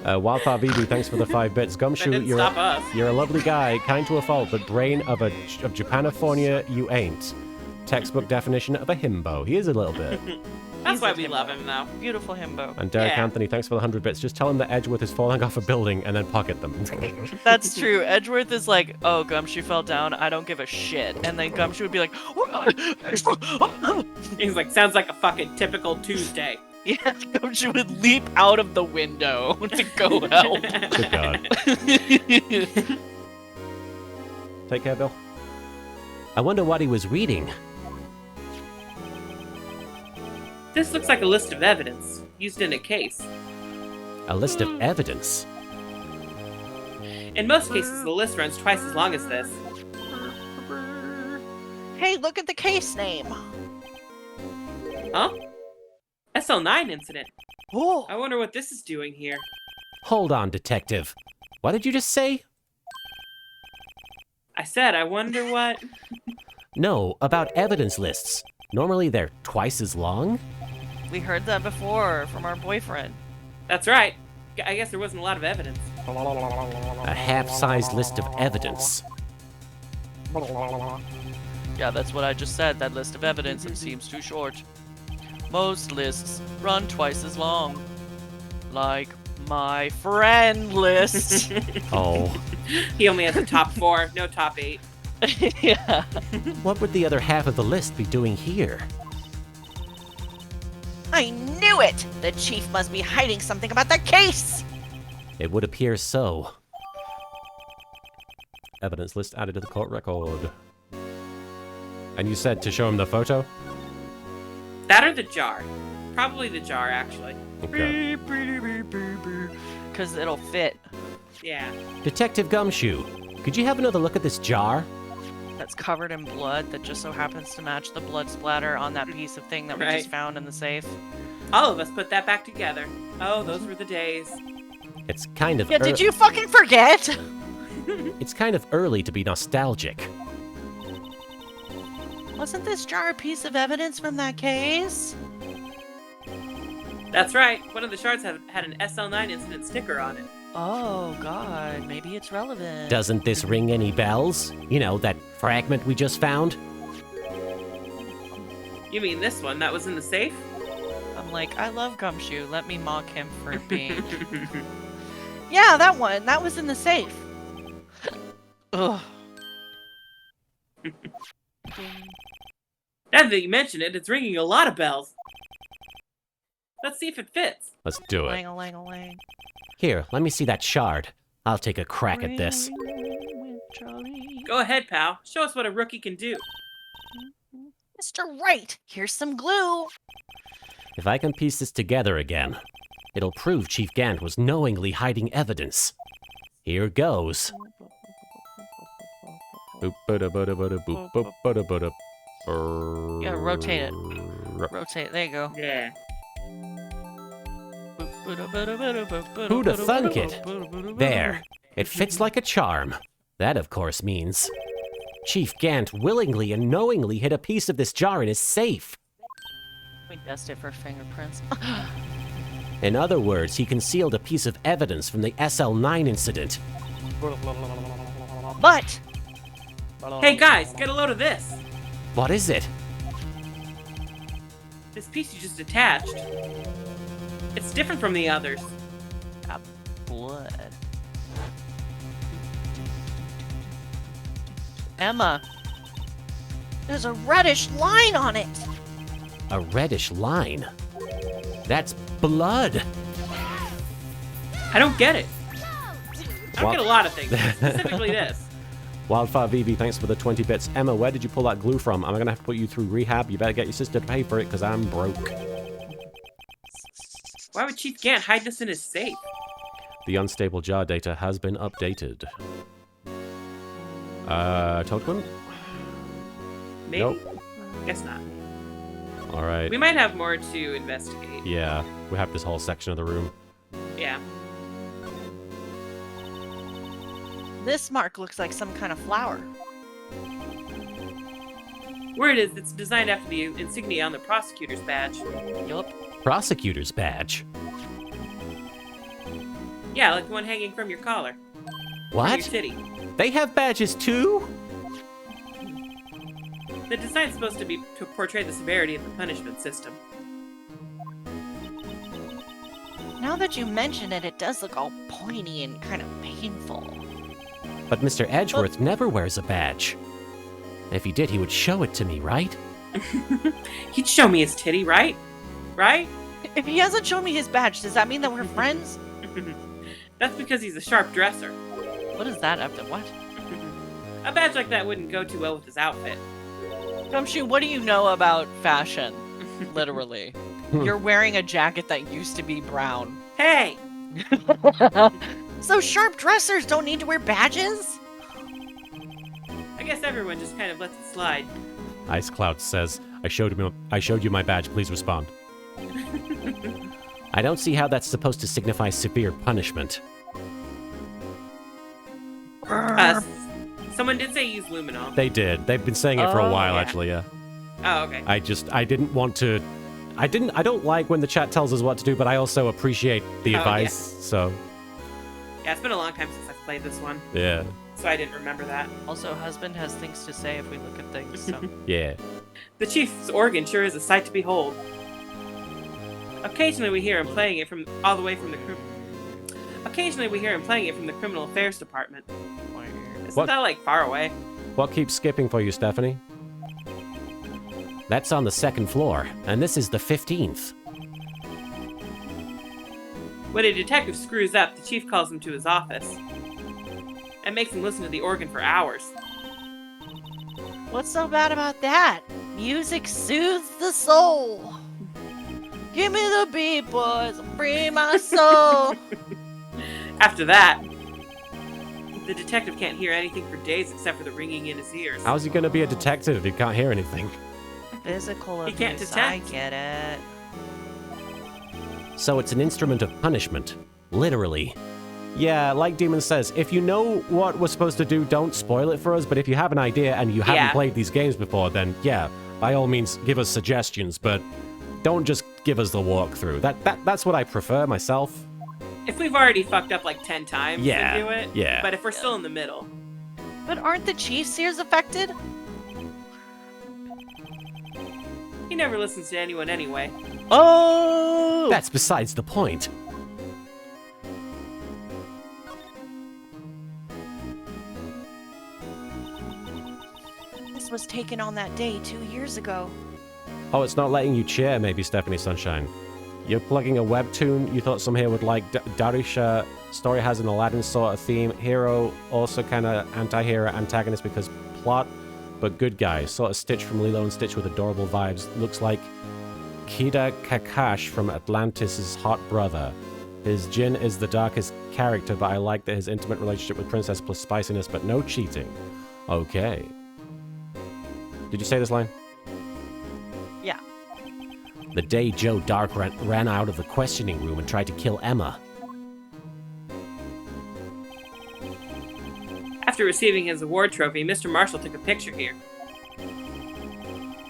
[SPEAKER 1] Wildfire Vidu, thanks for the 5 bits.
[SPEAKER 3] That
[SPEAKER 1] Gumshoe,
[SPEAKER 3] didn't
[SPEAKER 1] you're
[SPEAKER 3] stop us.
[SPEAKER 1] a lovely guy, kind to a fault, but brain of Japanifornia you ain't. Textbook definition of a himbo. He is a little bit.
[SPEAKER 3] That's
[SPEAKER 2] He's
[SPEAKER 3] why
[SPEAKER 2] a
[SPEAKER 3] we
[SPEAKER 2] himbo.
[SPEAKER 3] love him, though.
[SPEAKER 2] Beautiful himbo.
[SPEAKER 1] And Derek
[SPEAKER 3] Yeah.
[SPEAKER 1] Anthony, thanks for the 100 bits. Just tell him that Edgeworth is falling off a building and then pocket them.
[SPEAKER 2] That's true. Edgeworth is like, oh, Gumshoe fell down. I don't give a shit. And then Gumshoe would be like,
[SPEAKER 3] He's like, sounds like a fucking typical Tuesday.
[SPEAKER 2] yeah, Gumshoe would leap out of the window to go help.
[SPEAKER 1] Good God. Take care, Bill. I wonder what he was reading.
[SPEAKER 3] This looks like a list of evidence used in a case.
[SPEAKER 1] A list of evidence.
[SPEAKER 3] In most cases, the list runs twice as long as this.
[SPEAKER 6] Hey, look at the case name.
[SPEAKER 3] Huh? SL9 incident.
[SPEAKER 6] Oh,
[SPEAKER 3] I wonder what this is doing here.
[SPEAKER 1] Hold on, detective. What did you just say?
[SPEAKER 3] I said, I wonder what...
[SPEAKER 1] No, about evidence lists. Normally they're twice as long?
[SPEAKER 2] We heard that before from our boyfriend.
[SPEAKER 3] That's right. I guess there wasn't a lot of evidence.
[SPEAKER 1] A half-sized list of evidence.
[SPEAKER 2] Yeah, that's what I just said. That list of evidence, it seems too short. Most lists run twice as long. Like my friend list.
[SPEAKER 1] Oh.
[SPEAKER 3] He only has a top 4, no top 8.
[SPEAKER 2] Yeah.
[SPEAKER 1] What would the other half of the list be doing here?
[SPEAKER 6] I knew it. The chief must be hiding something about the case.
[SPEAKER 1] It would appear so. Evidence list added to the court record. And you said to show him the photo?
[SPEAKER 3] That or the jar. Probably the jar, actually.
[SPEAKER 1] Okay.
[SPEAKER 2] Because it'll fit.
[SPEAKER 3] Yeah.
[SPEAKER 1] Detective Gumshoe, could you have another look at this jar?
[SPEAKER 2] That's covered in blood that just so happens to match the blood splatter on that piece of thing that we just
[SPEAKER 3] Right.
[SPEAKER 2] found in the safe.
[SPEAKER 3] All of us put that back together. Oh, those were the days.
[SPEAKER 1] It's kind of
[SPEAKER 6] Yeah, did you fucking forget?
[SPEAKER 1] It's kind of early to be nostalgic.
[SPEAKER 6] Wasn't this jar a piece of evidence from that case?
[SPEAKER 3] That's right. One of the shards had an SL9 incident sticker on it.
[SPEAKER 2] Oh, God. Maybe it's relevant.
[SPEAKER 1] Doesn't this ring any bells? You know, that fragment we just found?
[SPEAKER 3] You mean this one that was in the safe?
[SPEAKER 2] I'm like, I love Gumshoe. Let me mock him for being...
[SPEAKER 6] Yeah, that one. That was in the safe.
[SPEAKER 2] Ugh.
[SPEAKER 3] Now that you mention it, it's ringing a lot of bells. Let's see if it fits.
[SPEAKER 1] Let's do it.
[SPEAKER 6] Lang-a-lang-a-lang.
[SPEAKER 1] Here, let me see that shard. I'll take a crack at this.
[SPEAKER 3] Go ahead, pal. Show us what a rookie can do.
[SPEAKER 6] Mr. Wright, here's some glue.
[SPEAKER 1] If I can piece this together again, it'll prove Chief Gant was knowingly hiding evidence. Here goes.
[SPEAKER 2] Yeah, rotate it. Rotate. There you go.
[SPEAKER 3] Yeah.
[SPEAKER 1] Who'da thunk it? There. It fits like a charm. That, of course, means Chief Gant willingly and knowingly hid a piece of this jar in his safe.
[SPEAKER 2] We dust it for fingerprints.
[SPEAKER 1] In other words, he concealed a piece of evidence from the SL9 incident.
[SPEAKER 6] But
[SPEAKER 3] Hey guys, get a load of this.
[SPEAKER 1] What is it?
[SPEAKER 3] This piece you just attached. It's different from the others.
[SPEAKER 2] Blood. Emma.
[SPEAKER 6] there's a reddish line on it.
[SPEAKER 1] A reddish line. That's blood.
[SPEAKER 3] I don't get it. I don't
[SPEAKER 1] What?
[SPEAKER 3] get a lot of things, but specifically this.
[SPEAKER 1] Wildfire VV, thanks for the 20 bits. Emma, where did you pull that glue from? I'm going to have to put you through rehab. You better get your sister to pay for it, because I'm broke.
[SPEAKER 3] Why would Chief Gant hide this in his safe?
[SPEAKER 1] The unstable jar data has been updated. Totem?
[SPEAKER 3] Maybe?
[SPEAKER 1] Nope.
[SPEAKER 3] Guess not.
[SPEAKER 1] Alright.
[SPEAKER 3] We might have more to investigate.
[SPEAKER 1] Yeah, we have this whole section of the room.
[SPEAKER 3] Yeah.
[SPEAKER 6] This mark looks like some kind of flower.
[SPEAKER 3] Word is it's designed after the insignia on the prosecutor's badge.
[SPEAKER 6] Yup.
[SPEAKER 1] Prosecutor's badge?
[SPEAKER 3] Yeah, like the one hanging from your collar. From your
[SPEAKER 1] What?
[SPEAKER 3] titty.
[SPEAKER 1] They have badges too?
[SPEAKER 3] The design's supposed to be to portray the severity of the punishment system.
[SPEAKER 6] Now that you mention it, it does look all pointy and kind of painful.
[SPEAKER 1] But Mr. Edgeworth never wears a badge. If he did, he would show it to me, right?
[SPEAKER 3] He'd show me his titty, right? Right?
[SPEAKER 6] If he hasn't shown me his badge, does that mean that we're friends?
[SPEAKER 3] That's because he's a sharp dresser.
[SPEAKER 6] What does that have to what?
[SPEAKER 3] A badge like that wouldn't go too well with his outfit.
[SPEAKER 6] Gumshoe, what do you know about fashion? Literally. You're wearing a jacket that used to be brown.
[SPEAKER 3] Hey!
[SPEAKER 6] So sharp dressers don't need to wear badges?
[SPEAKER 3] I guess everyone just kind of lets it slide.
[SPEAKER 1] Ice Cloud says, I showed you my badge, please respond. I don't see how that's supposed to signify severe punishment.
[SPEAKER 3] Someone did say use luminol.
[SPEAKER 1] They did. They've been saying it for a
[SPEAKER 6] Oh,
[SPEAKER 1] while,
[SPEAKER 3] yeah.
[SPEAKER 1] actually, yeah.
[SPEAKER 3] Oh, okay.
[SPEAKER 1] I didn't want to... I don't like when the chat tells us what to do, but I also appreciate the
[SPEAKER 3] Oh,
[SPEAKER 1] advice,
[SPEAKER 3] yeah.
[SPEAKER 1] so...
[SPEAKER 3] Yeah, it's been a long time since I've played this one,
[SPEAKER 1] Yeah.
[SPEAKER 3] so I didn't remember that.
[SPEAKER 2] Also, husband has things to say if we look at things, so.
[SPEAKER 1] Yeah.
[SPEAKER 3] The chief's organ sure is a sight to behold. Occasionally we hear him playing it from all the way from the Occasionally we hear him playing it from the criminal affairs department. Isn't
[SPEAKER 1] What?
[SPEAKER 3] that like far away?
[SPEAKER 1] What keeps skipping for you, Stephanie? That's on the 2nd floor, and this is the 15th.
[SPEAKER 3] When a detective screws up, the chief calls him to his office and makes him listen to the organ for hours.
[SPEAKER 6] What's so bad about that? Music soothes the soul. Give me the beat, boys, and free my soul.
[SPEAKER 3] After that, the detective can't hear anything for days except for the ringing in his ears.
[SPEAKER 1] How's he gonna be a detective if he can't hear anything?
[SPEAKER 6] Physical
[SPEAKER 3] He can't
[SPEAKER 6] abuse, I
[SPEAKER 3] detect.
[SPEAKER 6] get it.
[SPEAKER 1] So it's an instrument of punishment. Literally. Yeah, like Demon says, if you know what we're supposed to do, don't spoil it for us, but if you have an idea and you haven't
[SPEAKER 3] Yeah.
[SPEAKER 1] played these games before, then yeah, by all means, give us suggestions, but don't just give us the walkthrough. That's what I prefer myself.
[SPEAKER 3] If we've already fucked up like 10 times,
[SPEAKER 1] Yeah,
[SPEAKER 3] then do it.
[SPEAKER 1] yeah.
[SPEAKER 3] But if we're still in the middle,
[SPEAKER 6] But aren't the Chiefs ears affected?
[SPEAKER 3] he never listens to anyone anyway.
[SPEAKER 6] Oh!
[SPEAKER 1] That's besides the point.
[SPEAKER 6] This was taken on that day 2 years ago.
[SPEAKER 1] Oh, it's not letting you cheer, maybe, Stephanie Sunshine. You're plugging a webtoon you thought some here would like. Darisha story has an Aladdin sort of theme. Hero also kind of anti-hero antagonist because plot, but good guy. Sort of Stitch from Lilo and Stitch with adorable vibes. Looks like Kida Kakash from Atlantis' hot brother. His Jin is the darkest character, but I like that his intimate relationship with Princess plus spiciness, but no cheating. Okay. Did you say this line?
[SPEAKER 6] Yeah.
[SPEAKER 1] The day Joe Dark ran out of the questioning room and tried to kill Emma.
[SPEAKER 3] After receiving his award trophy, Mr. Marshall took a picture here.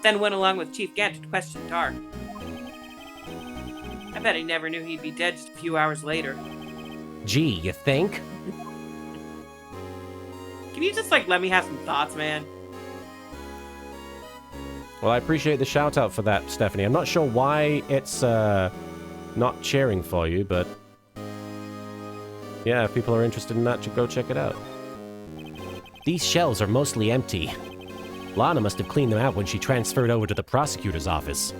[SPEAKER 3] Then went along with Chief Gant to question Dark. I bet he never knew he'd be dead just a few hours later.
[SPEAKER 1] Gee, you think?
[SPEAKER 3] Can you just like let me have some thoughts, man?
[SPEAKER 1] Well, I appreciate the shout out for that, Stephanie. I'm not sure why it's not cheering for you, but yeah, if people are interested in that, go check it out. These shelves are mostly empty. Lana must have cleaned them out when she transferred over to the prosecutor's office.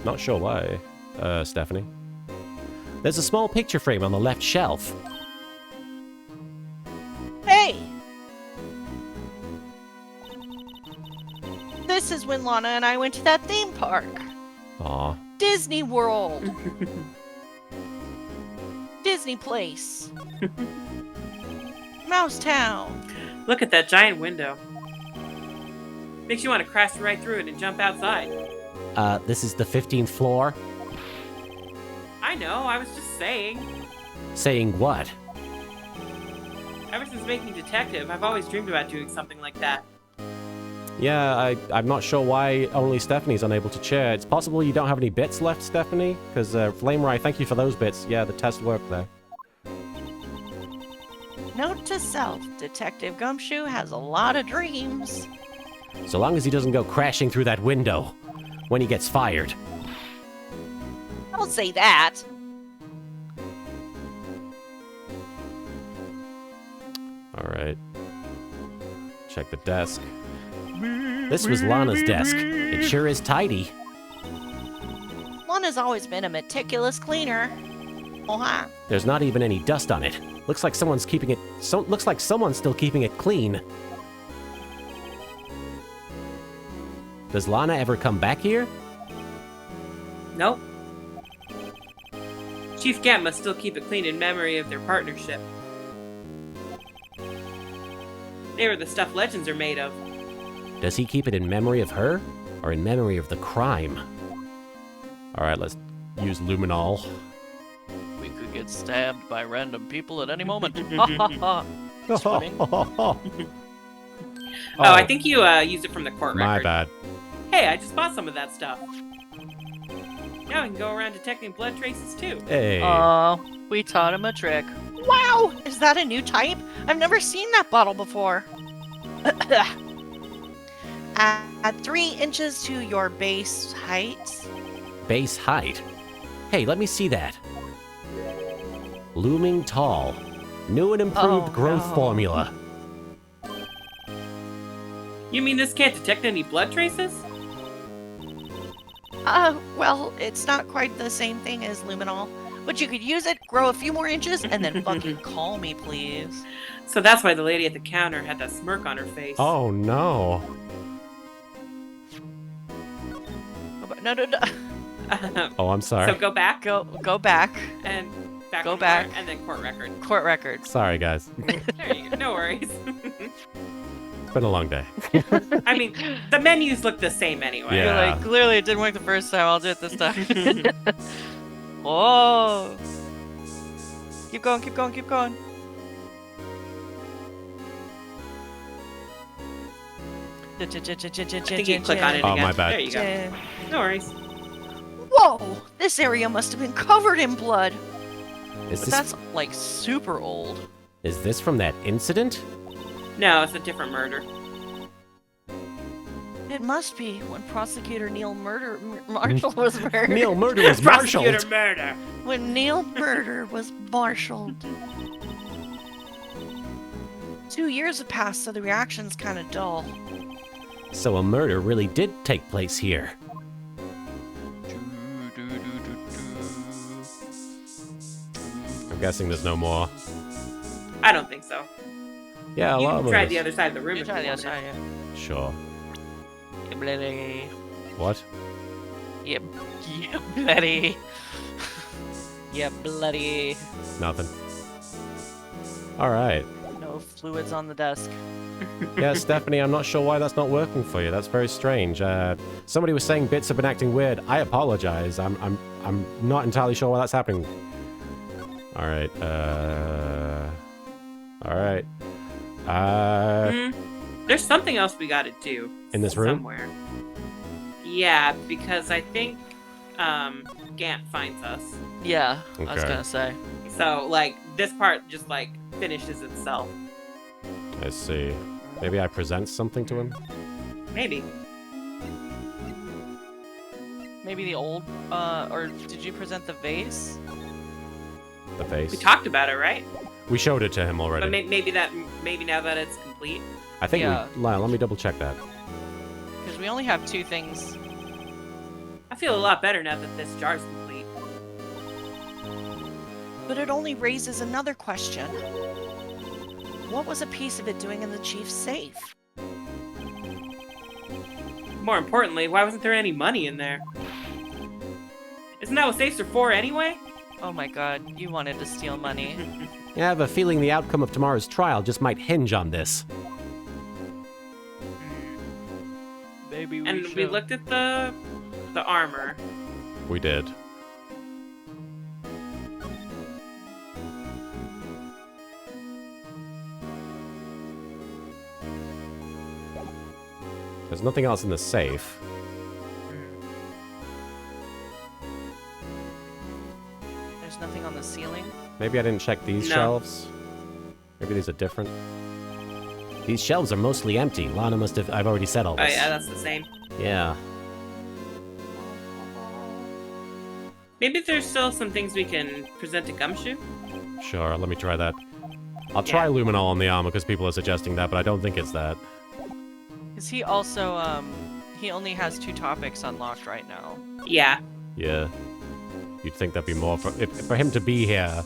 [SPEAKER 1] Not sure why, Stephanie. There's a small picture frame on the left shelf.
[SPEAKER 6] Hey! this is when Lana and I went to that theme park.
[SPEAKER 1] Aw.
[SPEAKER 6] Disney World. Disney Place. Mouse Town.
[SPEAKER 3] Look at that giant window. Makes you want to crash right through it and jump outside.
[SPEAKER 1] This is the 15th floor?
[SPEAKER 3] I know, I was just saying.
[SPEAKER 1] Saying what?
[SPEAKER 3] Ever since making detective, I've always dreamed about doing something like that.
[SPEAKER 1] Yeah, I'm not sure why only Stephanie's unable to chair. It's possible you don't have any bits left, Stephanie? Because, Flamerai, thank you for those bits. Yeah, the test worked there.
[SPEAKER 6] Note to self, Detective Gumshoe has a lot of dreams.
[SPEAKER 1] So long as he doesn't go crashing through that window when he gets fired.
[SPEAKER 6] Don't say that.
[SPEAKER 1] Alright. Check the desk. This was Lana's desk. It sure is tidy.
[SPEAKER 6] Lana's always been a meticulous cleaner. Oh, huh.
[SPEAKER 1] There's not even any dust on it. Looks like someone's keeping it. Looks like someone's still keeping it clean. Does Lana ever come back here?
[SPEAKER 3] Nope. Chief Gant must still keep it clean in memory of their partnership. They were the stuff legends are made of.
[SPEAKER 1] Does he keep it in memory of her, or in memory of the crime? Alright, let's use luminol.
[SPEAKER 2] We could get stabbed by random people at any moment. Ha ha ha. Swimming.
[SPEAKER 1] Oh,
[SPEAKER 3] I think you used it from the court record.
[SPEAKER 1] my bad.
[SPEAKER 3] Hey, I just bought some of that stuff. Now we can go around detecting blood traces too.
[SPEAKER 1] Hey.
[SPEAKER 2] Oh, we taught him a trick.
[SPEAKER 6] Wow! Is that a new type? I've never seen that bottle before. Add 3 inches to your base height.
[SPEAKER 1] Base height. Hey, let me see that. Looming tall. New and improved
[SPEAKER 6] Oh,
[SPEAKER 1] growth
[SPEAKER 6] no.
[SPEAKER 1] formula.
[SPEAKER 3] You mean this can't detect any blood traces?
[SPEAKER 6] Well, it's not quite the same thing as luminol. But you could use it, grow a few more inches, and then fucking call me, please.
[SPEAKER 3] So that's why the lady at the counter had that smirk on her face.
[SPEAKER 1] Oh no.
[SPEAKER 6] No.
[SPEAKER 1] Oh, I'm sorry.
[SPEAKER 3] So go back
[SPEAKER 6] Go back.
[SPEAKER 3] and back
[SPEAKER 6] Go
[SPEAKER 3] one
[SPEAKER 6] back.
[SPEAKER 3] more, and then court record.
[SPEAKER 6] Court records.
[SPEAKER 1] Sorry, guys.
[SPEAKER 3] There you go. No worries.
[SPEAKER 1] It's been a long day.
[SPEAKER 3] I mean, the menus look the same anyway.
[SPEAKER 1] Yeah.
[SPEAKER 2] You're like, clearly it didn't work the first time, I'll do it this time. Oh. Keep going, keep going, keep going.
[SPEAKER 3] I think you click on it
[SPEAKER 1] Oh,
[SPEAKER 3] again.
[SPEAKER 1] my bad.
[SPEAKER 3] There you go. No worries.
[SPEAKER 6] Whoa! This area must have been covered in blood.
[SPEAKER 1] Is
[SPEAKER 2] But
[SPEAKER 1] this
[SPEAKER 2] that's like super old.
[SPEAKER 1] is this from that incident?
[SPEAKER 3] No, it's a different murder.
[SPEAKER 6] It must be when prosecutor Neil Marshall was murdered.
[SPEAKER 1] Neil Murder was
[SPEAKER 3] Prosecutor
[SPEAKER 1] marshaled.
[SPEAKER 3] murder.
[SPEAKER 6] When Neil Murder was marshaled. 2 years have passed, so the reaction's kind of dull.
[SPEAKER 1] So a murder really did take place here. I'm guessing there's no more.
[SPEAKER 3] I don't think so.
[SPEAKER 1] Yeah, a
[SPEAKER 3] You
[SPEAKER 1] lot of
[SPEAKER 3] tried
[SPEAKER 1] murders.
[SPEAKER 3] the other side of the room.
[SPEAKER 2] You
[SPEAKER 3] if
[SPEAKER 2] try the
[SPEAKER 3] you
[SPEAKER 2] other
[SPEAKER 3] wanted.
[SPEAKER 2] side, yeah.
[SPEAKER 1] Sure.
[SPEAKER 2] Yeah, bloody.
[SPEAKER 1] What?
[SPEAKER 2] Yeah, bloody. Yeah, bloody.
[SPEAKER 1] Nothing. All right.
[SPEAKER 2] No fluids on the desk.
[SPEAKER 1] Yeah, Stephanie, I'm not sure why that's not working for you. That's very strange. Somebody was saying bits have been acting weird. I apologize. I'm not entirely sure why that's happening. All right. All right.
[SPEAKER 3] There's something else we gotta do.
[SPEAKER 1] In this room?
[SPEAKER 3] Somewhere. Yeah, because I think Gant finds us.
[SPEAKER 2] Yeah, I was
[SPEAKER 1] Okay.
[SPEAKER 2] gonna say.
[SPEAKER 3] So, like, this part just, like, finishes itself.
[SPEAKER 1] I see. Maybe I present something to him?
[SPEAKER 3] Maybe.
[SPEAKER 2] Maybe the old, or did you present the vase?
[SPEAKER 1] The face.
[SPEAKER 3] We talked about it, right?
[SPEAKER 1] We showed it to him already.
[SPEAKER 3] But maybe now that it's complete.
[SPEAKER 1] I think
[SPEAKER 2] Yeah.
[SPEAKER 1] let me double check that.
[SPEAKER 2] Because we only have 2 things.
[SPEAKER 3] I feel a lot better now that this jar's complete.
[SPEAKER 6] But it only raises another question. What was a piece of it doing in the chief's safe?
[SPEAKER 3] More importantly, why wasn't there any money in there? Isn't that what safes are for anyway?
[SPEAKER 2] Oh my god, you wanted to steal money.
[SPEAKER 1] I have a feeling the outcome of tomorrow's trial just might hinge on this.
[SPEAKER 2] Maybe we
[SPEAKER 3] And
[SPEAKER 2] should.
[SPEAKER 3] we looked at the armor.
[SPEAKER 1] We did. There's nothing else in the safe.
[SPEAKER 2] There's nothing on the ceiling.
[SPEAKER 1] Maybe I didn't check these
[SPEAKER 3] No.
[SPEAKER 1] shelves. Maybe these are different. These shelves are mostly empty. Lana must have... I've already said all
[SPEAKER 3] Oh
[SPEAKER 1] this.
[SPEAKER 3] yeah, that's the same.
[SPEAKER 1] Yeah.
[SPEAKER 3] Maybe there's still some things we can present to Gumshoe.
[SPEAKER 1] Sure, let me try that. I'll try luminol on the armor because people are suggesting that, but I don't think it's that.
[SPEAKER 2] Because he also, he only has 2 topics unlocked right now.
[SPEAKER 3] Yeah.
[SPEAKER 1] Yeah. You'd think that'd be more for... for him to be here,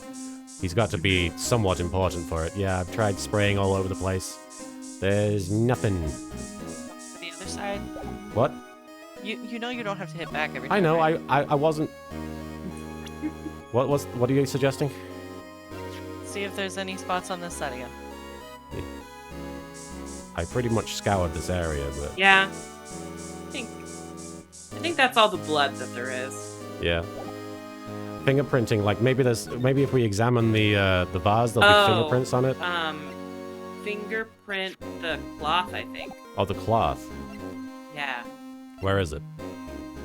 [SPEAKER 1] he's got to be somewhat important for it. Yeah, I've tried spraying all over the place. There's nothing.
[SPEAKER 2] The other side,
[SPEAKER 1] What?
[SPEAKER 2] you know you don't have to hit back every time.
[SPEAKER 1] I know,
[SPEAKER 2] right?
[SPEAKER 1] I wasn't... What are you suggesting?
[SPEAKER 2] See if there's any spots on this side again.
[SPEAKER 1] I pretty much scoured this area, but...
[SPEAKER 3] Yeah. I think that's all the blood that there is.
[SPEAKER 1] Yeah. Fingerprinting, like maybe if we examine the vase, there'll be fingerprints on it.
[SPEAKER 3] Fingerprint the cloth, I think.
[SPEAKER 1] Oh, the cloth.
[SPEAKER 3] Yeah.
[SPEAKER 1] Where is it?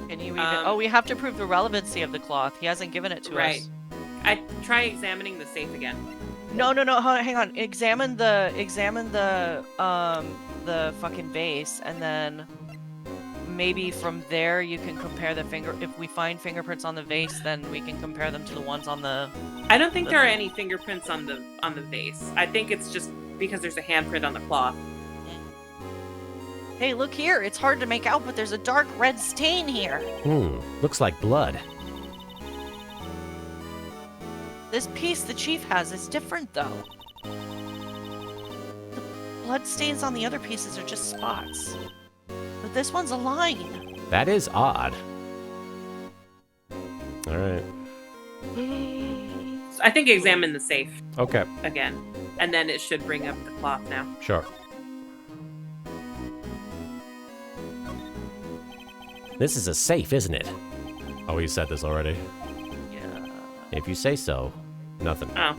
[SPEAKER 2] Can you even... we have to prove the relevancy of the cloth. He hasn't given it to
[SPEAKER 3] Right.
[SPEAKER 2] us.
[SPEAKER 3] I try examining the safe again.
[SPEAKER 2] No, hang on. Examine the fucking vase, and then maybe from there you can compare the if we find fingerprints on the vase, then we can compare them to the ones on the...
[SPEAKER 3] I don't think there are any fingerprints on the vase. I think it's just because there's a handprint on the cloth.
[SPEAKER 6] Hey, look here. It's hard to make out, but there's a dark red stain here.
[SPEAKER 1] Looks like blood.
[SPEAKER 6] This piece the chief has is different, though. The blood stains on the other pieces are just spots. But this one's a line.
[SPEAKER 1] That is odd. Alright.
[SPEAKER 3] So I think examine the safe
[SPEAKER 1] Okay,
[SPEAKER 3] again. And then it should bring up the cloth now.
[SPEAKER 1] sure. This is a safe, isn't it? Oh, you said this already.
[SPEAKER 2] Yeah.
[SPEAKER 1] If you say so. Nothing.
[SPEAKER 3] Oh.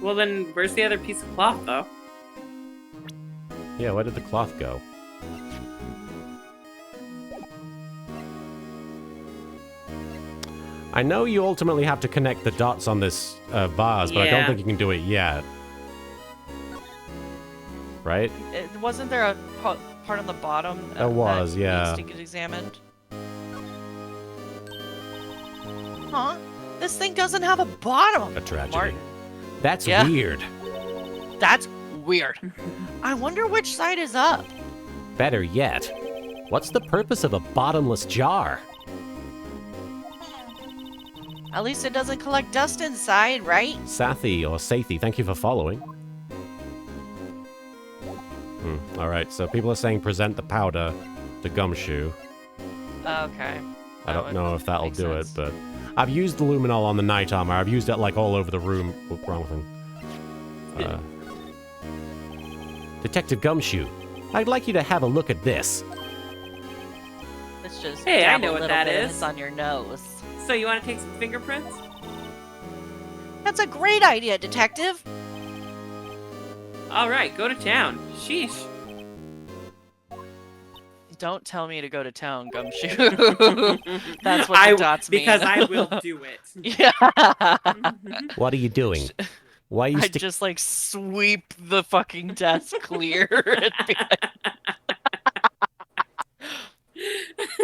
[SPEAKER 3] Well then, where's the other piece of cloth, though?
[SPEAKER 1] Yeah, where did the cloth go? I know you ultimately have to connect the dots on this vase, but I don't
[SPEAKER 3] Yeah.
[SPEAKER 1] think you can do it yet. Right?
[SPEAKER 2] Wasn't there a part on the bottom?
[SPEAKER 1] There was,
[SPEAKER 2] that
[SPEAKER 1] yeah.
[SPEAKER 2] needs to get examined?
[SPEAKER 6] Huh? This thing doesn't have a bottom.
[SPEAKER 1] A tragedy.
[SPEAKER 2] Martin.
[SPEAKER 1] That's
[SPEAKER 2] Yeah.
[SPEAKER 1] weird.
[SPEAKER 6] That's weird. I wonder which side is up.
[SPEAKER 1] Better yet, what's the purpose of a bottomless jar?
[SPEAKER 6] At least it doesn't collect dust inside, right?
[SPEAKER 1] Sathi or Sathi, thank you for following. Alright, so people are saying present the powder to Gumshoe.
[SPEAKER 2] Okay.
[SPEAKER 1] I
[SPEAKER 2] That
[SPEAKER 1] don't
[SPEAKER 2] would
[SPEAKER 1] know if that'll
[SPEAKER 2] make
[SPEAKER 1] do
[SPEAKER 2] sense.
[SPEAKER 1] it, but I've used the luminol on the night armor. I've used it like all over the room. Oop, wrong thing. Detective Gumshoe, I'd like you to have a look at this.
[SPEAKER 2] It's just
[SPEAKER 3] Hey, I
[SPEAKER 2] dab
[SPEAKER 3] know
[SPEAKER 2] a
[SPEAKER 3] what
[SPEAKER 2] little
[SPEAKER 3] that
[SPEAKER 2] bit of
[SPEAKER 3] is.
[SPEAKER 2] this on your nose.
[SPEAKER 3] So you want to take some fingerprints?
[SPEAKER 6] That's a great idea, detective.
[SPEAKER 3] All right, go to town. Sheesh.
[SPEAKER 2] Don't tell me to go to town, Gumshoe. That's what the dots mean.
[SPEAKER 3] Because I will do it.
[SPEAKER 2] Yeah.
[SPEAKER 1] What are you doing? Why are you
[SPEAKER 2] I
[SPEAKER 1] stick-
[SPEAKER 2] just like sweep the fucking desk clear.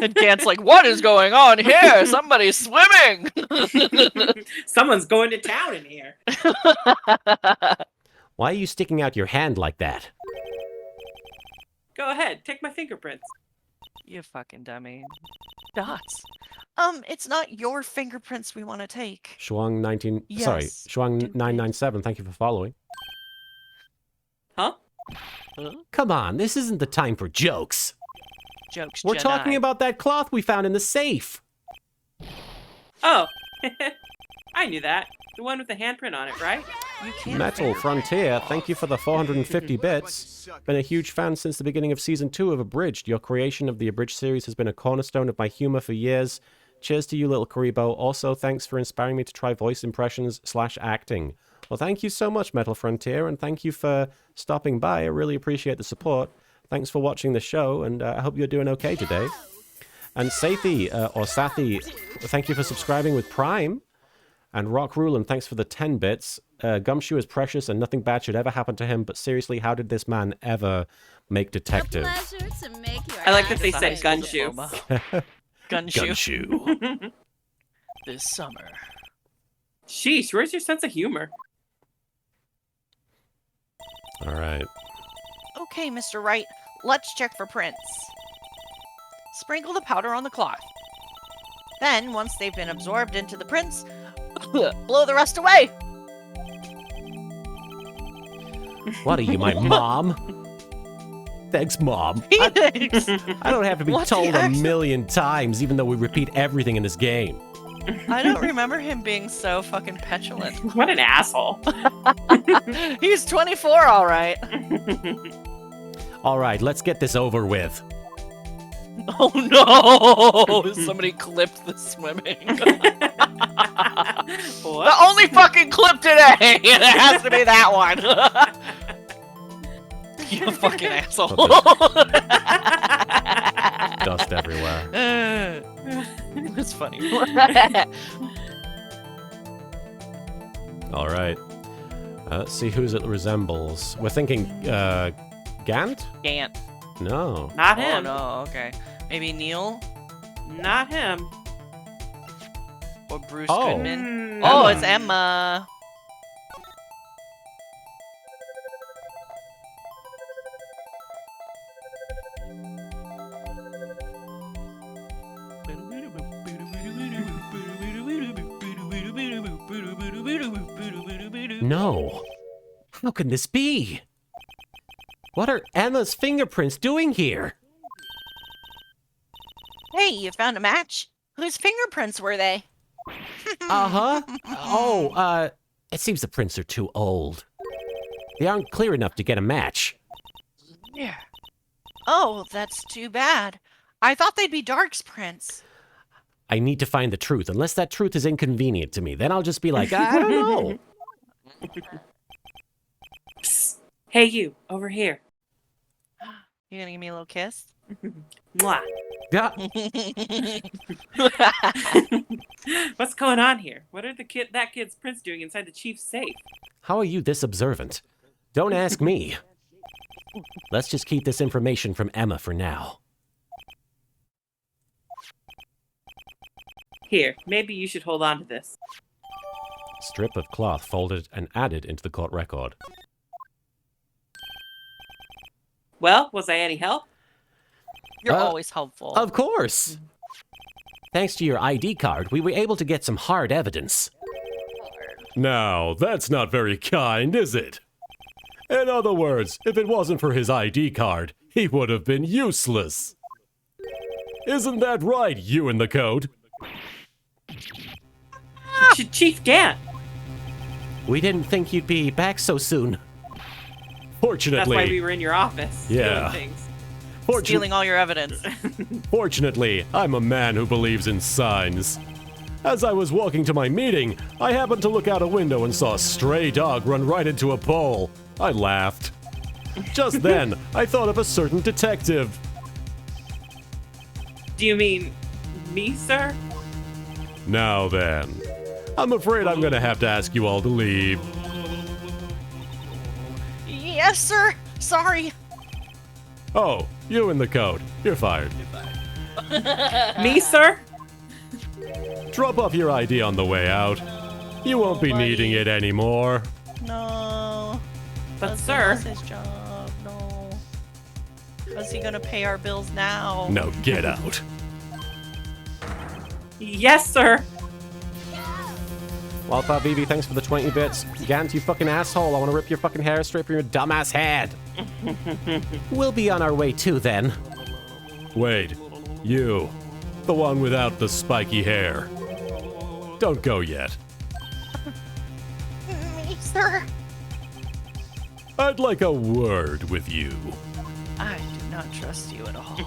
[SPEAKER 2] And Gant's like, what is going on here? Somebody's swimming.
[SPEAKER 3] Someone's going to town in here.
[SPEAKER 1] Why are you sticking out your hand like that?
[SPEAKER 3] Go ahead, take my fingerprints.
[SPEAKER 2] You fucking dummy.
[SPEAKER 6] Dots. It's not your fingerprints we want to take.
[SPEAKER 1] Shuang 19...
[SPEAKER 6] Yes,
[SPEAKER 1] Sorry, Shuang
[SPEAKER 6] stupid.
[SPEAKER 1] 997, thank you for following.
[SPEAKER 3] Huh?
[SPEAKER 1] Come on, this isn't the time for jokes.
[SPEAKER 2] Jokes,
[SPEAKER 1] We're talking
[SPEAKER 2] Jedi.
[SPEAKER 1] about that cloth we found in the safe.
[SPEAKER 3] Oh, I knew that. The one with the handprint on it, right?
[SPEAKER 2] You can't
[SPEAKER 1] Metal
[SPEAKER 2] figure-
[SPEAKER 1] Frontier, thank you for the 450 bits. Been a huge fan since the beginning of Season 2 of Abridged. Your creation of the Abridged series has been a cornerstone of my humor for years. Cheers to you, little Karibo. Also, thanks for inspiring me to try voice impressions / acting. Well, thank you so much, Metal Frontier, and thank you for stopping by. I really appreciate the support. Thanks for watching the show, and I hope you're doing okay today. And Sathi, or Sathi, thank you for subscribing with Prime. And Rock Rulin, thanks for the 10 bits. Gumshoe is precious and nothing bad should ever happen to him, but seriously, how did this man ever make detective?
[SPEAKER 3] I like that they
[SPEAKER 2] It's a
[SPEAKER 3] said
[SPEAKER 2] high school
[SPEAKER 3] Gunshoe.
[SPEAKER 2] diploma. Gunshoe.
[SPEAKER 5] Gumshoe.
[SPEAKER 2] This summer.
[SPEAKER 3] Sheesh, where's your sense of humor?
[SPEAKER 1] All right.
[SPEAKER 6] Okay, Mr. Wright, let's check for prints. Sprinkle the powder on the cloth. Then, once they've been absorbed into the prints, blow the rest away.
[SPEAKER 1] What are you, my mom? Thanks, Mom.
[SPEAKER 6] Phoenix!
[SPEAKER 1] I don't have to be
[SPEAKER 6] What's the
[SPEAKER 1] told a
[SPEAKER 6] accent?
[SPEAKER 1] million times, even though we repeat everything in this game.
[SPEAKER 2] I don't remember him being so fucking petulant.
[SPEAKER 3] What an asshole.
[SPEAKER 2] He's 24, all right.
[SPEAKER 1] All right, let's get this over with.
[SPEAKER 2] Oh no! Somebody clipped the swimming.
[SPEAKER 3] What?
[SPEAKER 2] The only fucking clip today! It has to be that one! You fucking asshole.
[SPEAKER 1] Dust everywhere.
[SPEAKER 2] That's funny.
[SPEAKER 1] All right. Let's see whose it resembles. We're thinking, Gant?
[SPEAKER 2] Gant.
[SPEAKER 1] No.
[SPEAKER 3] Not
[SPEAKER 2] Oh
[SPEAKER 3] him.
[SPEAKER 2] no, okay. Maybe Neil
[SPEAKER 3] Not him.
[SPEAKER 2] or Bruce
[SPEAKER 1] Oh.
[SPEAKER 2] Goodman.
[SPEAKER 3] Mm,
[SPEAKER 2] Oh,
[SPEAKER 1] Emma.
[SPEAKER 2] it's Emma.
[SPEAKER 1] No. How can this be? What are Emma's fingerprints doing here?
[SPEAKER 6] Hey, you found a match? Whose fingerprints were they?
[SPEAKER 1] Uh-huh. Oh, it seems the prints are too old. They aren't clear enough to get a match.
[SPEAKER 2] Yeah.
[SPEAKER 6] Oh, that's too bad. I thought they'd be Dark's prints.
[SPEAKER 1] I need to find the truth. Unless that truth is inconvenient to me, then I'll just be like, I don't know.
[SPEAKER 3] Psst. Hey, you, over here.
[SPEAKER 6] You gonna give me a little kiss?
[SPEAKER 3] Mwah.
[SPEAKER 1] Yeah.
[SPEAKER 3] What's going on here? What are that kid's prints doing inside the chief's safe?
[SPEAKER 1] How are you this observant? Don't ask me. Let's just keep this information from Emma for now.
[SPEAKER 3] Here, maybe you should hold on to this.
[SPEAKER 1] Strip of cloth folded and added into the court record.
[SPEAKER 3] Well, was I any help?
[SPEAKER 2] You're
[SPEAKER 1] Uh,
[SPEAKER 2] always helpful.
[SPEAKER 1] Of course. Thanks to your ID card, we were able to get some hard evidence.
[SPEAKER 5] Now, that's not very kind, is it? In other words, if it wasn't for his ID card, he would have been useless. Isn't that right, you in the code?
[SPEAKER 3] Chief Gant.
[SPEAKER 1] We didn't think you'd be back so soon.
[SPEAKER 3] That's
[SPEAKER 5] Fortunately,
[SPEAKER 3] why we were in your office.
[SPEAKER 5] Yeah.
[SPEAKER 3] Doing things.
[SPEAKER 2] Stealing all your evidence.
[SPEAKER 5] Fortunately, I'm a man who believes in signs. As I was walking to my meeting, I happened to look out a window and saw a stray dog run right into a pole. I laughed. Just then, I thought of a certain detective.
[SPEAKER 3] Do you mean me, sir?
[SPEAKER 5] Now then, I'm afraid I'm gonna have to ask you all to leave.
[SPEAKER 6] Yes, sir. Sorry.
[SPEAKER 5] Oh, you in the code. You're fired.
[SPEAKER 3] Me, sir?
[SPEAKER 5] Drop off your ID on the way out. You won't be needing it anymore.
[SPEAKER 6] No.
[SPEAKER 3] But,
[SPEAKER 6] Husband
[SPEAKER 3] sir.
[SPEAKER 6] lost his job. No. How's he gonna pay our bills now?
[SPEAKER 5] Now get out.
[SPEAKER 3] Yes, sir.
[SPEAKER 1] Wildfire BB, thanks for the 20 bits. Gant, you fucking asshole. I want to rip your fucking hair straight from your dumbass head. We'll be on our way too then.
[SPEAKER 5] Wait, you. The one without the spiky hair. Don't go yet.
[SPEAKER 6] Me, sir?
[SPEAKER 5] I'd like a word with you.
[SPEAKER 6] I do not trust you at all.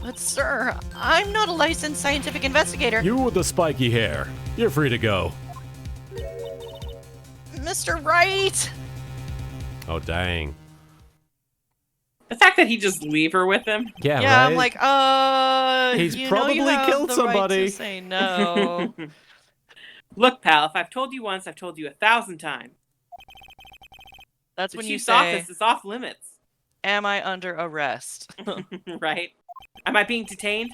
[SPEAKER 6] But, sir, I'm not a licensed scientific investigator.
[SPEAKER 5] You with the spiky hair. You're free to go.
[SPEAKER 6] Mr. Wright!
[SPEAKER 1] Oh, dang.
[SPEAKER 3] The fact that he just leave her with him.
[SPEAKER 1] Yeah,
[SPEAKER 6] Yeah,
[SPEAKER 1] right?
[SPEAKER 6] I'm like,
[SPEAKER 1] He's
[SPEAKER 6] you
[SPEAKER 1] probably
[SPEAKER 6] know you have
[SPEAKER 1] killed
[SPEAKER 6] the right
[SPEAKER 1] somebody.
[SPEAKER 6] to say no.
[SPEAKER 3] Look, pal, if I've told you once, I've told you 1,000 times.
[SPEAKER 6] That's
[SPEAKER 3] The
[SPEAKER 6] when you
[SPEAKER 3] chief's
[SPEAKER 6] say,
[SPEAKER 3] office is off limits.
[SPEAKER 6] am I under arrest?
[SPEAKER 3] Right? Am I being detained?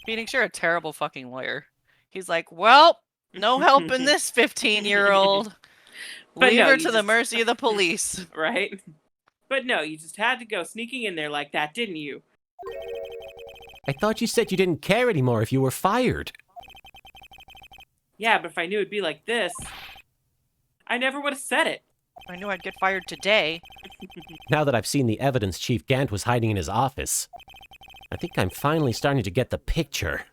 [SPEAKER 6] Phoenix, you're a terrible fucking lawyer. He's like, well, no helping this 15-year-old.
[SPEAKER 3] But
[SPEAKER 6] Leave
[SPEAKER 3] no,
[SPEAKER 6] her
[SPEAKER 3] you
[SPEAKER 6] to the
[SPEAKER 3] just-
[SPEAKER 6] mercy of the police.
[SPEAKER 3] Right? But no, you just had to go sneaking in there like that, didn't you?
[SPEAKER 1] I thought you said you didn't care anymore if you were fired.
[SPEAKER 3] Yeah, but if I knew it'd be like this, I never would have said it.
[SPEAKER 6] I knew I'd get fired today.
[SPEAKER 1] Now that I've seen the evidence Chief Gant was hiding in his office, I think I'm finally starting to get the picture.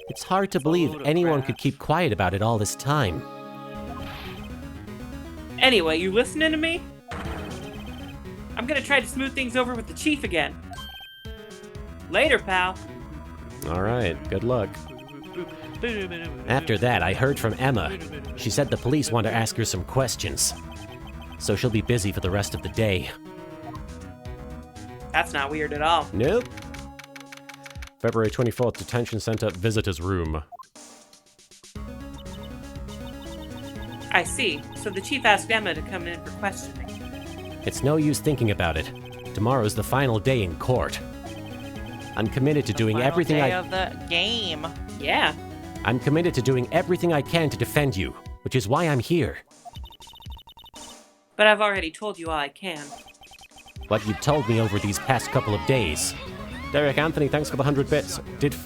[SPEAKER 1] It's hard to believe anyone could keep quiet about it all this time.
[SPEAKER 3] Anyway, you listening to me? I'm gonna try to smooth things over with the chief again. Later, pal.
[SPEAKER 1] All right, good luck. After that, I heard from Emma. She said the police want to ask her some questions. So she'll be busy for the rest of the day.
[SPEAKER 3] That's not weird at all.
[SPEAKER 1] Nope. February 24th, Detention Center, Visitor's Room.
[SPEAKER 3] I see. So the chief asked Emma to come in for questioning.
[SPEAKER 1] It's no use thinking about it. Tomorrow's the final day in court. I'm committed to doing
[SPEAKER 6] Final
[SPEAKER 1] everything
[SPEAKER 6] day
[SPEAKER 1] I...
[SPEAKER 6] of the game.
[SPEAKER 3] Yeah.
[SPEAKER 1] I'm committed to doing everything I can to defend you, which is why I'm here.
[SPEAKER 3] But I've already told you all I can.
[SPEAKER 1] What you've told me over these past couple of days. Derek Anthony, thanks for the 100 bits.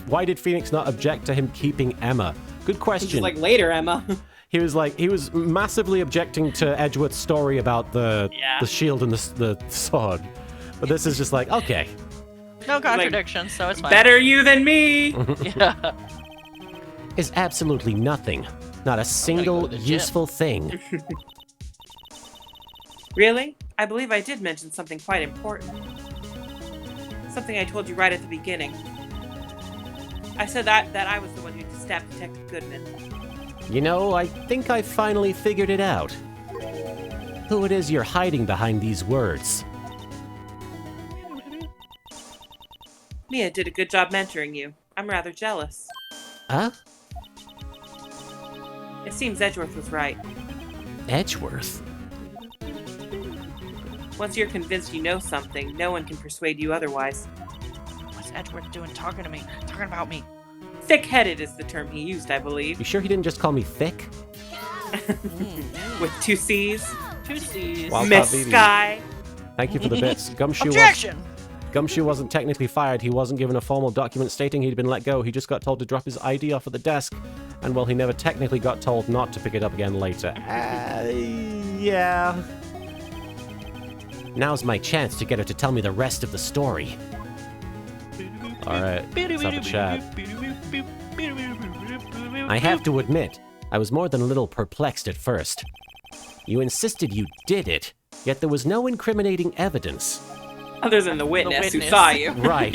[SPEAKER 1] Why did Phoenix not object to him keeping Emma? Good
[SPEAKER 3] She's
[SPEAKER 1] question.
[SPEAKER 3] like, later, Emma.
[SPEAKER 1] He was massively objecting to Edgeworth's story about the shield and the sword. But this is just like, okay.
[SPEAKER 6] No contradictions, so it's fine.
[SPEAKER 3] Better you than me.
[SPEAKER 6] Yeah.
[SPEAKER 1] Is absolutely nothing. Not a single
[SPEAKER 6] go to the gym.
[SPEAKER 1] useful thing.
[SPEAKER 3] Really? I believe I did mention something quite important. Something I told you right at the beginning. I said that I was the one who stabbed Detective Goodman.
[SPEAKER 1] You know, I think I finally figured it out. Who it is you're hiding behind these words.
[SPEAKER 3] Mia did a good job mentoring you. I'm rather jealous.
[SPEAKER 1] Huh?
[SPEAKER 3] It seems Edgeworth was right.
[SPEAKER 1] Edgeworth?
[SPEAKER 3] Once you're convinced you know something, no one can persuade you otherwise.
[SPEAKER 6] What's Edgeworth doing talking to me? Talking about me?
[SPEAKER 3] Thick-headed is the term he used, I believe.
[SPEAKER 1] You sure he didn't just call me thick?
[SPEAKER 3] With 2 C's.
[SPEAKER 6] 2 C's.
[SPEAKER 1] Wow.
[SPEAKER 3] Miss
[SPEAKER 1] Baby.
[SPEAKER 3] Sky.
[SPEAKER 1] Thank you for the bits.
[SPEAKER 6] Objection!
[SPEAKER 1] Gumshoe wasn't technically fired. He wasn't given a formal document stating he'd been let go. He just got told to drop his ID off at the desk. And well, he never technically got told not to pick it up again later. Yeah. Now's my chance to get her to tell me the rest of the story. Alright, let's have a chat. I have to admit, I was more than a little perplexed at first. You insisted you did it, yet there was no incriminating evidence.
[SPEAKER 3] Other than the witness who
[SPEAKER 6] witness.
[SPEAKER 3] saw you.
[SPEAKER 1] Right.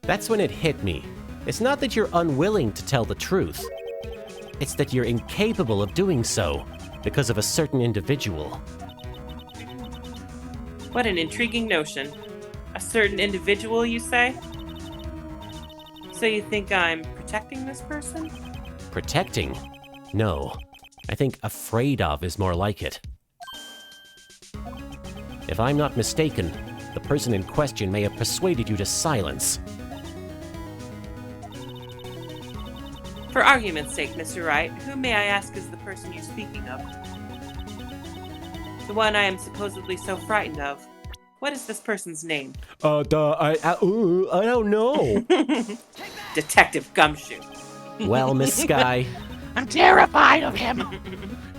[SPEAKER 1] That's when it hit me. It's not that you're unwilling to tell the truth. It's that you're incapable of doing so because of a certain individual.
[SPEAKER 3] What an intriguing notion. A certain individual, you say? So you think I'm protecting this person?
[SPEAKER 1] Protecting? No. I think afraid of is more like it. If I'm not mistaken, the person in question may have persuaded you to silence.
[SPEAKER 3] For argument's sake, Mr. Wright, who may I ask is the person you're speaking of? The one I am supposedly so frightened of. What is this person's name?
[SPEAKER 1] I don't know.
[SPEAKER 3] Detective Gumshoe.
[SPEAKER 1] Well, Miss Sky,
[SPEAKER 6] I'm terrified of him.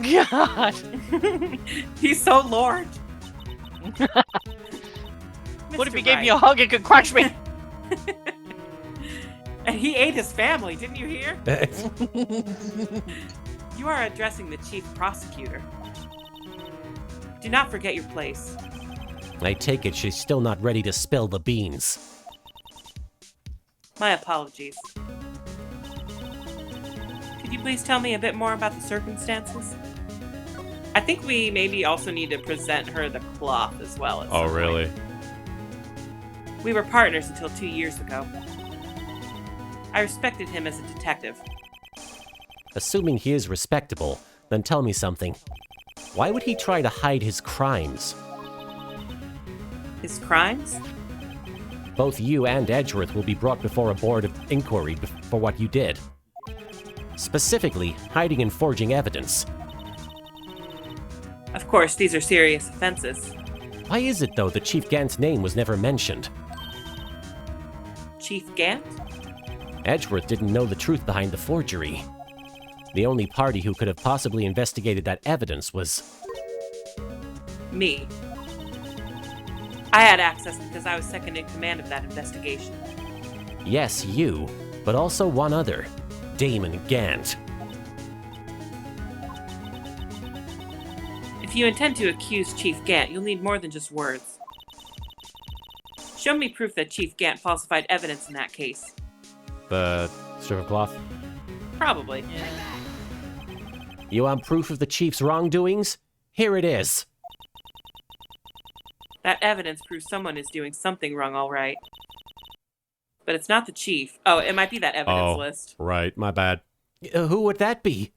[SPEAKER 6] God.
[SPEAKER 3] He's so large.
[SPEAKER 2] What if he
[SPEAKER 3] Mr.
[SPEAKER 2] gave me a
[SPEAKER 3] Wright.
[SPEAKER 2] hug and could crush me?
[SPEAKER 3] And he ate his family, didn't you hear? You are addressing the chief prosecutor. Do not forget your place.
[SPEAKER 1] I take it she's still not ready to spill the beans.
[SPEAKER 3] My apologies. Could you please tell me a bit more about the circumstances? I think we maybe also need to present her the cloth as well. At some point.
[SPEAKER 1] really?
[SPEAKER 3] We were partners until 2 years ago. I respected him as a detective.
[SPEAKER 1] Assuming he is respectable, then tell me something. Why would he try to hide his crimes?
[SPEAKER 3] His crimes?
[SPEAKER 1] Both you and Edgeworth will be brought before a board of inquiry for what you did. Specifically, hiding and forging evidence.
[SPEAKER 3] Of course, these are serious offenses.
[SPEAKER 1] Why is it, though, that Chief Gant's name was never mentioned?
[SPEAKER 3] Chief Gant?
[SPEAKER 1] Edgeworth didn't know the truth behind the forgery. The only party who could have possibly investigated that evidence was...
[SPEAKER 3] Me. I had access because I was second in command of that investigation.
[SPEAKER 1] Yes, you, but also one other, Damon Gant.
[SPEAKER 3] If you intend to accuse Chief Gant, you'll need more than just words. Show me proof that Chief Gant falsified evidence in that case.
[SPEAKER 1] The strip of cloth?
[SPEAKER 3] Probably.
[SPEAKER 1] You want proof of the chief's wrongdoings? Here it is.
[SPEAKER 3] That evidence proves someone is doing something wrong, all right. But it's not the chief. Oh, it might be that evidence list.
[SPEAKER 1] Right, my bad. Who would that be?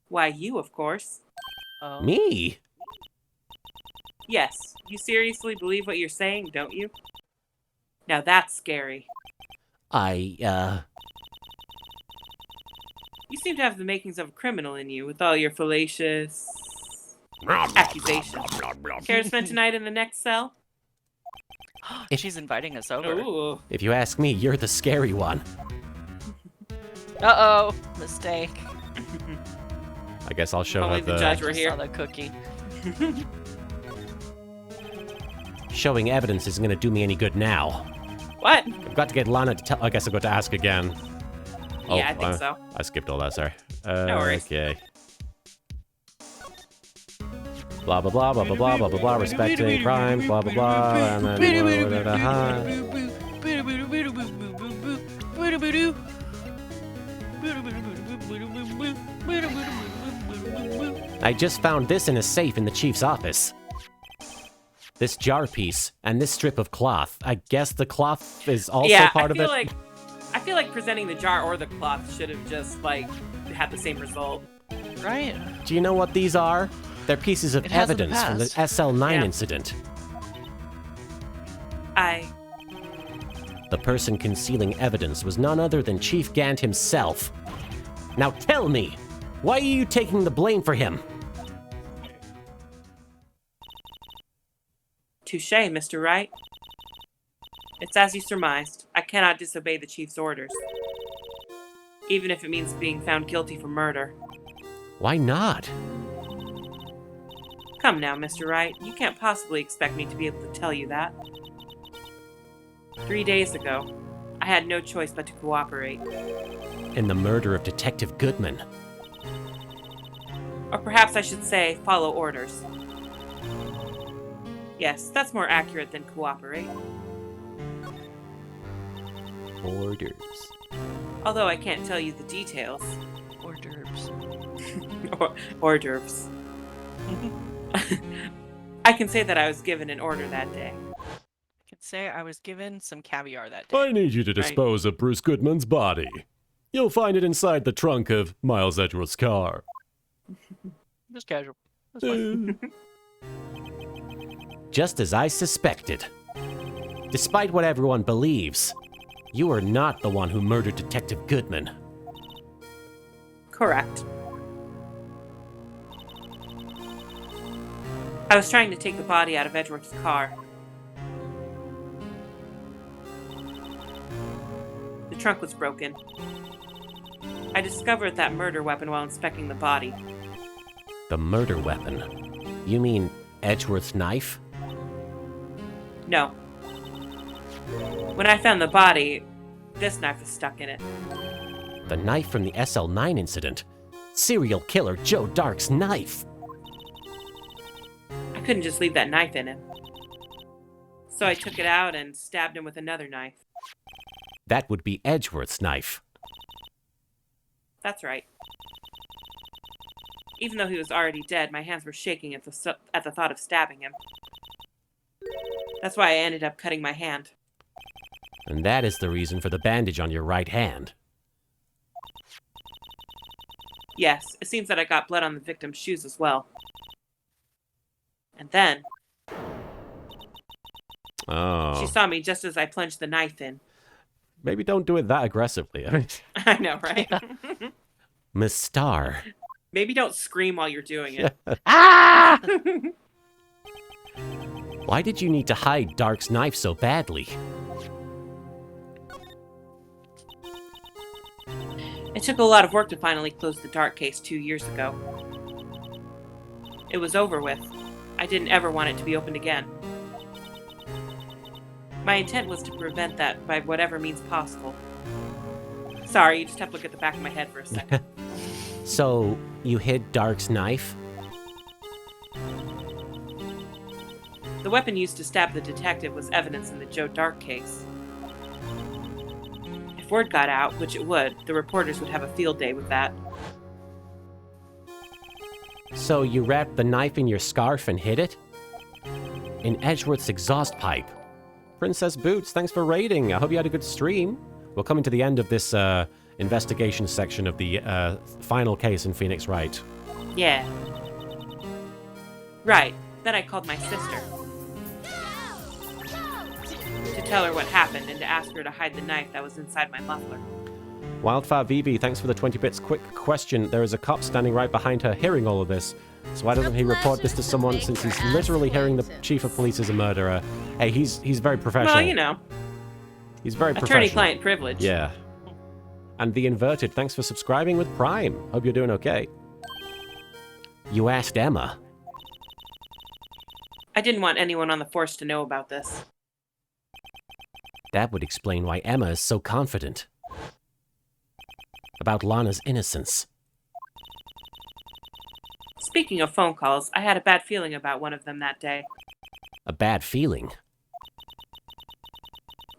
[SPEAKER 3] Why, you, of course.
[SPEAKER 2] Oh.
[SPEAKER 1] Me?
[SPEAKER 3] Yes, you seriously believe what you're saying, don't you? Now that's scary. You seem to have the makings of a criminal in you with all your fallacious accusations. Care to spend tonight in the next cell?
[SPEAKER 2] She's inviting us over.
[SPEAKER 3] Ooh.
[SPEAKER 1] If you ask me, you're the scary one.
[SPEAKER 2] Uh-oh. Mistake.
[SPEAKER 1] I guess I'll show
[SPEAKER 3] Only
[SPEAKER 1] her
[SPEAKER 3] the judge were
[SPEAKER 2] Just
[SPEAKER 3] here.
[SPEAKER 2] saw the cookie.
[SPEAKER 1] Showing evidence isn't going to do me any good now.
[SPEAKER 3] What?
[SPEAKER 1] I've got to get Lana to tell... I guess I've got to ask again.
[SPEAKER 3] Yeah, I think so.
[SPEAKER 1] I skipped all that, sorry.
[SPEAKER 3] No worries.
[SPEAKER 1] Okay. Blah, blah, blah, blah, blah, blah, blah, blah, blah, respecting crimes, blah, blah, blah, and then... I just found this in a safe in the chief's office. This jar piece and this strip of cloth. I guess the cloth is also part of it.
[SPEAKER 3] I feel like presenting the jar or the cloth should have just, like, had the same result.
[SPEAKER 2] Right.
[SPEAKER 1] Do you know what these are? They're pieces of
[SPEAKER 2] It has in the
[SPEAKER 1] evidence from the
[SPEAKER 2] past.
[SPEAKER 1] SL9
[SPEAKER 3] Yeah.
[SPEAKER 1] incident.
[SPEAKER 3] I...
[SPEAKER 1] The person concealing evidence was none other than Chief Gant himself. Now tell me, why are you taking the blame for him?
[SPEAKER 3] Touché, Mr. Wright. It's as you surmised. I cannot disobey the chief's orders. Even if it means being found guilty for murder.
[SPEAKER 1] Why not?
[SPEAKER 3] Come now, Mr. Wright. You can't possibly expect me to be able to tell you that. 3 days ago, I had no choice but to cooperate.
[SPEAKER 1] In the murder of Detective Goodman.
[SPEAKER 3] Or perhaps I should say, follow orders. Yes, that's more accurate than cooperate.
[SPEAKER 1] Orders.
[SPEAKER 3] Although I can't tell you the details.
[SPEAKER 2] Hors d'oeuvres.
[SPEAKER 3] Hors d'oeuvres. I can say that I was given an order that day.
[SPEAKER 2] I could say I was given some caviar that day.
[SPEAKER 5] I need you to dispose of Bruce Goodman's body. You'll find it inside the trunk of Miles Edgeworth's car.
[SPEAKER 2] Just casual. That's fine.
[SPEAKER 1] Just as I suspected. Despite what everyone believes, you are not the one who murdered Detective Goodman.
[SPEAKER 3] Correct. I was trying to take the body out of Edgeworth's car. The trunk was broken. I discovered that murder weapon while inspecting the body.
[SPEAKER 1] The murder weapon? You mean Edgeworth's knife?
[SPEAKER 3] No. When I found the body, this knife was stuck in it.
[SPEAKER 1] The knife from the SL9 incident. Serial killer Joe Dark's knife.
[SPEAKER 3] I couldn't just leave that knife in him. So I took it out and stabbed him with another knife.
[SPEAKER 1] That would be Edgeworth's knife.
[SPEAKER 3] That's right. Even though he was already dead, my hands were shaking at the thought of stabbing him. That's why I ended up cutting my hand.
[SPEAKER 1] And that is the reason for the bandage on your right hand.
[SPEAKER 3] Yes, it seems that I got blood on the victim's shoes as well. And then,
[SPEAKER 1] Oh.
[SPEAKER 3] she saw me just as I plunged the knife in.
[SPEAKER 1] Maybe don't do it that aggressively. I mean,
[SPEAKER 3] I know, right?
[SPEAKER 1] Miss Starr.
[SPEAKER 3] Maybe don't scream while you're doing it.
[SPEAKER 6] Ah!
[SPEAKER 1] Why did you need to hide Dark's knife so badly?
[SPEAKER 3] It took a lot of work to finally close the Dark case 2 years ago. It was over with. I didn't ever want it to be opened again. My intent was to prevent that by whatever means possible. Sorry, you just have to look at the back of my head for a second.
[SPEAKER 1] So, you hid Dark's knife?
[SPEAKER 3] The weapon used to stab the detective was evidence in the Joe Dark case. If word got out, which it would, the reporters would have a field day with that.
[SPEAKER 1] So you wrapped the knife in your scarf and hid it? In Edgeworth's exhaust pipe. Princess Boots, thanks for raiding. I hope you had a good stream. We're coming to the end of this investigation section of the final case in Phoenix Wright.
[SPEAKER 3] Yeah. Right. Then I called my sister. To tell her what happened and to ask her to hide the knife that was inside my muffler.
[SPEAKER 1] Wildfire VV, thanks for the 20 bits. Quick question. There is a cop standing right behind her hearing all of this. So why doesn't he report this to someone since he's literally hearing the chief of police is a murderer? Hey, he's very professional.
[SPEAKER 3] Well, you know,
[SPEAKER 1] He's very professional.
[SPEAKER 3] attorney-client privilege.
[SPEAKER 1] Yeah. And The Inverted, thanks for subscribing with Prime. Hope you're doing okay. You asked Emma.
[SPEAKER 3] I didn't want anyone on the force to know about this.
[SPEAKER 1] That would explain why Emma is so confident. About Lana's innocence.
[SPEAKER 3] Speaking of phone calls, I had a bad feeling about one of them that day.
[SPEAKER 1] A bad feeling.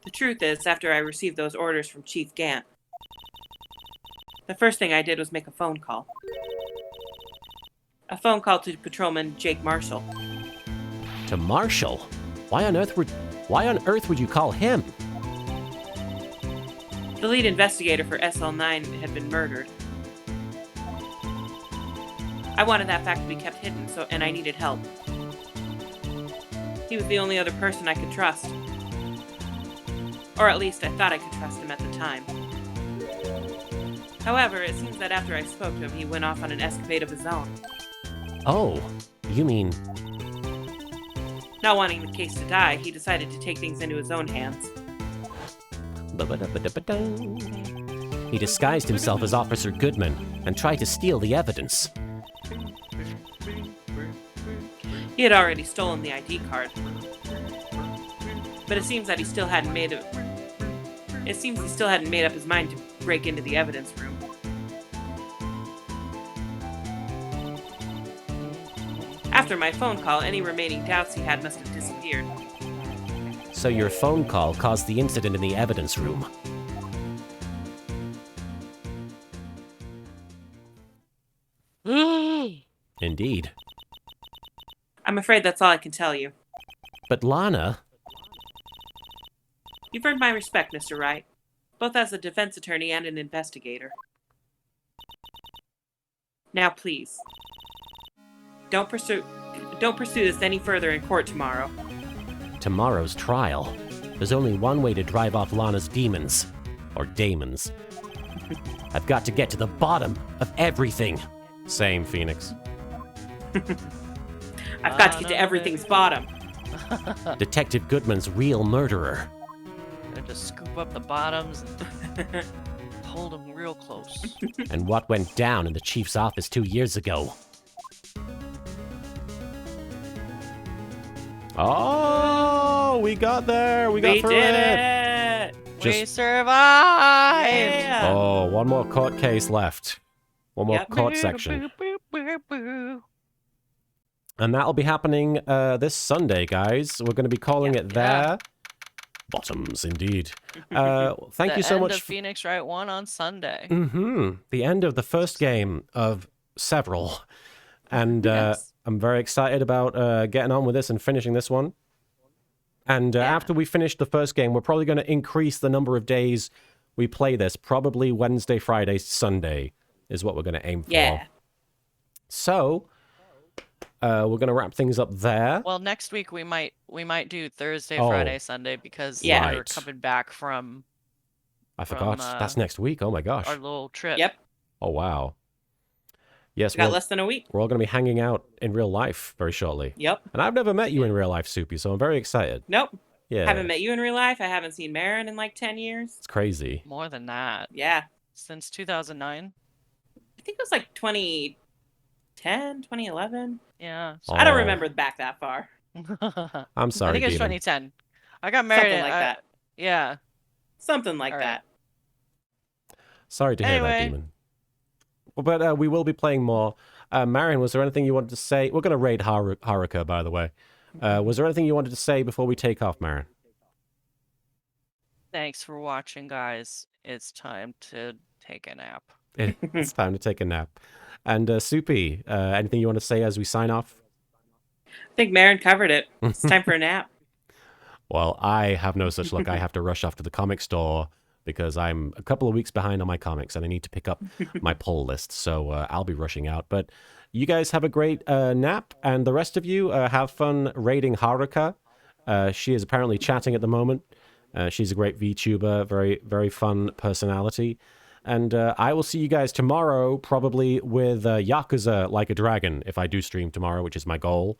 [SPEAKER 3] The truth is, after I received those orders from Chief Gant, the first thing I did was make a phone call. A phone call to Patrolman Jake Marshall.
[SPEAKER 1] To Marshall? Why on earth would you call him?
[SPEAKER 3] The lead investigator for SL9 had been murdered. I wanted that fact to be kept hidden, and I needed help. He was the only other person I could trust. Or at least I thought I could trust him at the time. However, it seems that after I spoke to him, he went off on an escapade of his own.
[SPEAKER 1] Oh, you mean...
[SPEAKER 3] Not wanting the case to die, he decided to take things into his own hands.
[SPEAKER 1] He disguised himself as Officer Goodman and tried to steal the evidence.
[SPEAKER 3] He had already stolen the ID card. But it seems he still hadn't made up his mind to break into the evidence room. After my phone call, any remaining doubts he had must have disappeared.
[SPEAKER 1] So your phone call caused the incident in the evidence room. Indeed.
[SPEAKER 3] I'm afraid that's all I can tell you.
[SPEAKER 1] But Lana...
[SPEAKER 3] You've earned my respect, Mr. Wright, both as a defense attorney and an investigator. Now, please, don't pursue this any further in court tomorrow.
[SPEAKER 1] Tomorrow's trial. There's only one way to drive off Lana's demons. Or daemons. I've got to get to the bottom of everything. Same, Phoenix.
[SPEAKER 3] I've got to get to everything's bottom.
[SPEAKER 1] Detective Goodman's real murderer.
[SPEAKER 2] Gonna just scoop up the bottoms and hold them real close.
[SPEAKER 1] And what went down in the chief's office 2 years ago. Oh, Oh, we got there. We got
[SPEAKER 3] We
[SPEAKER 1] through
[SPEAKER 3] did
[SPEAKER 1] it.
[SPEAKER 3] it.
[SPEAKER 2] We
[SPEAKER 1] Just
[SPEAKER 2] survived.
[SPEAKER 3] Yeah.
[SPEAKER 1] oh, one more court case left. One more
[SPEAKER 3] Yep.
[SPEAKER 1] court section.
[SPEAKER 2] Boo, boo, boo, boo.
[SPEAKER 1] And that'll be happening this Sunday, guys. We're going to be calling it there. Bottoms, indeed. Thank
[SPEAKER 2] The
[SPEAKER 1] you so
[SPEAKER 2] end
[SPEAKER 1] much.
[SPEAKER 2] of Phoenix Wright 1 on Sunday.
[SPEAKER 1] The end of the first game of several. And
[SPEAKER 3] Yes.
[SPEAKER 1] I'm very excited about getting on with this and finishing this one. And
[SPEAKER 3] Yeah.
[SPEAKER 1] after we finish the first game, we're probably going to increase the number of days we play this. Probably Wednesday, Friday, Sunday is what we're going to aim for.
[SPEAKER 3] Yeah.
[SPEAKER 1] So, we're going to wrap things up there.
[SPEAKER 2] Well, next week we might do Thursday,
[SPEAKER 1] Oh.
[SPEAKER 2] Friday, Sunday because
[SPEAKER 3] Yeah.
[SPEAKER 2] we're
[SPEAKER 1] Right.
[SPEAKER 2] coming back from
[SPEAKER 1] I forgot.
[SPEAKER 2] from,
[SPEAKER 1] That's next week. Oh my gosh.
[SPEAKER 2] our little trip.
[SPEAKER 3] Yep.
[SPEAKER 1] Oh wow. Yes,
[SPEAKER 3] We got
[SPEAKER 1] we're,
[SPEAKER 3] less than a week.
[SPEAKER 1] we're all going to be hanging out in real life very shortly.
[SPEAKER 3] Yep.
[SPEAKER 1] And I've never met you in real life, Soupy, so I'm very excited.
[SPEAKER 3] Nope.
[SPEAKER 1] Yeah.
[SPEAKER 3] Haven't met you in real life. I haven't seen Marin in like 10 years.
[SPEAKER 1] It's crazy.
[SPEAKER 2] More than that.
[SPEAKER 3] Yeah.
[SPEAKER 2] Since 2009.
[SPEAKER 3] I think it was like 2010, 2011.
[SPEAKER 2] Yeah.
[SPEAKER 3] I don't
[SPEAKER 1] Oh.
[SPEAKER 3] remember back that far.
[SPEAKER 1] I'm sorry,
[SPEAKER 2] I think it was
[SPEAKER 1] Demon.
[SPEAKER 2] 2010. I got married
[SPEAKER 3] Something like that.
[SPEAKER 2] Yeah.
[SPEAKER 3] Something like
[SPEAKER 2] All right.
[SPEAKER 3] that.
[SPEAKER 1] Sorry to hear that,
[SPEAKER 2] Anyway.
[SPEAKER 1] Demon. Well, but we will be playing more. Marin, was there anything you wanted to say? We're going to raid Haruka, by the way. Was there anything you wanted to say before we take off, Marin?
[SPEAKER 2] Thanks for watching, guys. It's time to take a nap.
[SPEAKER 1] It's time to take a nap. And Soupy, anything you want to say as we sign off?
[SPEAKER 3] I think Marin covered it. It's time for a nap.
[SPEAKER 1] Well, I have no such luck. I have to rush off to the comic store because I'm a couple of weeks behind on my comics and I need to pick up my pull list. So I'll be rushing out. But you guys have a great nap, and the rest of you have fun raiding Haruka. She is apparently chatting at the moment. She's a great VTuber, very, very fun personality. And I will see you guys tomorrow, probably with Yakuza Like a Dragon, if I do stream tomorrow, which is my goal.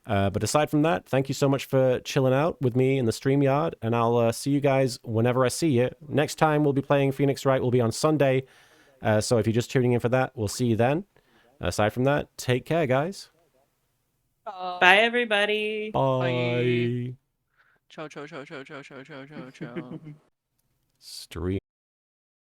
[SPEAKER 1] But aside from that, thank you so much for chilling out with me in the StreamYard, and I'll see you guys whenever I see you. Next time we'll be playing Phoenix Wright will be on Sunday, so if you're just tuning in for that, we'll see you then. Aside from that, take care, guys.
[SPEAKER 3] Bye, everybody.
[SPEAKER 1] Bye.
[SPEAKER 2] Cho cho cho cho cho cho cho cho cho.
[SPEAKER 1] Stream.